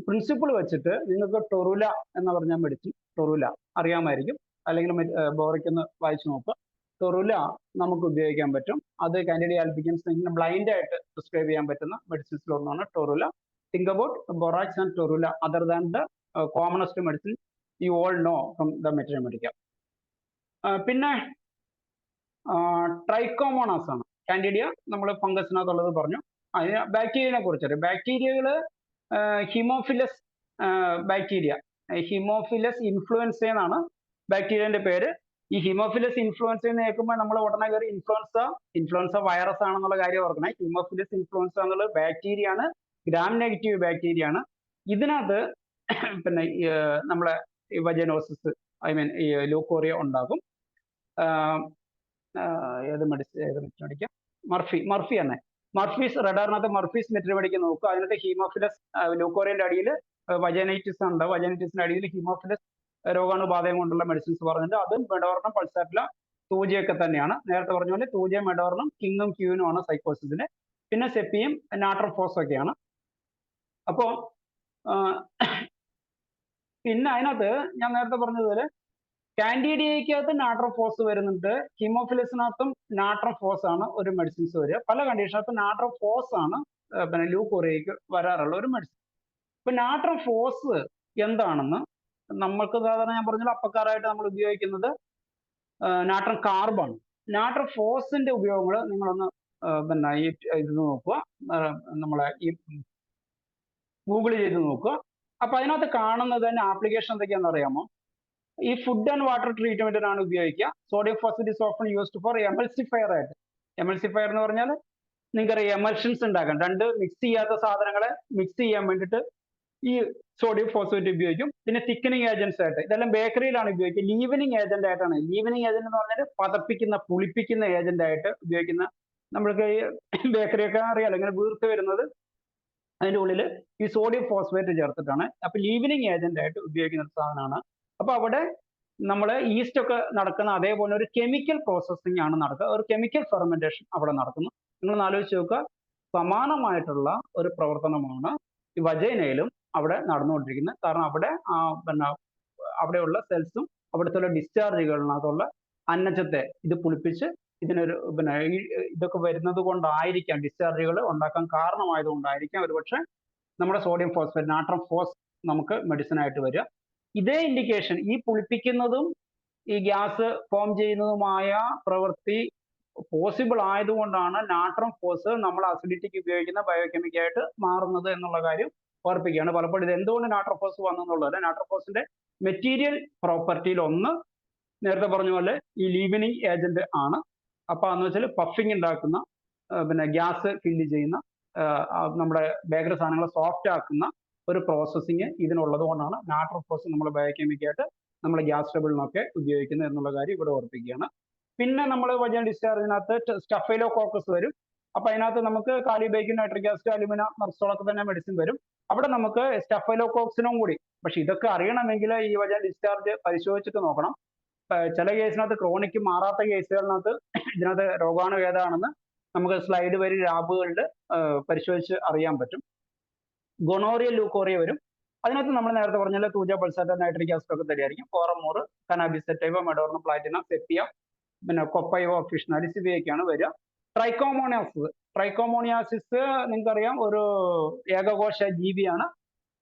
പ്രിൻസിപ്പിൾ വെച്ചിട്ട് നിങ്ങൾക്ക് ടൊറുല എന്ന് പറഞ്ഞ മെഡിസിൻ, ടൊറുല അറിയാമായിരിക്കും, അല്ലെങ്കിൽ ബോറയ്ക്കൊന്ന് വായിച്ചു നോക്കുക. ടൊറുല നമുക്ക് ഉപയോഗിക്കാൻ പറ്റും. അത് കാൻഡിഡിയ ആൽബിക്കൻസിന് ബ്ലൈൻഡ് ആയിട്ട് പ്രിസ്ക്രൈബ് ചെയ്യാൻ പറ്റുന്ന മെഡിസിൻസിൽ ഒന്നാണ് torula. Think about borax and torula other than the commonest medicine you all know from the material. പിന്നെ ട്രൈക്കോമോണാസ് ആണ് കാൻഡിഡിയ. നമ്മൾ ഫംഗസിനകത്തുള്ളത് പറഞ്ഞു. അതിന് ബാക്ടീരിയനെ കുറിച്ചറിയാം. ബാക്ടീരിയകള് ഹിമോഫിലസ് ബാക്ടീരിയ, ഹിമോഫിലസ് ഇൻഫ്ലുവൻസ എന്നാണ് ബാക്ടീരിയന്റെ പേര്. ഈ ഹിമോഫിലസ് ഇൻഫ്ലുവൻസ എന്ന് കേൾക്കുമ്പോൾ നമ്മൾ ഉടനെ കയറി ഇൻഫ്ലുവൻസ വൈറസ് ആണെന്നുള്ള കാര്യം ഓർക്കണേ. ഹിമോഫിലസ് ഇൻഫ്ലുവൻസ എന്നുള്ളത് ബാക്ടീരിയ ആണ്, ഗ്രാം നെഗറ്റീവ് ബാക്ടീരിയ ആണ്. ഇതിനകത്ത് പിന്നെ നമ്മളെ വജനോസിസ്, ഈ ലൂക്കോറിയ ഉണ്ടാകും. ഏത് മെഡിസിൻ അടിക്കാം? മർഫി തന്നെ. റഡാറിനകത്ത് മർഫീസ് മെട്രിമേഡിക്ക് നോക്കുക. അതിനകത്ത് ഹീമോഫിലസ് ലൂക്കോറിയന്റെ അടിയിൽ വജനൈറ്റിസ് ഉണ്ട്. വജനൈറ്റിസിന്റെ അടിയിൽ ഹീമോഫിലസ് രോഗാണുബാധയും കൊണ്ടുള്ള മെഡിസിൻസ് പറഞ്ഞിട്ടുണ്ട്. അതും മെഡോർണം, പൾസാറ്റില, തൂജയൊക്കെ തന്നെയാണ്. നേരത്തെ പറഞ്ഞ പോലെ തൂജ, മെഡോർണം, കിങ്ങും ക്യൂനും ആണ് സൈക്കോസിസിന്. പിന്നെ സെപ്പിയും നാട്രോഫോസും ഒക്കെയാണ്. അപ്പോ പിന്നെ അതിനകത്ത് ഞാൻ നേരത്തെ പറഞ്ഞതുപോലെ കാൻഡിഡിയക്കകത്ത് നാട്രോഫോസ് വരുന്നുണ്ട്. ഹീമോഫിലസിനകത്തും നാട്രോഫോസ് ആണ് ഒരു മെഡിസിൻസ് വരിക. പല കണ്ടീഷനകത്ത് നാട്രോഫോസ് ആണ് പിന്നെ ലൂക്കോറിയയ്ക്ക് വരാറുള്ള ഒരു മെഡിസിൻ. ഇപ്പൊ നാട്രോഫോസ് എന്താണെന്ന് നമ്മൾക്ക് സാധാരണ ഞാൻ പറഞ്ഞാൽ അപ്പക്കാരായിട്ട് നമ്മൾ ഉപയോഗിക്കുന്നത് നാട്രം കാർബാണ്. നാട്രോഫോസിന്റെ ഉപയോഗങ്ങൾ നിങ്ങളൊന്ന് പിന്നെ ഈ ഇത് നോക്കുക, നമ്മളെ ഈ ഗൂഗിൾ ചെയ്ത് നോക്കുക. അപ്പൊ അതിനകത്ത് കാണുന്നത് തന്നെ ആപ്ലിക്കേഷൻ എന്തൊക്കെയാണെന്ന് അറിയാമോ? ഈ ഫുഡ് ആൻഡ് വാട്ടർ ട്രീറ്റ്മെന്റിനാണ് ഉപയോഗിക്കുക. Sodium phosphate is often used for emulsifier ആയിട്ട്. എമൾസിഫയർ എന്ന് പറഞ്ഞാൽ നിങ്ങൾക്കറിയാം എമൽഷൻസ് ഉണ്ടാക്കാൻ, രണ്ട് മിക്സ് ചെയ്യാത്ത സാധനങ്ങളെ മിക്സ് ചെയ്യാൻ വേണ്ടിയിട്ട് ഈ സോഡിയം ഫോസ്ഫേറ്റ് ഉപയോഗിക്കും. പിന്നെ തിക്കനിങ് ഏജൻസ് ആയിട്ട്, ഇതെല്ലാം ബേക്കറിയിലാണ് ഉപയോഗിക്കുക. ലീവനിങ് ഏജന്റ് ആയിട്ടാണ്. ലീവനിങ് ഏജന്റ് എന്ന് പറഞ്ഞാൽ പതപ്പിക്കുന്ന, പുളിപ്പിക്കുന്ന ഏജന്റ് ആയിട്ട് ഉപയോഗിക്കുന്ന. നമ്മൾക്ക് ഈ ബേക്കറിയൊക്കെ അറിയാലോ, ഇങ്ങനെ വീർത്ത് വരുന്നത് അതിൻ്റെ ഉള്ളിൽ ഈ സോഡിയം ഫോസ്ഫേറ്റ് ചേർത്തിട്ടാണ്. അപ്പൊ ലീവനിങ് ഏജന്റ് ആയിട്ട് ഉപയോഗിക്കുന്ന ഒരു സാധനമാണ്. അപ്പൊ അവിടെ നമ്മൾ ഈസ്റ്റ് ഒക്കെ നടക്കുന്ന അതേപോലെ ഒരു കെമിക്കൽ പ്രോസസ്സിംഗ് ആണ് നടക്കുക, ഒരു കെമിക്കൽ ഫെർമെന്റേഷൻ അവിടെ നടക്കുന്നു. നിങ്ങൾ ആലോചിച്ച് നോക്കുക, സമാനമായിട്ടുള്ള ഒരു പ്രവർത്തനമാണ് ഈ വജൈനയിലും അവിടെ നടന്നുകൊണ്ടിരിക്കുന്നത്. കാരണം അവിടെ പിന്നെ അവിടെയുള്ള സെൽസും അവിടുത്തെ ഡിസ്ചാർജുകളിനകത്തുള്ള അന്നജത്തെ ഇത് പുളിപ്പിച്ച് ഇതിനൊരു പിന്നെ ഇതൊക്കെ വരുന്നത് കൊണ്ടായിരിക്കാം, ഡിസ്ചാർജുകൾ ഉണ്ടാക്കാൻ കാരണമായതുകൊണ്ടായിരിക്കാം ഒരുപക്ഷെ നമ്മുടെ സോഡിയം ഫോസ്ഫേറ്റ്, നാട്രം ഫോസ് നമുക്ക് മെഡിസിൻ ആയിട്ട് വരിക. ഇതേ ഇൻഡിക്കേഷൻ, ഈ പുളിപ്പിക്കുന്നതും ഈ ഗ്യാസ് ഫോം ചെയ്യുന്നതുമായ പ്രവൃത്തി പോസിബിൾ ആയതുകൊണ്ടാണ് നാട്രം ഫോസ് നമ്മൾ അസിഡിറ്റിക്ക് ഉപയോഗിക്കുന്ന ബയോകെമിക്കായിട്ട് മാറുന്നത് എന്നുള്ള കാര്യം ഓർപ്പിക്കുകയാണ്. പലപ്പോഴും ഇത് എന്തുകൊണ്ട് നാട്രോഫോസ് വന്നെന്നുള്ളത്, നാട്രോഫോസിന്റെ മെറ്റീരിയൽ പ്രോപ്പർട്ടിയിൽ ഒന്ന് നേരത്തെ പറഞ്ഞ പോലെ ഈ ലീവനിങ് ഏജന്റ് ആണ്. അപ്പൊ എന്ന് വെച്ചാൽ പഫിങ് ഉണ്ടാക്കുന്ന, പിന്നെ ഗ്യാസ് ഫില്ല് ചെയ്യുന്ന, നമ്മുടെ ബേക്കറി സാധനങ്ങൾ സോഫ്റ്റ് ആക്കുന്ന ഒരു പ്രോസസ്സിങ് ഇതിനുള്ളത് കൊണ്ടാണ് നാട്രോഫോസ് നമ്മൾ ബയോകെമിക്കായിട്ട് നമ്മൾ ഗ്യാസ് ട്രബിളിനൊക്കെ ഉപയോഗിക്കുന്നത് എന്നുള്ള കാര്യം ഇവിടെ ഓർപ്പിക്കുകയാണ്. പിന്നെ നമ്മൾ വജൈനൽ ഡിസ്ചാർജിനകത്ത് സ്റ്റഫൈലോകോക്കസ് വരും. അപ്പൊ അതിനകത്ത് നമുക്ക് കാലിബേക്യം, നൈട്രിക് ആസിഡ്, അലുമിന, മെർസോളൊക്കെ തന്നെ മെഡിസിൻ വരും. അവിടെ നമുക്ക് സ്റ്റഫൈലോകോക്സിനും കൂടി. പക്ഷെ ഇതൊക്കെ അറിയണമെങ്കിൽ ഈ വജൈനൽ ഡിസ്ചാർജ് പരിശോധിച്ചിട്ട് നോക്കണം. ചില കേസിനകത്ത് ക്രോണിക് മാറാത്ത കേസുകളിനകത്ത് ഇതിനകത്ത് രോഗാണു ഏതാണെന്ന് നമുക്ക് സ്ലൈഡ് വഴി ലാബുകളിൽ പരിശോധിച്ച് അറിയാൻ പറ്റും. ഗൊണോറിയ, ലൂക്കോറിയ വരും. അതിനകത്ത് നമ്മൾ നേരത്തെ പറഞ്ഞാൽ തൂജ, പൾസാറ്റ, നൈട്രിക് ആസിഡ് ഒക്കെ തന്നെയായിരിക്കും. ഫോറമോർ, കനാബിസ് സെറ്റൈവ, മെഡോർണ, പ്ലാറ്റിന, സെപ്പിയ, പിന്നെ കൊപ്പൈവ, ഒഫിഷനാലിസ് ഇവയൊക്കെയാണ് വരിക. ട്രൈക്കോമോണിയാസിസ് നിങ്ങൾക്കറിയാം, ഒരു ഏകകോശ ജീവിയാണ്.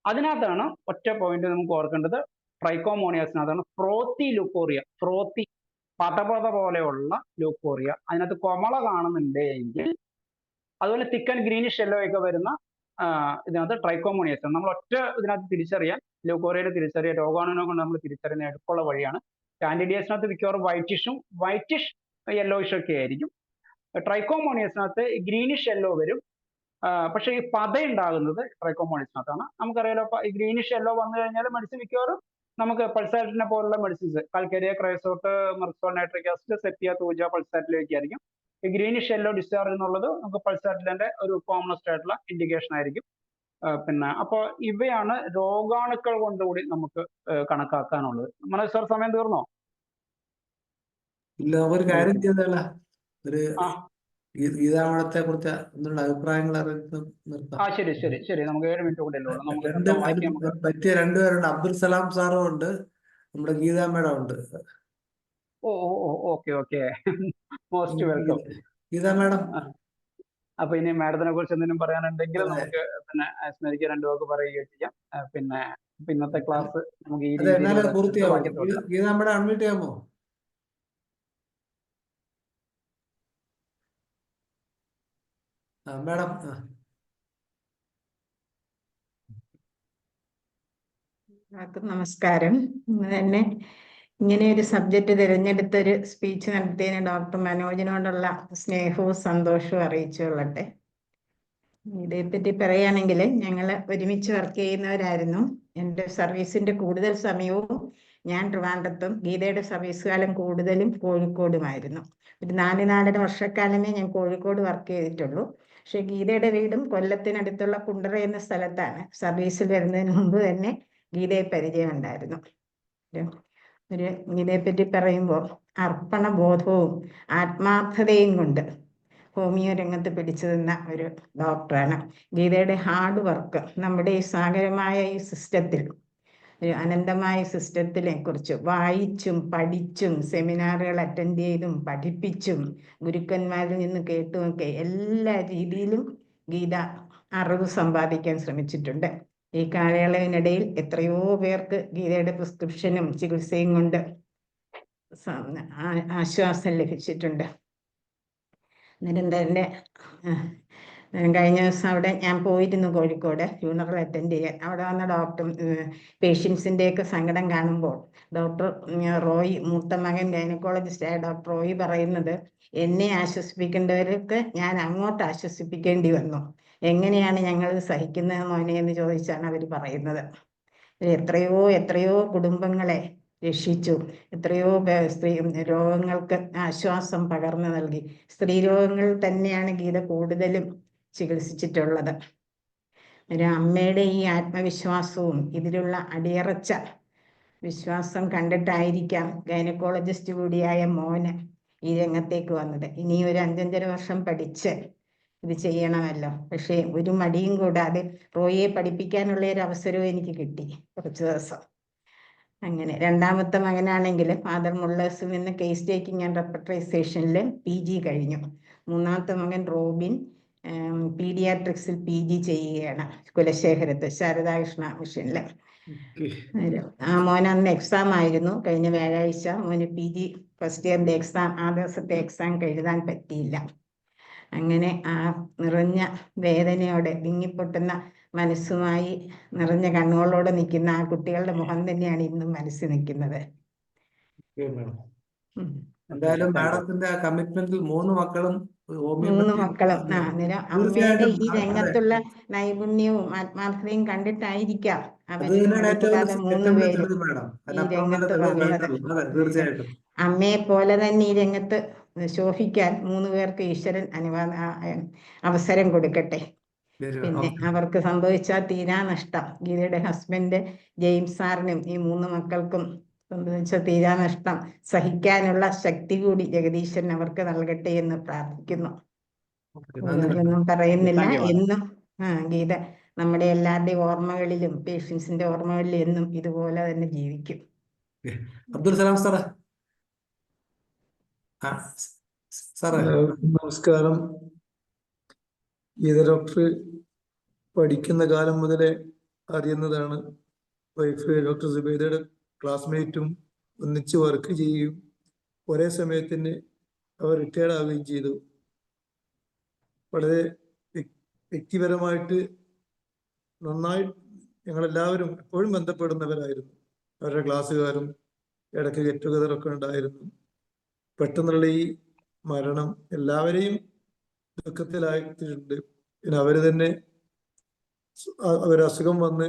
അതിനകത്താണ് ഒറ്റ പോയിന്റ് നമുക്ക് ഓർക്കേണ്ടത്. ട്രൈക്കോമോണിയാസിനകത്താണ് ഫ്രോത്തി ലൂക്കോറിയ, ഫ്രോത്തി പതപത പോലെയുള്ള ലൂക്കോറിയ. അതിനകത്ത് കൊമള കാണുന്നുണ്ടെങ്കിൽ, അതുപോലെ തിക്കൻ ഗ്രീനിഷ് യെല്ലോ ഒക്കെ വരുന്ന ഇതിനകത്ത് ട്രൈക്കോമോണിയാസ് ആണ്. നമ്മൾ ഒറ്റ ഇതിനകത്ത് തിരിച്ചറിയാൻ, ലൂക്കോറിയയുടെ തിരിച്ചറിയാൻ രോഗാണുവിനെ കൊണ്ട് നമ്മൾ തിരിച്ചറിയുന്ന എടുപ്പുള്ള വഴിയാണ്. കാൻഡിഡിയസിനകത്ത് മിക്കവാറും വൈറ്റിഷ് യെല്ലോയിഷ് ഒക്കെ ആയിരിക്കും. ട്രൈക്കോമോണിയസിനകത്ത് ഗ്രീനിഷ് യെല്ലോ വരും. പക്ഷേ ഈ പത ഉണ്ടാകുന്നത് ട്രൈക്കോമോണിയസിനകത്താണ്. നമുക്കറിയാലോ, ഈ ഗ്രീനിഷ് യെല്ലോ വന്നു കഴിഞ്ഞാൽ മെഡിസിൻ മിക്കവാറും നമുക്ക് പൾസാറ്റിനെ പോലുള്ള medicines, calcarea, kreosote, merc sol, nitric acid, sepia, thuja, പൾസാറ്റിലേക്ക് ആയിരിക്കും. ഈ ഗ്രീനിഷ് യെല്ലോ ഡിസ്ചാർജ് എന്നുള്ളത് നമുക്ക് പൾസാറ്റിലിന്റെ ഒരു കോമണസ്റ്റ് ആയിട്ടുള്ള ഇൻഡിക്കേഷൻ ആയിരിക്കും. പിന്നെ അപ്പോൾ ഇവയാണ് രോഗാണുക്കൾ കൊണ്ടുകൂടി നമുക്ക് കണക്കാക്കാനുള്ളത്. മനോജ് സാർ, സമയം തീർന്നോ? ഇല്ല, ഒരു കാര്യം ചെയ്തല്ല, ഒരു ഗീതാമഠത്തെ കുറിച്ച് എന്നുള്ള അഭിപ്രായങ്ങൾ നിർത്താം. ശരി ശരി ശരി, നമുക്ക് 7 മിനിറ്റ് കൂടെ ഉള്ളൂ. നമുക്ക് പറ്റിയ രണ്ടുപേരുണ്ട്. അബ്ദുൽ സലാം സാറും ഉണ്ട്, നമ്മുടെ ഗീതാ മേഡം ഉണ്ട്. Okay okay, most welcome Geetha madam. അപ്പൊ ഇനി മാഡത്തിനെ കുറിച്ച് എന്തെങ്കിലും പറയാനുണ്ടെങ്കിൽ നമുക്ക് പിന്നെ സ്മരിക്ക് 2 വാക്ക് പറയുകയും ചെയ്യാം. പിന്നെ ഇന്നത്തെ ക്ലാസ് നമുക്ക് ഈ രീതിയിൽ പൂർത്തിയാവും. ഗീതാ മേഡം അൺമ്യൂട്ട് ചെയ്യാമോ? മാഡം. നമസ്കാരം. തന്നെ ഇങ്ങനെ ഒരു സബ്ജക്റ്റ് തിരഞ്ഞെടുത്തൊരു സ്പീച്ച് നടത്തിയതിന് ഡോക്ടർ മനോജിനോടുള്ള സ്നേഹവും സന്തോഷവും അറിയിച്ചു കൊള്ളട്ടെ. ഇതേപ്പറ്റി പറയുകയാണെങ്കിൽ, ഞങ്ങൾ ഒരുമിച്ച് വർക്ക് ചെയ്യുന്നവരായിരുന്നു. എൻ്റെ സർവീസിന്റെ കൂടുതൽ സമയവും ഞാൻ ട്രിവാൻഡ്രത്തും, ഗീതയുടെ സർവീസ് കാലം കൂടുതലും കോഴിക്കോടുമായിരുന്നു. ഒരു 4-4.5 വർഷക്കാലമേ ഞാൻ കോഴിക്കോട് വർക്ക് ചെയ്തിട്ടുള്ളൂ. പക്ഷെ ഗീതയുടെ വീടും കൊല്ലത്തിനടുത്തുള്ള കുണ്ടറ എന്ന സ്ഥലത്താണ്. സർവീസിൽ വരുന്നതിന് മുമ്പ് തന്നെ ഗീതയെ പരിചയമുണ്ടായിരുന്നു. ഗീതയെപ്പറ്റി പറയുമ്പോൾ അർപ്പണബോധവും ആത്മാർത്ഥതയും കൊണ്ട് ഹോമിയോ രംഗത്ത് പിടിച്ചു നിന്ന ഒരു ഡോക്ടറാണ്. ഗീതയുടെ ഹാർഡ് വർക്ക് നമ്മുടെ ഈ സാഗരമായ ഈ സിസ്റ്റത്തിൽ, ഒരു അനന്തമായ സിസ്റ്റത്തിനെ കുറിച്ച് വായിച്ചും പഠിച്ചും സെമിനാറുകൾ അറ്റൻഡ് ചെയ്തും പഠിപ്പിച്ചും ഗുരുക്കന്മാരിൽ നിന്ന് കേട്ടുമൊക്കെ എല്ലാ രീതിയിലും ഗീത അറിവ് സമ്പാദിക്കാൻ ശ്രമിച്ചിട്ടുണ്ട്. ഈ കാലയളവിനിടയിൽ എത്രയോ പേർക്ക് ഗീതയുടെ പ്രിസ്ക്രിപ്ഷനും ചികിത്സയും കൊണ്ട് ആശ്വാസം ലഭിച്ചിട്ടുണ്ട്. നിരന്തരൻ്റെ കഴിഞ്ഞ ദിവസം അവിടെ ഞാൻ പോയിരുന്നു, കോഴിക്കോട് ഫ്യൂണറൽ അറ്റൻഡ് ചെയ്യാൻ. അവിടെ വന്ന ഡോക്ടർ പേഷ്യൻസിൻ്റെയൊക്കെ സങ്കടം കാണുമ്പോൾ ഡോക്ടർ റോയി, മൂത്ത മകൻ ഗൈനക്കോളജിസ്റ്റായ ഡോക്ടർ റോയി പറയുന്നത്, എന്നെ ആശ്വസിപ്പിക്കേണ്ടവർക്ക് ഞാൻ അങ്ങോട്ട് ആശ്വസിപ്പിക്കേണ്ടി വന്നു. എങ്ങനെയാണ് ഞങ്ങൾ സഹിക്കുന്നത് മോനെ എന്ന് ചോദിച്ചാണ് അവർ പറയുന്നത്. എത്രയോ എത്രയോ കുടുംബങ്ങളെ രക്ഷിച്ചു, എത്രയോ സ്ത്രീ രോഗങ്ങൾക്ക് ആശ്വാസം പകർന്നു നൽകി. സ്ത്രീ രോഗങ്ങൾ തന്നെയാണ് ഗീത കൂടുതലും ചികിത്സിച്ചിട്ടുള്ളത്. ഒരു അമ്മയുടെ ഈ ആത്മവിശ്വാസവും ഇതിലുള്ള അടിയറച്ച വിശ്വാസം കണ്ടിട്ടായിരിക്കാം ഗൈനക്കോളജിസ്റ്റ് കൂടിയായ മോന് ഈ രംഗത്തേക്ക് വന്നത്. ഇനി ഒരു 5-5.5 വർഷം പഠിച്ച് ഇത് ചെയ്യണമല്ലോ. പക്ഷേ ഒരു മടിയും കൂടാതെ റോയിയെ പഠിപ്പിക്കാനുള്ള ഒരു അവസരവും എനിക്ക് കിട്ടി കുറച്ച് ദിവസം. അങ്ങനെ രണ്ടാമത്തെ മകനാണെങ്കിൽ ഫാദർ മുള്ളേഴ്സിൽ നിന്ന് കേസ് ടേക്കിംഗ് ആൻഡ് റെപ്പർട്ടറൈസേഷനിൽ PG കഴിഞ്ഞു. മൂന്നാമത്തെ മകൻ റോബിൻ പീഡിയാട്രിക്സിൽ PG ചെയ്യുകയാണ് കുലശേഖരത്ത് ശാരദാകൃഷ്ണ മിഷനിൽ. ആ മോൻ അന്ന് എക്സാം ആയിരുന്നു കഴിഞ്ഞ വ്യാഴാഴ്ച. മോന് PG ഫസ്റ്റ് ഇയറിന്റെ എക്സാം, ആ ദിവസത്തെ എക്സാം എഴുതാൻ പറ്റിയില്ല. അങ്ങനെ ആ നിറഞ്ഞ വേദനയോടെ വിങ്ങിപ്പൊട്ടുന്ന മനസ്സുമായി നിറഞ്ഞ കണ്ണുകളോടെ നിൽക്കുന്ന ആ കുട്ടികളുടെ മുഖം തന്നെയാണ് ഇന്നും മനസ്സിൽ നിൽക്കുന്നത്. എന്തായാലും മാഡത്തിന്റെ ആ കമ്മിറ്റ്മെന്റിൽ 3 മക്കളും മൂന്ന് മക്കളും അന്നേരം അമ്മയുടെ ഈ രംഗത്തുള്ള നൈപുണ്യവും ആത്മാർത്ഥതയും കണ്ടിട്ടായിരിക്കാം അവർ കൂടാതെ 3 പേരും ഈ രംഗത്ത് വന്നത്. തീർച്ചയായിട്ടും അമ്മയെ പോലെ തന്നെ ഈ രംഗത്ത് ശോഭിക്കാൻ 3 പേർക്ക് ഈശ്വരൻ അവസരം കൊടുക്കട്ടെ. പിന്നെ അവർക്ക് സംഭവിച്ച തീരാ നഷ്ടം ഗീതയുടെ ഹസ്ബൻഡ് ജെയിംസ് സാറിനും ഈ 3 മക്കൾക്കും സംഭവിച്ച തീരാ നഷ്ടം സഹിക്കാനുള്ള ശക്തി കൂടി ജഗദീശ്വരൻ അവർക്ക് നൽകട്ടെ എന്ന് പ്രാർത്ഥിക്കുന്നു. ഒന്നും പറയുന്നില്ല. എന്നും ഗീത നമ്മുടെ എല്ലാവരുടെയും ഓർമ്മകളിലും പേഷ്യൻസിന്റെ ഓർമ്മകളിലും എന്നും ഇതുപോലെ തന്നെ ജീവിക്കും. അബ്ദുൽ സലാം സാറേ. നമസ്കാരം. ഗീത ഡോക്ടർ പഠിക്കുന്ന കാലം മുതലേ അറിയുന്നതാണ്. വൈഫ് ഡോക്ടർ സുബൈദയുടെ ക്ലാസ്മേറ്റും ഒന്നിച്ച് വർക്ക് ചെയ്യുകയും ഒരേ സമയത്തിന് അവർ റിട്ടയർഡ് ആവുകയും ചെയ്തു. വളരെ വ്യക്തിപരമായിട്ട് നന്നായി ഞങ്ങളെല്ലാവരും എപ്പോഴും ബന്ധപ്പെടുന്നവരായിരുന്നു. അവരുടെ ക്ലാസ്സുകാരും ഇടയ്ക്ക് ഗെറ്റ് ടുഗദറൊക്കെ ഉണ്ടായിരുന്നു. പെട്ടെന്നുള്ള ഈ മരണം എല്ലാവരെയും ദുഃഖത്തിലായിട്ടുണ്ട്. പിന്നെ അവര് തന്നെ അവരസുഖം വന്ന്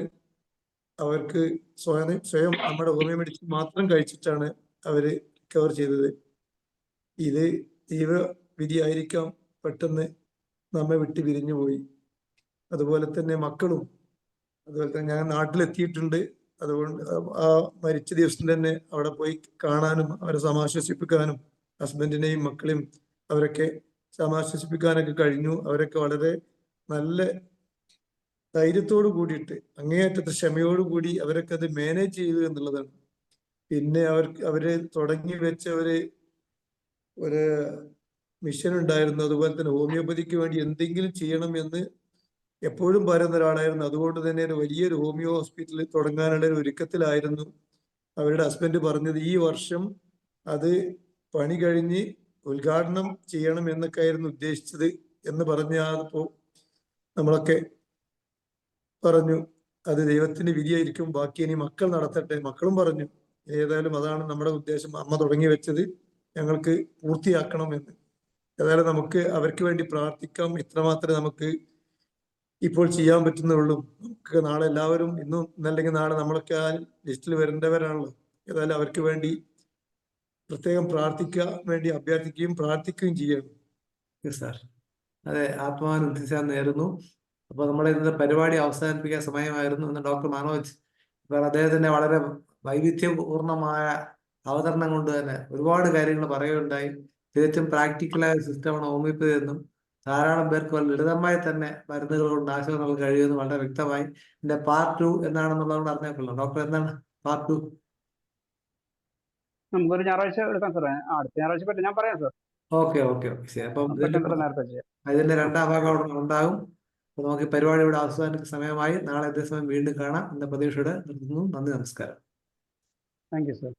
അവർക്ക് സ്വയം നമ്മുടെ ഹോമിയോ മെഡിസിൻ മാത്രം കഴിച്ചിട്ടാണ് അവര് റിക്കവർ ചെയ്തത്. ഇത് തീവ്ര വിധിയായിരിക്കാം പെട്ടെന്ന് നമ്മെ വിട്ട് പിരിഞ്ഞു പോയി. അതുപോലെ തന്നെ മക്കളും അതുപോലെ തന്നെ ഞാൻ നാട്ടിലെത്തിയിട്ടുണ്ട്. അതുകൊണ്ട് ആ മരിച്ച ദിവസം തന്നെ അവിടെ പോയി കാണാനും അവരെ സമാശ്വസിപ്പിക്കാനും ഹസ്ബൻഡിനെയും മക്കളെയും അവരൊക്കെ സമാശ്വസിപ്പിക്കാനൊക്കെ കഴിഞ്ഞു. അവരൊക്കെ വളരെ നല്ല ധൈര്യത്തോടു കൂടിയിട്ട് അങ്ങേയറ്റത്തെ ക്ഷമയോടു കൂടി അവരൊക്കെ അത് മാനേജ് ചെയ്തു എന്നുള്ളതാണ്. പിന്നെ അവര് തുടങ്ങി വെച്ച ഒരു മിഷൻ ഉണ്ടായിരുന്നു. അതുപോലെ തന്നെ ഹോമിയോപ്പതിക്ക് വേണ്ടി എന്തെങ്കിലും ചെയ്യണം എന്ന് എപ്പോഴും പറയുന്ന ഒരാളായിരുന്നു. അതുകൊണ്ട് തന്നെ ഒരു വലിയൊരു ഹോമിയോ ഹോസ്പിറ്റൽ തുടങ്ങാനുള്ള ഒരു ഒരുക്കത്തിലായിരുന്നു. അവരുടെ ഹസ്ബൻഡ് പറഞ്ഞത് ഈ വർഷം അത് പണി കഴിഞ്ഞ് ഉദ്ഘാടനം ചെയ്യണം എന്നൊക്കെ ആയിരുന്നു ഉദ്ദേശിച്ചത് എന്ന് പറഞ്ഞപ്പോ നമ്മളൊക്കെ പറഞ്ഞു അത് ദൈവത്തിന്റെ വിധിയായിരിക്കും, ബാക്കി ഇനി മക്കൾ നടത്തട്ടെ. മക്കളും പറഞ്ഞു ഏതായാലും അതാണ് നമ്മുടെ ഉദ്ദേശം, അമ്മ തുടങ്ങി വെച്ചത് ഞങ്ങൾക്ക് പൂർത്തിയാക്കണം എന്ന്. ഏതായാലും നമുക്ക് അവർക്ക് വേണ്ടി പ്രാർത്ഥിക്കാം. ഇത്രമാത്രമേ നമുക്ക് ഇപ്പോൾ ചെയ്യാൻ പറ്റുന്നുള്ളൂ. നമുക്ക് നാളെ എല്ലാവരും ഇന്നും ഇന്നല്ലെങ്കിൽ നാളെ നമ്മളൊക്കെ ആ ലിസ്റ്റിൽ വരേണ്ടവരാണല്ലോ. ഏതായാലും അവർക്ക് വേണ്ടി പ്രത്യേകം പ്രാർത്ഥിക്കാൻ വേണ്ടി അഭ്യർത്ഥിക്കുകയും പ്രാർത്ഥിക്കുകയും ചെയ്യണം. സാർ അതെ, ആത്മാവിന് നേരുന്നു. അപ്പോൾ നമ്മുടെ ഇന്നത്തെ പരിപാടി അവസാനിപ്പിക്കാൻ സമയമായിരുന്നു. ഇന്ന് ഡോക്ടർ മനോജ് അദ്ദേഹത്തിന്റെ വളരെ വൈവിധ്യപൂർണമായ അവതരണം കൊണ്ട് തന്നെ ഒരുപാട് കാര്യങ്ങൾ പറയുകയുണ്ടായി. തികച്ചും പ്രാക്ടിക്കലായ സിസ്റ്റമാണ് ഹോമിയോപ്പതി എന്നും ധാരാളം പേർക്ക് വളരെ ലളിതമായി തന്നെ മരുന്നുകൾ കൊണ്ട് ആശയം നൽകാൻ കഴിയുമെന്ന് വളരെ വ്യക്തമായി. ഇതിന്റെ പാർട്ട് 2 എന്താണെന്നുള്ളതുകൊണ്ട് അറിഞ്ഞേക്കുള്ളൂ. ഡോക്ടർ എന്താണ് പാർട്ട് 2? നമുക്കൊരു ഞായറാഴ്ച എടുക്കാം സാറേ. അടുത്ത ഞായറാഴ്ച പറ്റും, ഞാൻ പറയാം സാർ. ഓക്കെ ശരി. അപ്പം നേരത്തെ ചെയ്യാം. ഇതിന്റെ 2ാം ഭാഗം ഉണ്ടാകും. അപ്പൊ നമുക്ക് ഈ പരിപാടി ഇവിടെ അവസാനിക്കുന്ന സമയമായി. നാളെ അതേസമയം വീണ്ടും കാണാം എന്ന പ്രതീക്ഷയോടെ നിർത്തുന്നു. നന്ദി, നമസ്കാരം. Thank you sir.